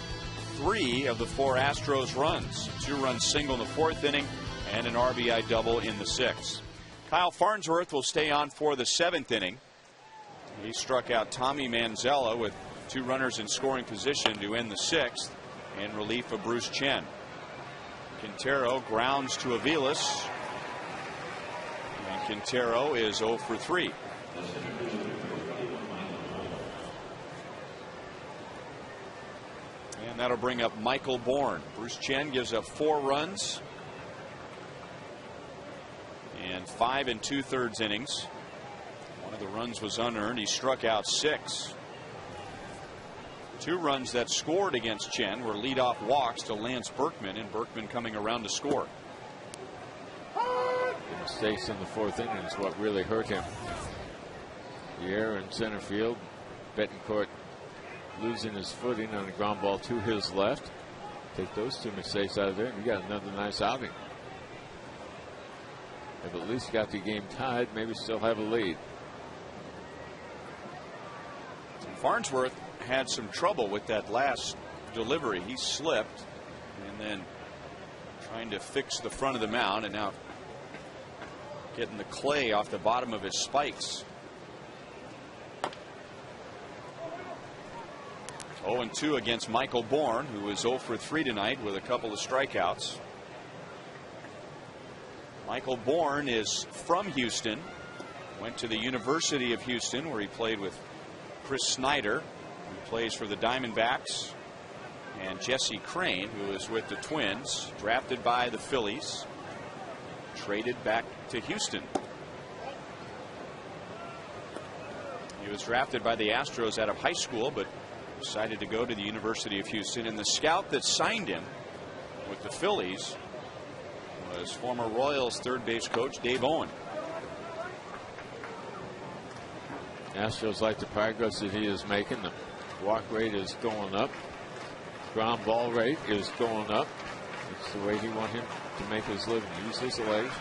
3 of the 4 Astros runs. 2-run single in the 4th inning and an RBI double in the 6th. Kyle Farnsworth will stay on for the 7th inning. He struck out Tommy Manzella with 2 runners in scoring position to end the 6th in relief of Bruce Chen. Quintero grounds to Aviles. And Quintero is 0 for 3. And that'll bring up Michael Bourne. Bruce Chen gives up 4 runs and 5 2/3 innings. One of the runs was unearned. He struck out 6. 2 runs that scored against Chen were leadoff walks to Lance Berkman, and Berkman coming around to score. The mistakes in the 4th inning is what really hurt him. The error in center field. Betancourt losing his footing on a ground ball to his left. Take those 2 mistakes out of there, and you got another nice outing. They've at least got the game tied, maybe still have a lead. Farnsworth had some trouble with that last delivery. He slipped and then trying to fix the front of the mound, and now getting the clay off the bottom of his spikes. 0-2 against Michael Bourne, who was 0 for 3 tonight with a couple of strikeouts. Michael Bourne is from Houston, went to the University of Houston where he played with Chris Snyder, who plays for the Diamondbacks, and Jesse Crane, who is with the Twins, drafted by the Phillies, traded back to Houston. He was drafted by the Astros out of high school, but decided to go to the University of Houston, and the scout that signed him with the Phillies was former Royals third base coach Dave Owen. Astros like the progress that he is making. The walk rate is going up. Ground ball rate is going up. It's the way he wants him to make his living. Use his legs.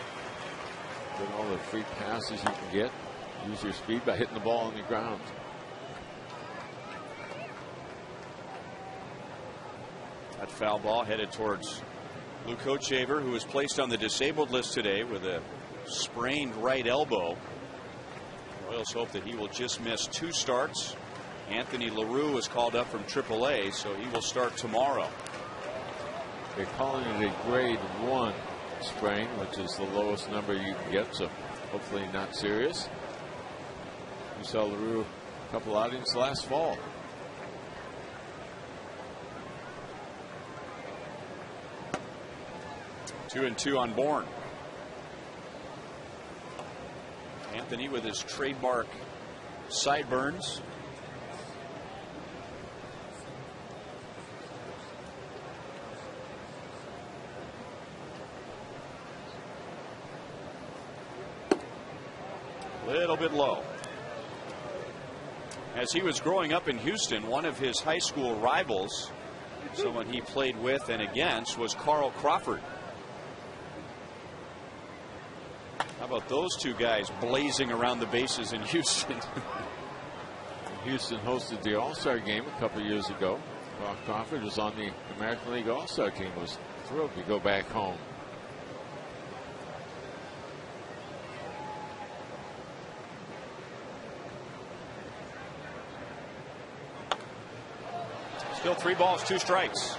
Get all the free passes you can get. Use your speed by hitting the ball on the ground. That foul ball headed towards Luke Hochevar, who was placed on the disabled list today with a sprained right elbow. Royals hope that he will just miss 2 starts. Anthony LaRue was called up from AAA, so he will start tomorrow. They're calling it a grade 1 sprain, which is the lowest number you can get, so hopefully not serious. We saw LaRue a couple outings last fall. 2-2 on Bourne. Anthony with his trademark sideburns. Little bit low. As he was growing up in Houston, one of his high school rivals, someone he played with and against, was Carl Crawford. How about those 2 guys blazing around the bases in Houston? Houston hosted the All-Star game a couple years ago. Carl Crawford was on the American League All-Star team. Was thrilled to go back home. Still 3 balls, 2 strikes.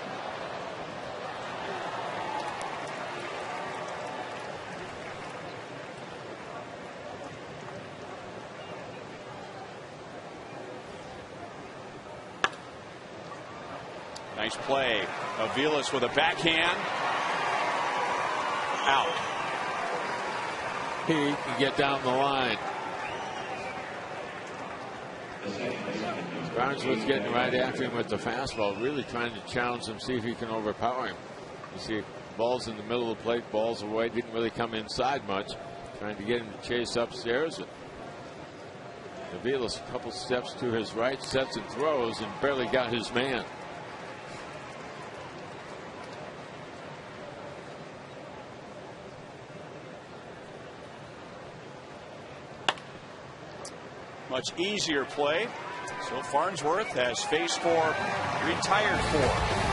Nice play. Aviles with a backhand. Out. He can get down the line. Farnsworth getting right after him with the fastball, really trying to challenge him, see if he can overpower him. You see balls in the middle of the plate, balls away, didn't really come inside much. Trying to get him to chase upstairs. Aviles a couple steps to his right, sets and throws, and barely got his man. Much easier play. So Farnsworth has faced 4, retired 4.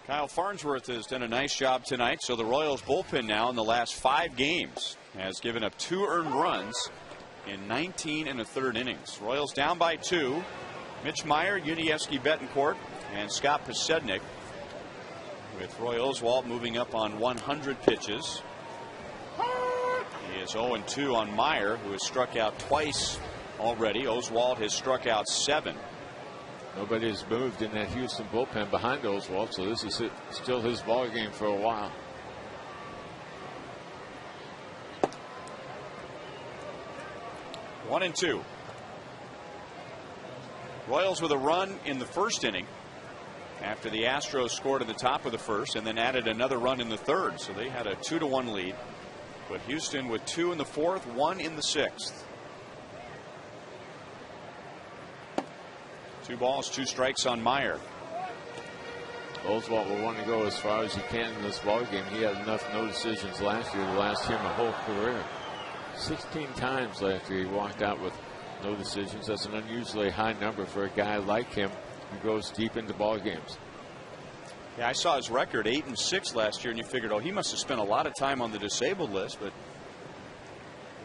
Kyle Farnsworth has done a nice job tonight. So the Royals bullpen now in the last 5 games has given up 2 earned runs in 19 1/3 innings. Royals down by 2. Mitch Meyer, Yuniesky Betancourt, and Scott Posednik, with Roy Oswalt moving up on 100 pitches. He is 0-2 on Meyer, who has struck out twice already. Oswalt has struck out 7. Nobody has moved in that Houston bullpen behind Oswalt, so this is still his ball game for a while. One and 2. Royals with a run in the first inning after the Astros scored at the top of the first and then added another run in the third. So they had a 2-1 lead. But Houston with 2 in the fourth, 1 in the sixth. 2 balls, 2 strikes on Meyer. Oswalt will want to go as far as he can in this ball game. He had enough no decisions last year to last him a whole career. 16 times last year he walked out with no decisions. That's an unusually high number for a guy like him who goes deep into ball games. Yeah, I saw his record 8-6 last year, and you figured, oh, he must have spent a lot of time on the disabled list. But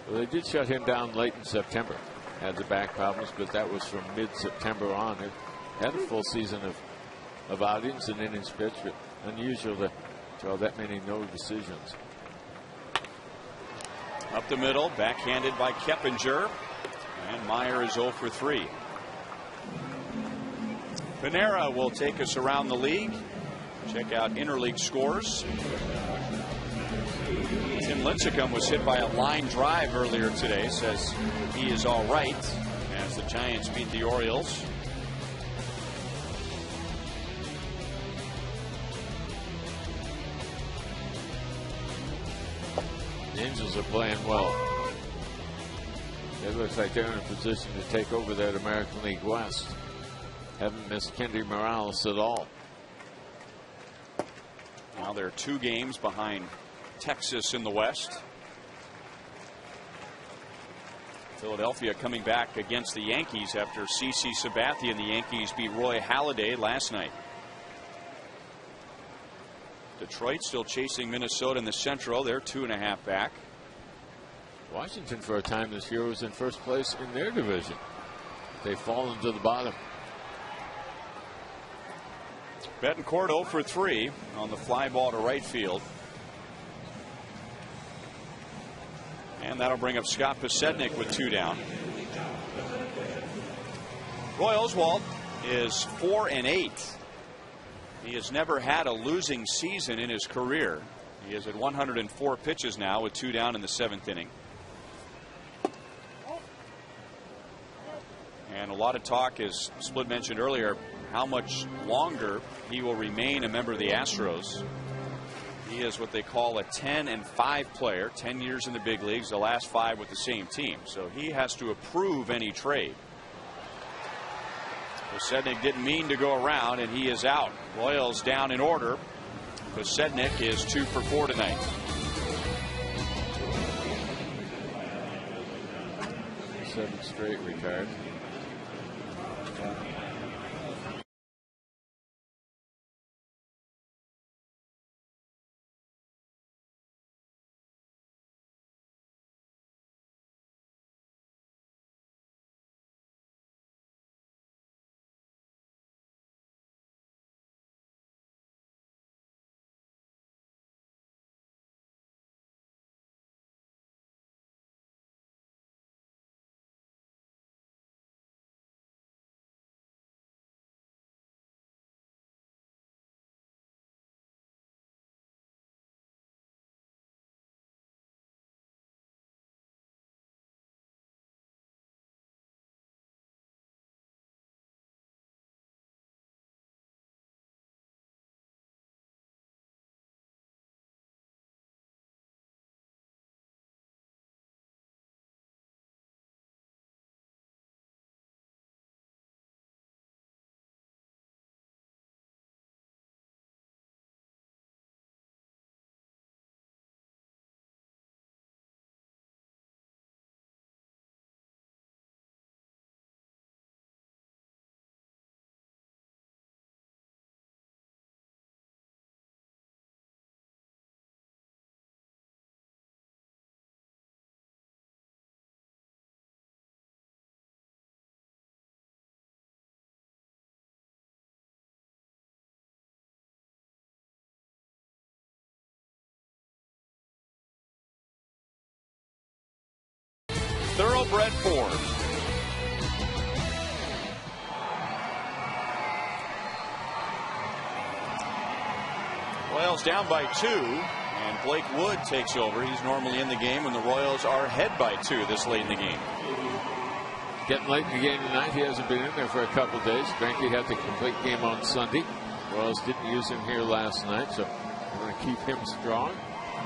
well, they did shut him down late in September. Had the back problems, but that was from mid-September on. It had a full season of outings and innings pitched, but unusual to draw that many no decisions. Up the middle, backhanded by Keppinger, and Meyer is 0 for 3. Panera will take us around the league. Check out interleague scores. Tim Lincecum was hit by a line drive earlier today. Says he is all right as the Giants beat the Orioles. The Angels are playing well. It looks like they're in a position to take over that American League West. Haven't missed Kendy Morales at all. Now they're 2 games behind Texas in the West. Philadelphia coming back against the Yankees after CC Sabathia and the Yankees beat Roy Halladay last night. Detroit still chasing Minnesota in the Central. They're 2.5 back. Washington for a time this year was in first place in their division. They've fallen to the bottom. Betancourt 0 for 3 on the fly ball to right field. And that'll bring up Scott Posednik with 2 down. Roy Oswalt is 4-8. He has never had a losing season in his career. He is at 104 pitches now with 2 down in the 7th inning. And a lot of talk, as Split mentioned earlier, how much longer he will remain a member of the Astros. He is what they call a 10-5 player, 10 years in the big leagues, the last 5 with the same team. So he has to approve any trade. Posednik didn't mean to go around, and he is out. Royals down in order. Posednik is 2 for 4 tonight. Seven straight retired. Thoroughbred Ford. Royals down by 2, and Blake Wood takes over. He's normally in the game when the Royals are ahead by 2 this late in the game. Getting late in the game tonight. He hasn't been in there for a couple of days. Greinke had the complete game on Sunday. Royals didn't use him here last night, so you want to keep him strong.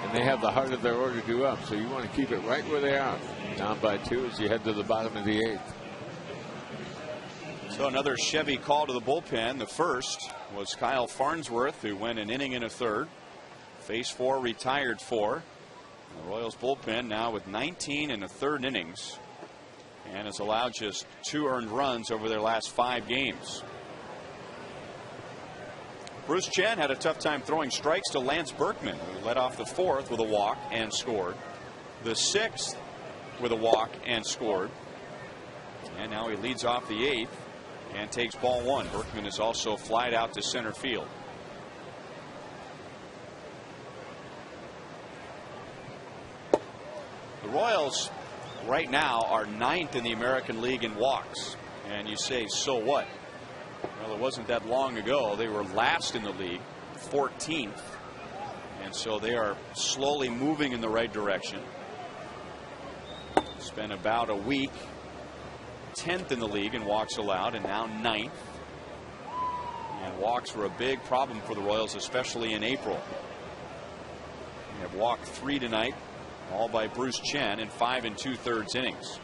And they have the heart of their order due up, so you want to keep it right where they are. Down by 2 as you head to the bottom of the 8th. So another Chevy call to the bullpen. The first was Kyle Farnsworth, who went an inning and a third. Faced 4, retired 4. The Royals bullpen now with 19 and a third innings, and has allowed just 2 earned runs over their last 5 games. Bruce Chen had a tough time throwing strikes to Lance Berkman, who led off the 4th with a walk and scored. The 6th with a walk and scored. And now he leads off the 8th and takes ball 1. Berkman is also flied out to center field. The Royals right now are 9th in the American League in walks. And you say, so what? Well, it wasn't that long ago. They were last in the league, 14th. And so they are slowly moving in the right direction. Spent about a week 10th in the league in walks allowed, and now 9th. And walks were a big problem for the Royals, especially in April. They have walked 3 tonight, all by Bruce Chen in 5 2/3 innings.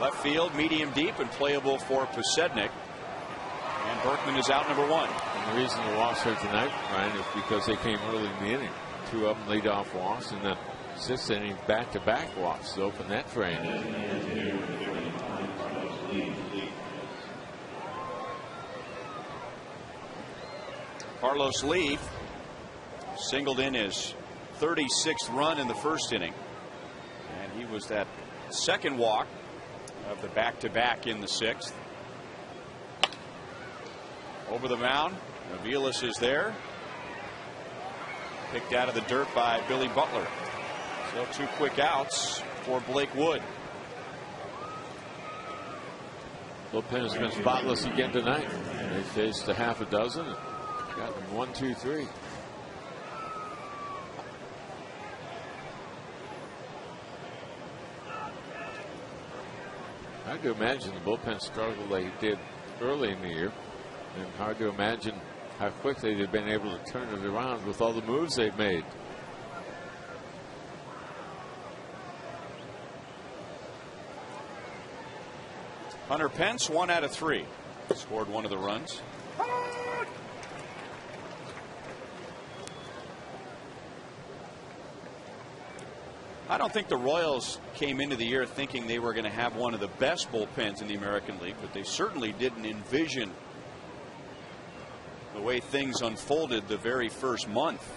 Left field, medium deep, and playable for Posednik. And Berkman is out, number 1. And the reason the walks hurt tonight, Ryan, is because they came early in the inning. 2 of them lead off walks, and the 6th inning back-to-back walks to open that frame. Carlos Lee singled in his 36th run in the 1st inning. And he was that second walk of the back-to-back in the 6th. Over the mound, Aviles is there. Picked out of the dirt by Billy Butler. So 2 quick outs for Blake Wood. Bullpen has been spotless again tonight. They faced a half a dozen. Got him 1, 2, 3. Hard to imagine the bullpen struggle they did early in the year, and hard to imagine how quickly they've been able to turn it around with all the moves they've made. Hunter Pence, 1 out of 3. Scored one of the runs. I don't think the Royals came into the year thinking they were going to have one of the best bullpens in the American League, but they certainly didn't envision the way things unfolded the very first month.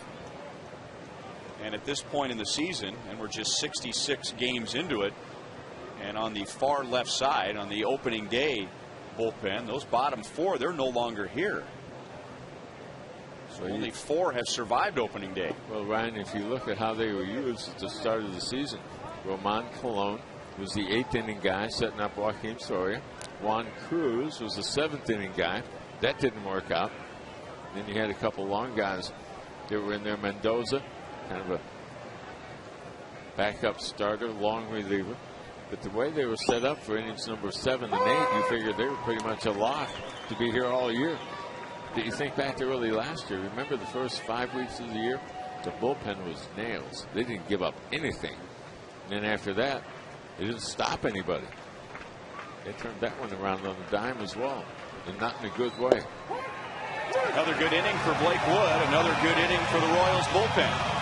And at this point in the season, and we're just 66 games into it, and on the far left side, on the opening day bullpen, those bottom 4, they're no longer here. So only 4 have survived opening day. Well, Ryan, if you look at how they were used at the start of the season, Roman Colon was the 8th inning guy setting up Joaquin Soria. Juan Cruz was the 7th inning guy. That didn't work out. Then you had a couple long guys that were in there. Mendoza, kind of a backup starter, long reliever. But the way they were set up for innings number 7 and 8, you figured they were pretty much a lock to be here all year. Did you think back to early last year? Remember the first 5 weeks of the year? The bullpen was nails. They didn't give up anything. And then after that, they didn't stop anybody. They turned that one around on the dime as well, and not in a good way. Another good inning for Blake Wood. Another good inning for the Royals bullpen.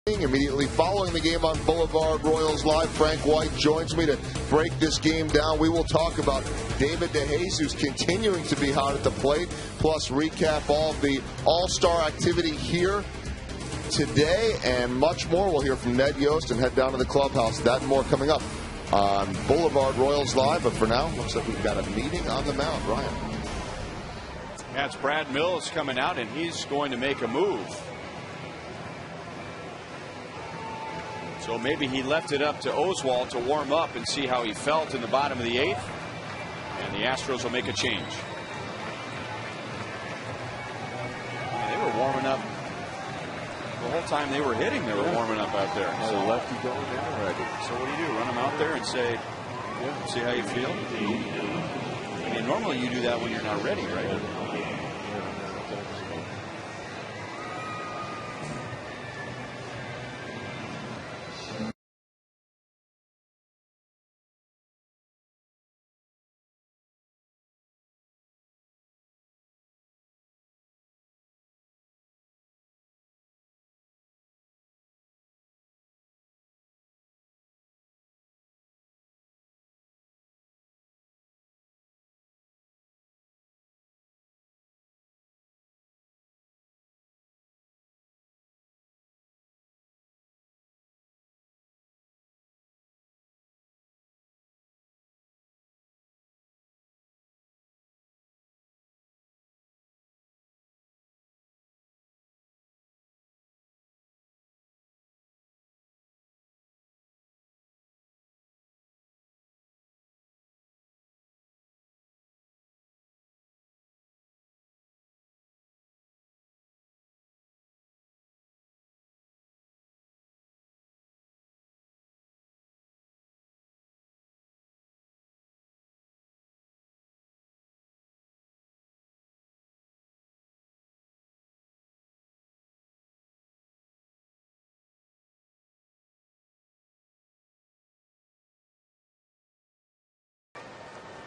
Immediately following the game on Boulevard Royals Live, Frank White joins me to break this game down. We will talk about David DeJesus continuing to be hot at the plate, plus recap all of the all-star activity here today and much more. We'll hear from Ned Yost and head down to the clubhouse. That and more coming up on Boulevard Royals Live. But for now, looks like we've got a meeting on the mound. Ryan. That's Brad Mills coming out, and he's going to make a move. So maybe he left it up to Oswalt to warm up and see how he felt in the bottom of the 8th. And the Astros will make a change. They were warming up the whole time they were hitting. They were warming up out there. So lefty going in already. So what do? Run them out there and say, see how you feel? I mean, normally you do that when you're not ready, right?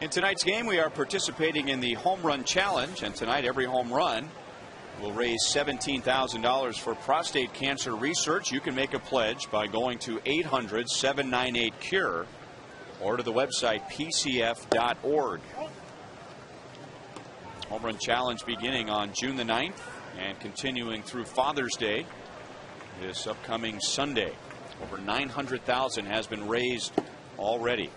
In tonight's game, we are participating in the Home Run Challenge, and tonight every home run will raise $17,000 for prostate cancer research. You can make a pledge by going to 800-798-CURE or to the website pcf.org. Home Run Challenge beginning on June the 9th and continuing through Father's Day this upcoming Sunday. Over $900,000 has been raised already.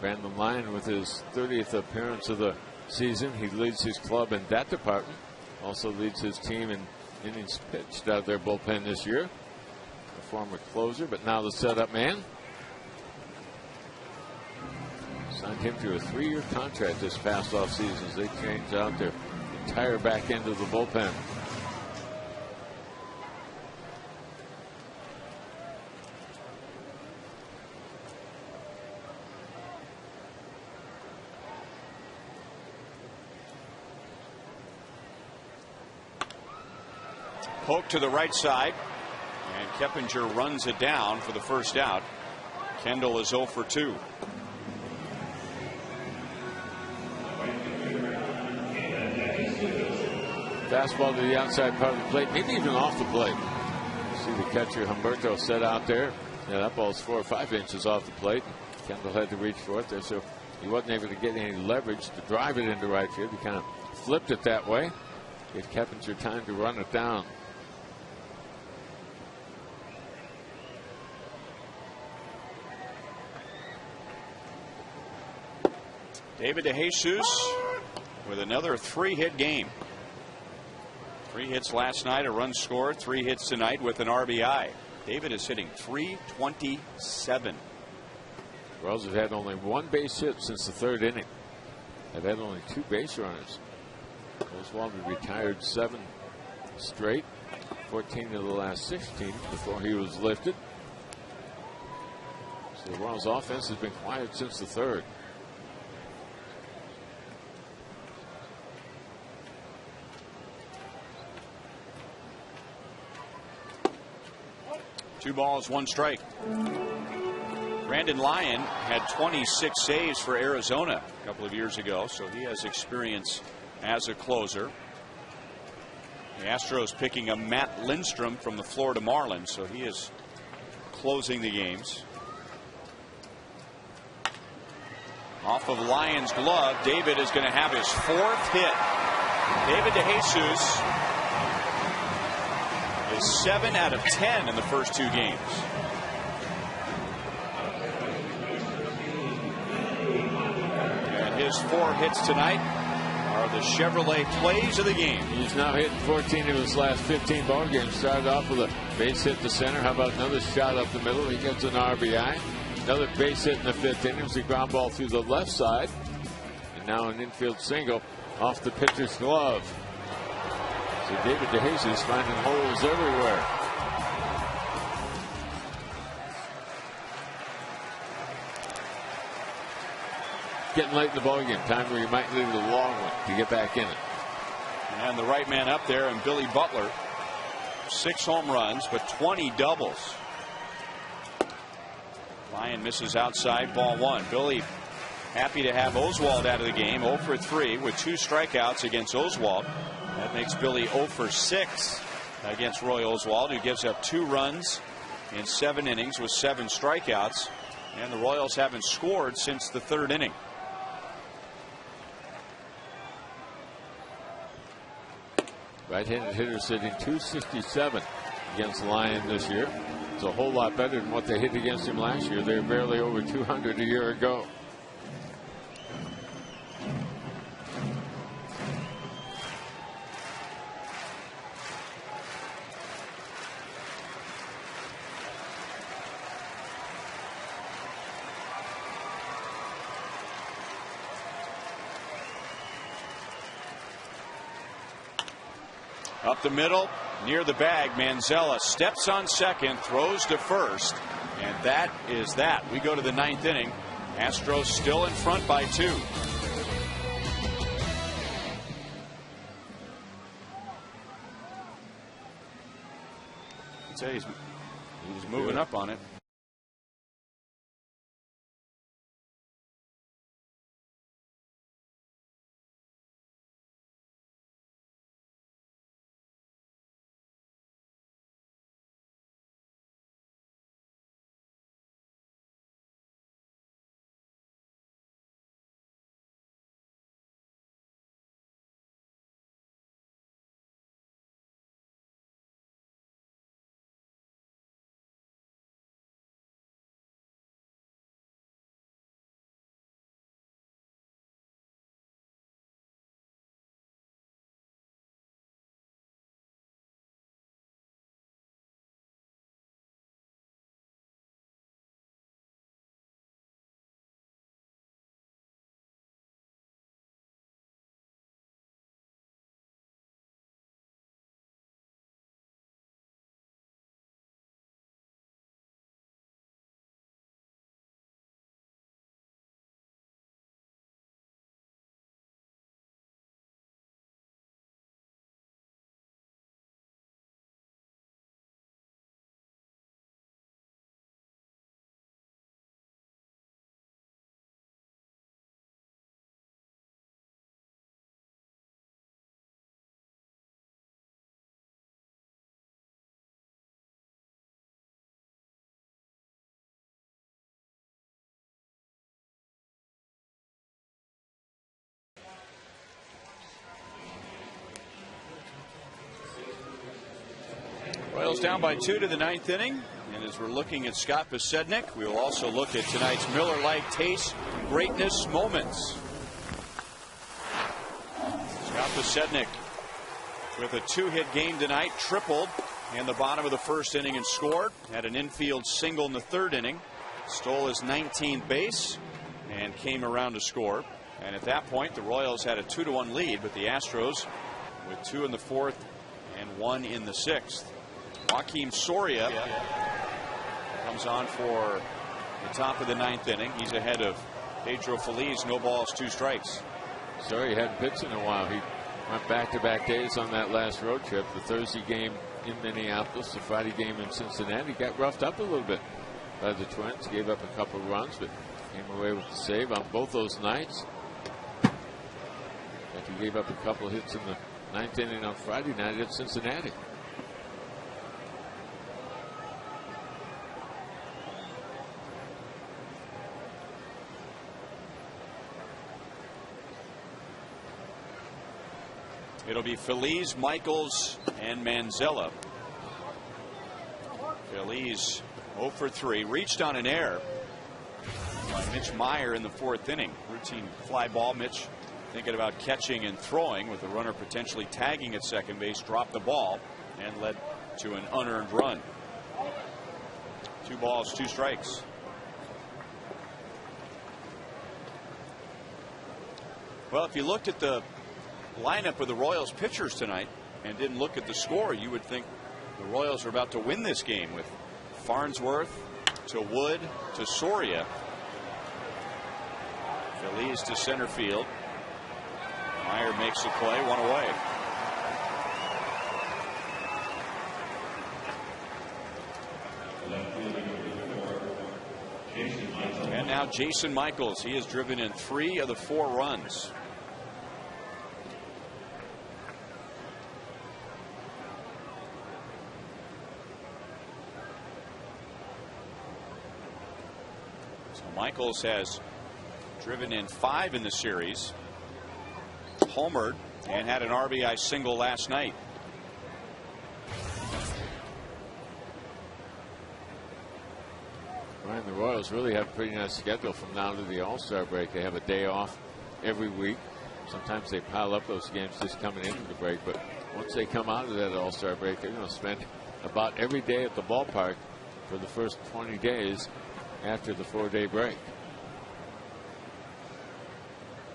Brandon Lyon with his 30th appearance of the season. He leads his club in that department. Also leads his team in innings pitched out of their bullpen this year. A former closer, but now the setup man. Signed him to a 3-year contract this past offseason as they changed out their entire back end of the bullpen. Poke to the right side, and Keppinger runs it down for the first out. Kendall is 0 for 2. Fastball to the outside part of the plate, maybe even off the plate. See the catcher Humberto set out there. Yeah, that ball's 4 or 5 inches off the plate. Kendall had to reach for it there, so he wasn't able to get any leverage to drive it into right field. He kind of flipped it that way. Gave Keppinger time to run it down. David DeJesus with another 3-hit game. 3 hits last night, a run scored, 3 hits tonight with an RBI. David is hitting .327. Royals have had only 1 base hit since the 3rd inning. They've had only 2 base runners. Oswald retired 7 straight, 14 of the last 16 before he was lifted. So the Royals offense has been quiet since the 3rd. Two balls, 1 strike. Brandon Lyon had 26 saves for Arizona a couple of years ago, so he has experience as a closer. The Astros picking up Matt Lindstrom from the Florida Marlins, so he is closing the games. Off of Lyon's glove, David is going to have his 4th hit. David DeJesus is 7 out of 10 in the first 2 games. And his 4 hits tonight are the Chevrolet plays of the game. He's now hitting 14 of his last 15 ball games. Started off with a base hit to center. How about another shot up the middle? He gets an RBI. Another base hit in the 5th inning. It was a ground ball through the left side. And now an infield single off the pitcher's glove. So David DeJesus finding holes everywhere. Getting late in the ballgame, time where you might need a long one to get back in it. And the right man up there, and Billy Butler, 6 home runs, but 20 doubles. Lyon misses outside, ball 1. Billy happy to have Oswald out of the game, 0 for 3 with 2 strikeouts against Oswald. That makes Billy 0 for 6 against Roy Oswald, who gives up 2 runs in 7 innings with 7 strikeouts. And the Royals haven't scored since the 3rd inning. Right-handed hitter sitting .267 against Lyon this year. It's a whole lot better than what they hit against him last year. They were barely over .200 a year ago. Up the middle, near the bag, Manzella steps on second, throws to first, and that is that. We go to the 9th inning. Astros still in front by 2. I'd say he's moving up on it. Royals down by 2 to the 9th inning. And as we're looking at Scott Besednik, we will also look at tonight's Miller Lite Taste Greatness Moments. Scott Besednik with a 2-hit game tonight, tripled in the bottom of the first inning and scored. Had an infield single in the 3rd inning, stole his 19th base and came around to score. And at that point, the Royals had a 2-1 lead, but the Astros with 2 in the 4th and 1 in the 6th. Joakim Soria comes on for the top of the 9th inning. He's ahead of Pedro Feliz, no balls, 2 strikes. Soria hadn't pitched in a while. He went back-to-back days on that last road trip. The Thursday game in Minneapolis, the Friday game in Cincinnati. Got roughed up a little bit by the Twins. Gave up a couple of runs, but came away with the save on both those nights. But he gave up a couple of hits in the 9th inning on Friday night at Cincinnati. It'll be Feliz, Michaels, and Manzella. Feliz 0 for 3. Reached on an error by Mitch Meyer in the 4th inning. Routine fly ball. Mitch thinking about catching and throwing with the runner potentially tagging at second base. Dropped the ball and led to an unearned run. 2 balls, 2 strikes. Well, if you looked at the lineup of the Royals pitchers tonight and didn't look at the score, you would think the Royals are about to win this game with Farnsworth to Wood to Soria. Feliz to center field. Meyer makes the play, 1 away. And now Jason Michaels. He has driven in 3 of the 4 runs. Michaels has driven in 5 in the series, homered, and had an RBI single last night. Ryan, the Royals really have a pretty nice schedule from now to the All-Star break. They have a day off every week. Sometimes they pile up those games just coming into the break, but once they come out of that All-Star break, they're going to spend about every day at the ballpark for the first 20 days after the 4-day break.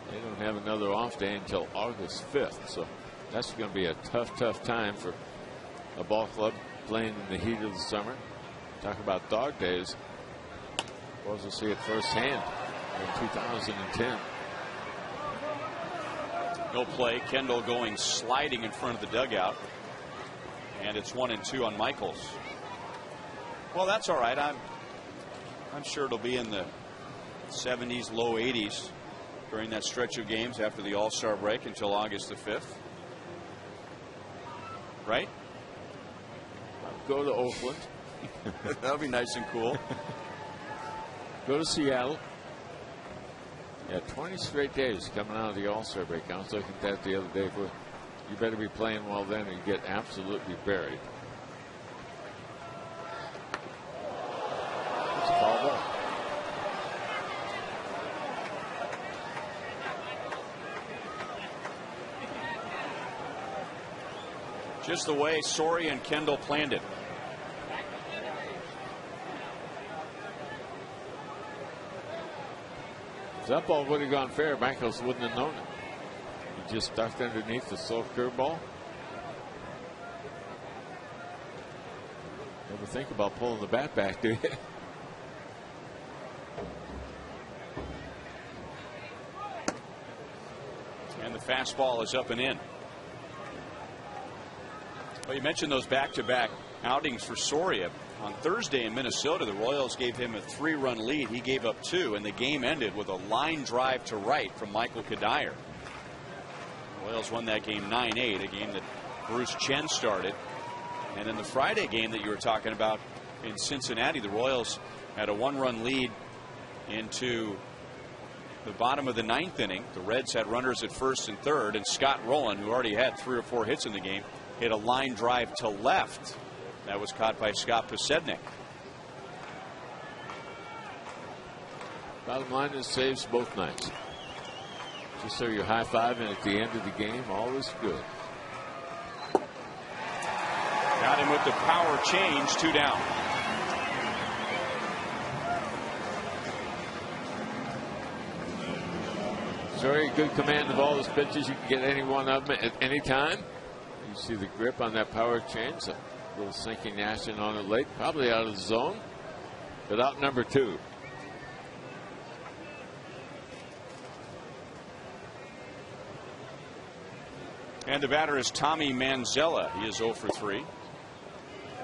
They don't have another off day until August 5th, so that's going to be a tough time for a ball club playing in the heat of the summer. Talk about dog days. Royals will see it firsthand in 2010. No play. Kendall going sliding in front of the dugout, and it's 1-2 on Michaels. Well, that's all right. I'm sure it'll be in the 70s, low 80s during that stretch of games after the All-Star break until August the 5th. Right? Go to Oakland. That'll be nice and cool. Go to Seattle. Yeah, 20 straight days coming out of the All-Star break. I was looking at that the other day. You better be playing well then or you get absolutely buried. It's a foul ball. Just the way Soria and Kendall planned it. If that ball would have gone fair, Michaels wouldn't have known it. He just ducked underneath the slow curveball. Never think about pulling the bat back, do you? And the fastball is up and in. Well, you mentioned those back-to-back outings for Soria. On Thursday in Minnesota, the Royals gave him a 3-run lead. He gave up 2, and the game ended with a line drive to right from Michael Kadire. The Royals won that game 9-8, a game that Bruce Chen started. And in the Friday game that you were talking about in Cincinnati, the Royals had a 1-run lead into the bottom of the 9th inning. The Reds had runners at first and third, and Scott Rowland, who already had 3 or 4 hits in the game, hit a line drive to left That was caught by Scott Posednik. Bottom line is saves both nights. Just so you're high-fiving at the end of the game, all is good. Got him with the power change, 2 down. Very good command of all his pitches. You can get any one of them at any time. You see the grip on that power change. A little sinking action on it late. Probably out of the zone. But out number 2. And the batter is Tommy Manzella. He is 0 for 3.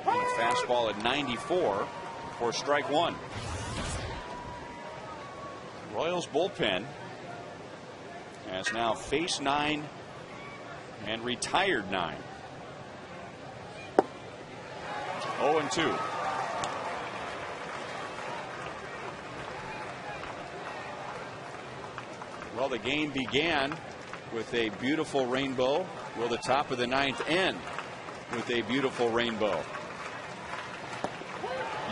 And a fastball at 94 for strike 1. Royals bullpen has now faced 9 and retired 9. 0-2. Well, the game began with a beautiful rainbow. Will the top of the 9th end with a beautiful rainbow?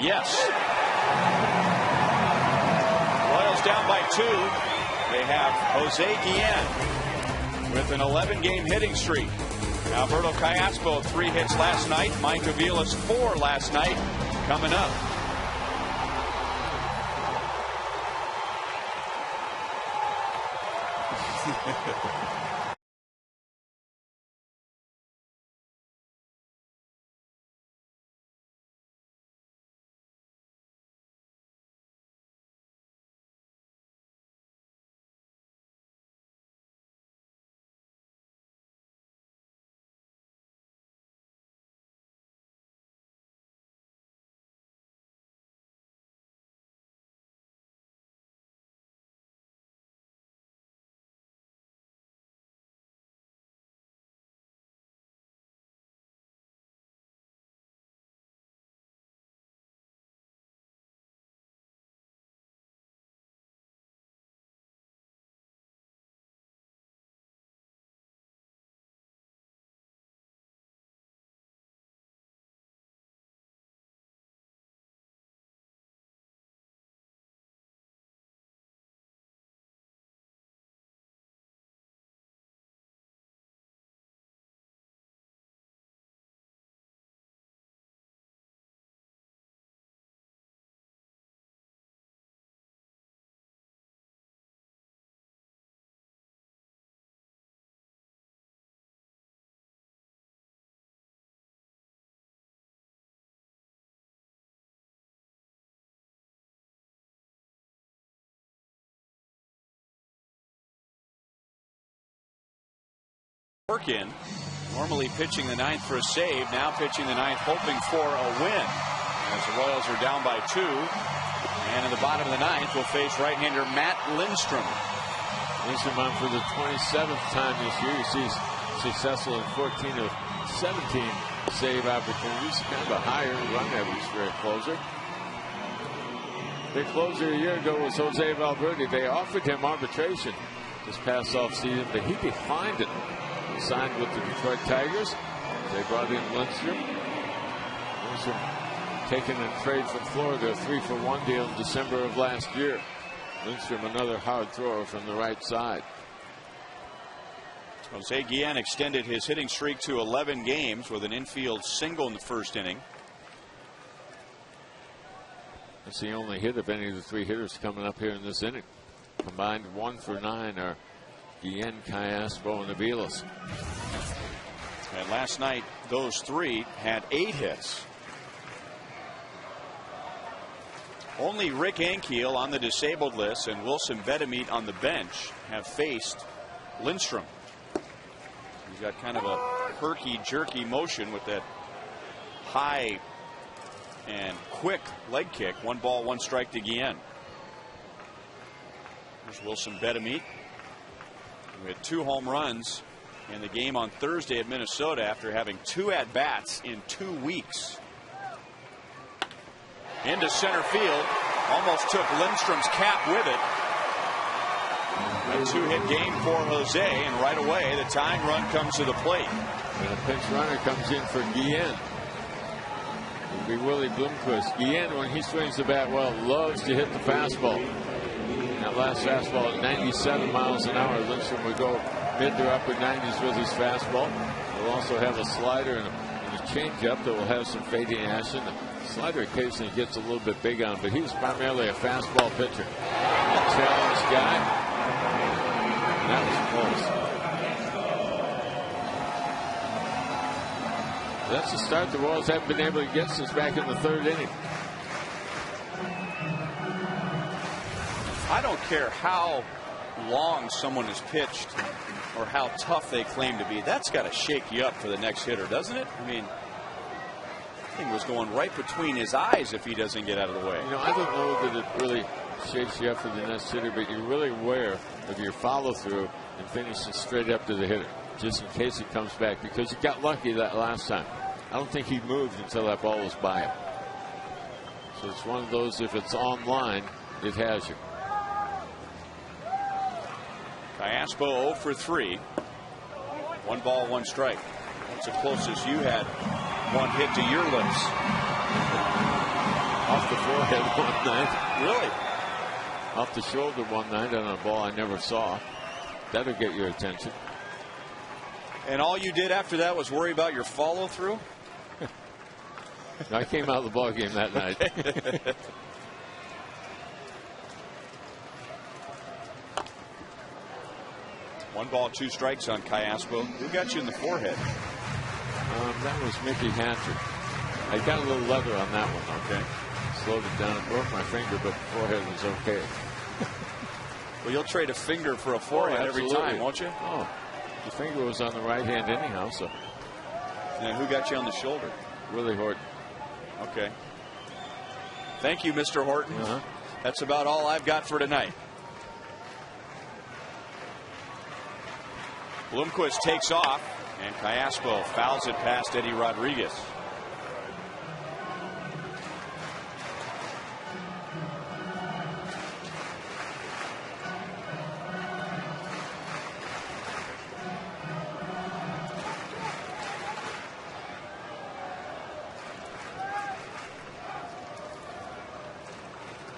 Yes. Royals down by 2. They have Jose Guillen with an 11-game hitting streak. Alberto Callaspo 3 hits last night. Mike Aviles 4 last night. Coming up. Work in. Normally pitching the 9th for a save. Now pitching the 9th, hoping for a win. As the Royals are down by 2. And in the bottom of the 9th, will face right-hander Matt Lindstrom. Lindstrom on for the 27th time this year. He's successful in 14 of 17 save opportunities. Kind of a higher run average for a closer. Their closer a year ago was Jose Valverde. They offered him arbitration this past offseason, but he declined it. He signed with the Detroit Tigers. They brought in Lindstrom. Lindstrom taken in trade from Florida, a 3-for-1 deal in December of last year. Lindstrom, another hard thrower from the right side. Jose Guillen extended his hitting streak to 11 games with an infield single in the first inning. That's the only hit of any of the 3 hitters coming up here in this inning. Combined 1 for 9 are Guillen, Callaspo, and Aviles. And last night, those 3 had 8 hits. Only Rick Ankiel on the disabled list and Wilson Betemeet on the bench have faced Lindstrom. He's got kind of a herky jerky motion with that high and quick leg kick. 1 ball, 1 strike to Guillen. There's Wilson Betemeet. We had 2 home runs in the game on Thursday at Minnesota after having 2 at-bats in 2 weeks. Into center field. Almost took Lindstrom's cap with it. A 2-hit game for Jose, and right away the tying run comes to the plate. And a pinch runner comes in for Guillen. be Willie Bloomquist. Guillen, when he swings the bat well, loves to hit the fastball. That last fastball at 97 miles an hour. Lindstrom would go mid to upper 90s with his fastball. He'll also have a slider and a changeup that will have some fading action. The slider occasionally gets a little bit big on, but he's primarily a fastball pitcher. A challenge guy. And that was close. That's the start the Royals haven't been able to get since back in the 3rd inning. I don't care how long someone is pitched or how tough they claim to be. That's got to shake you up for the next hitter, doesn't it? I mean, that thing was going right between his eyes if he doesn't get out of the way. You know, I don't know that it really shakes you up for the next hitter, but you're really aware of your follow-through and finishing straight up to the hitter, just in case he comes back, because he got lucky that last time. I don't think he moved until that ball was by him. So it's one of those, if it's online, it has you. Iaspo 0 for 3. 1 ball, 1 strike. That's the closest you had one hit to your lips. Off the forehead one night. Really? Off the shoulder one night on a ball I never saw. That'll get your attention. And all you did after that was worry about your follow through? I came out of the ball game that night. 1 ball, 2 strikes on Iaspo. Who got you in the forehead? That was Mickey Hatcher. I got a little leather on that one. Okay. Slowed it down and broke my finger, but the forehead was okay. Well, you'll trade a finger for a forehead every time, won't you? Oh, the finger was on the right hand anyhow. So. And who got you on the shoulder? Willie Horton. Okay. Thank you, Mr. Horton. That's about all I've got for tonight. Bloomquist takes off, and Iaspo fouls it past Eddie Rodriguez.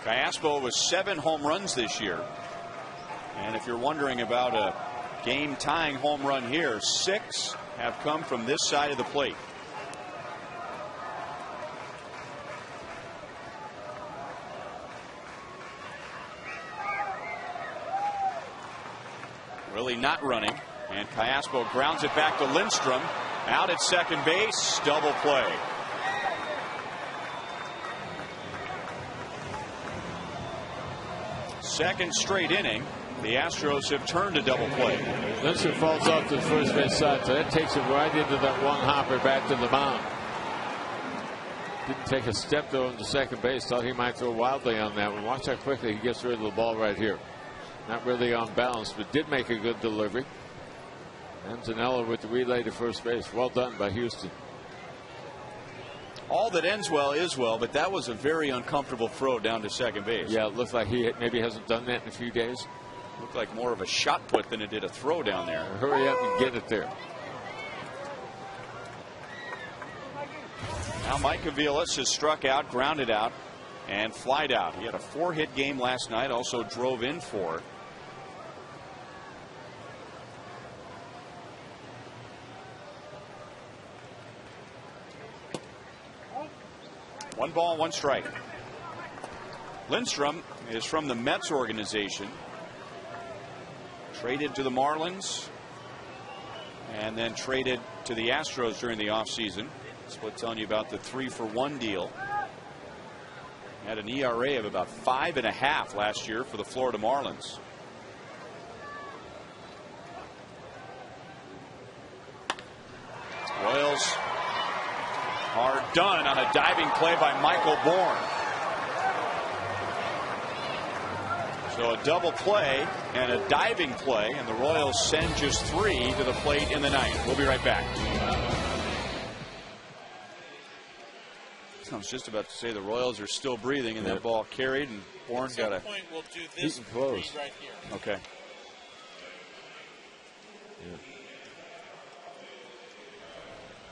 Iaspo was 7 home runs this year. And if you're wondering about a game-tying home run here, 6 have come from this side of the plate. Really not running. And Iaspo grounds it back to Lindstrom. Out at second base. Double play. Second straight inning. The Astros have turned a double play. Lindstrom falls off to the first base side, so that takes him right into that one hopper back to the mound. Didn't take a step though into second base. Thought he might throw wildly on that one. Watch how quickly he gets rid of the ball right here. Not really on balance, but did make a good delivery. Antonello with the relay to first base. Well done by Houston. All that ends well is well, but that was a very uncomfortable throw down to second base. Yeah, it looked like he maybe hasn't done that in a few days. Looked like more of a shot put than it did a throw down there. Hurry up and get it there. Now Mike Aviles has struck out, grounded out, and flied out. He had a 4-hit game last night, also drove in 4. One ball, 1 strike. Lindstrom is from the Mets organization. Traded to the Marlins and then traded to the Astros during the offseason. That's what telling you about the 3-for-1 deal. Had an ERA of about 5.5 last year for the Florida Marlins. Royals are done on a diving play by Michael Bourne. So a double play and a diving play, and the Royals send just 3 to the plate in the ninth. We'll be right back. I was just about to say the Royals are still breathing, and that ball carried, and Bourne got a. Point we'll do this close right here. Okay. Yeah.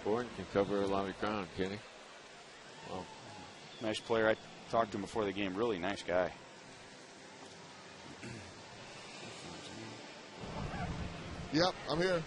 Bourne can cover a lot of ground, can he? Well, Nice player. I talked to him before the game. Really nice guy. Yep, I'm here.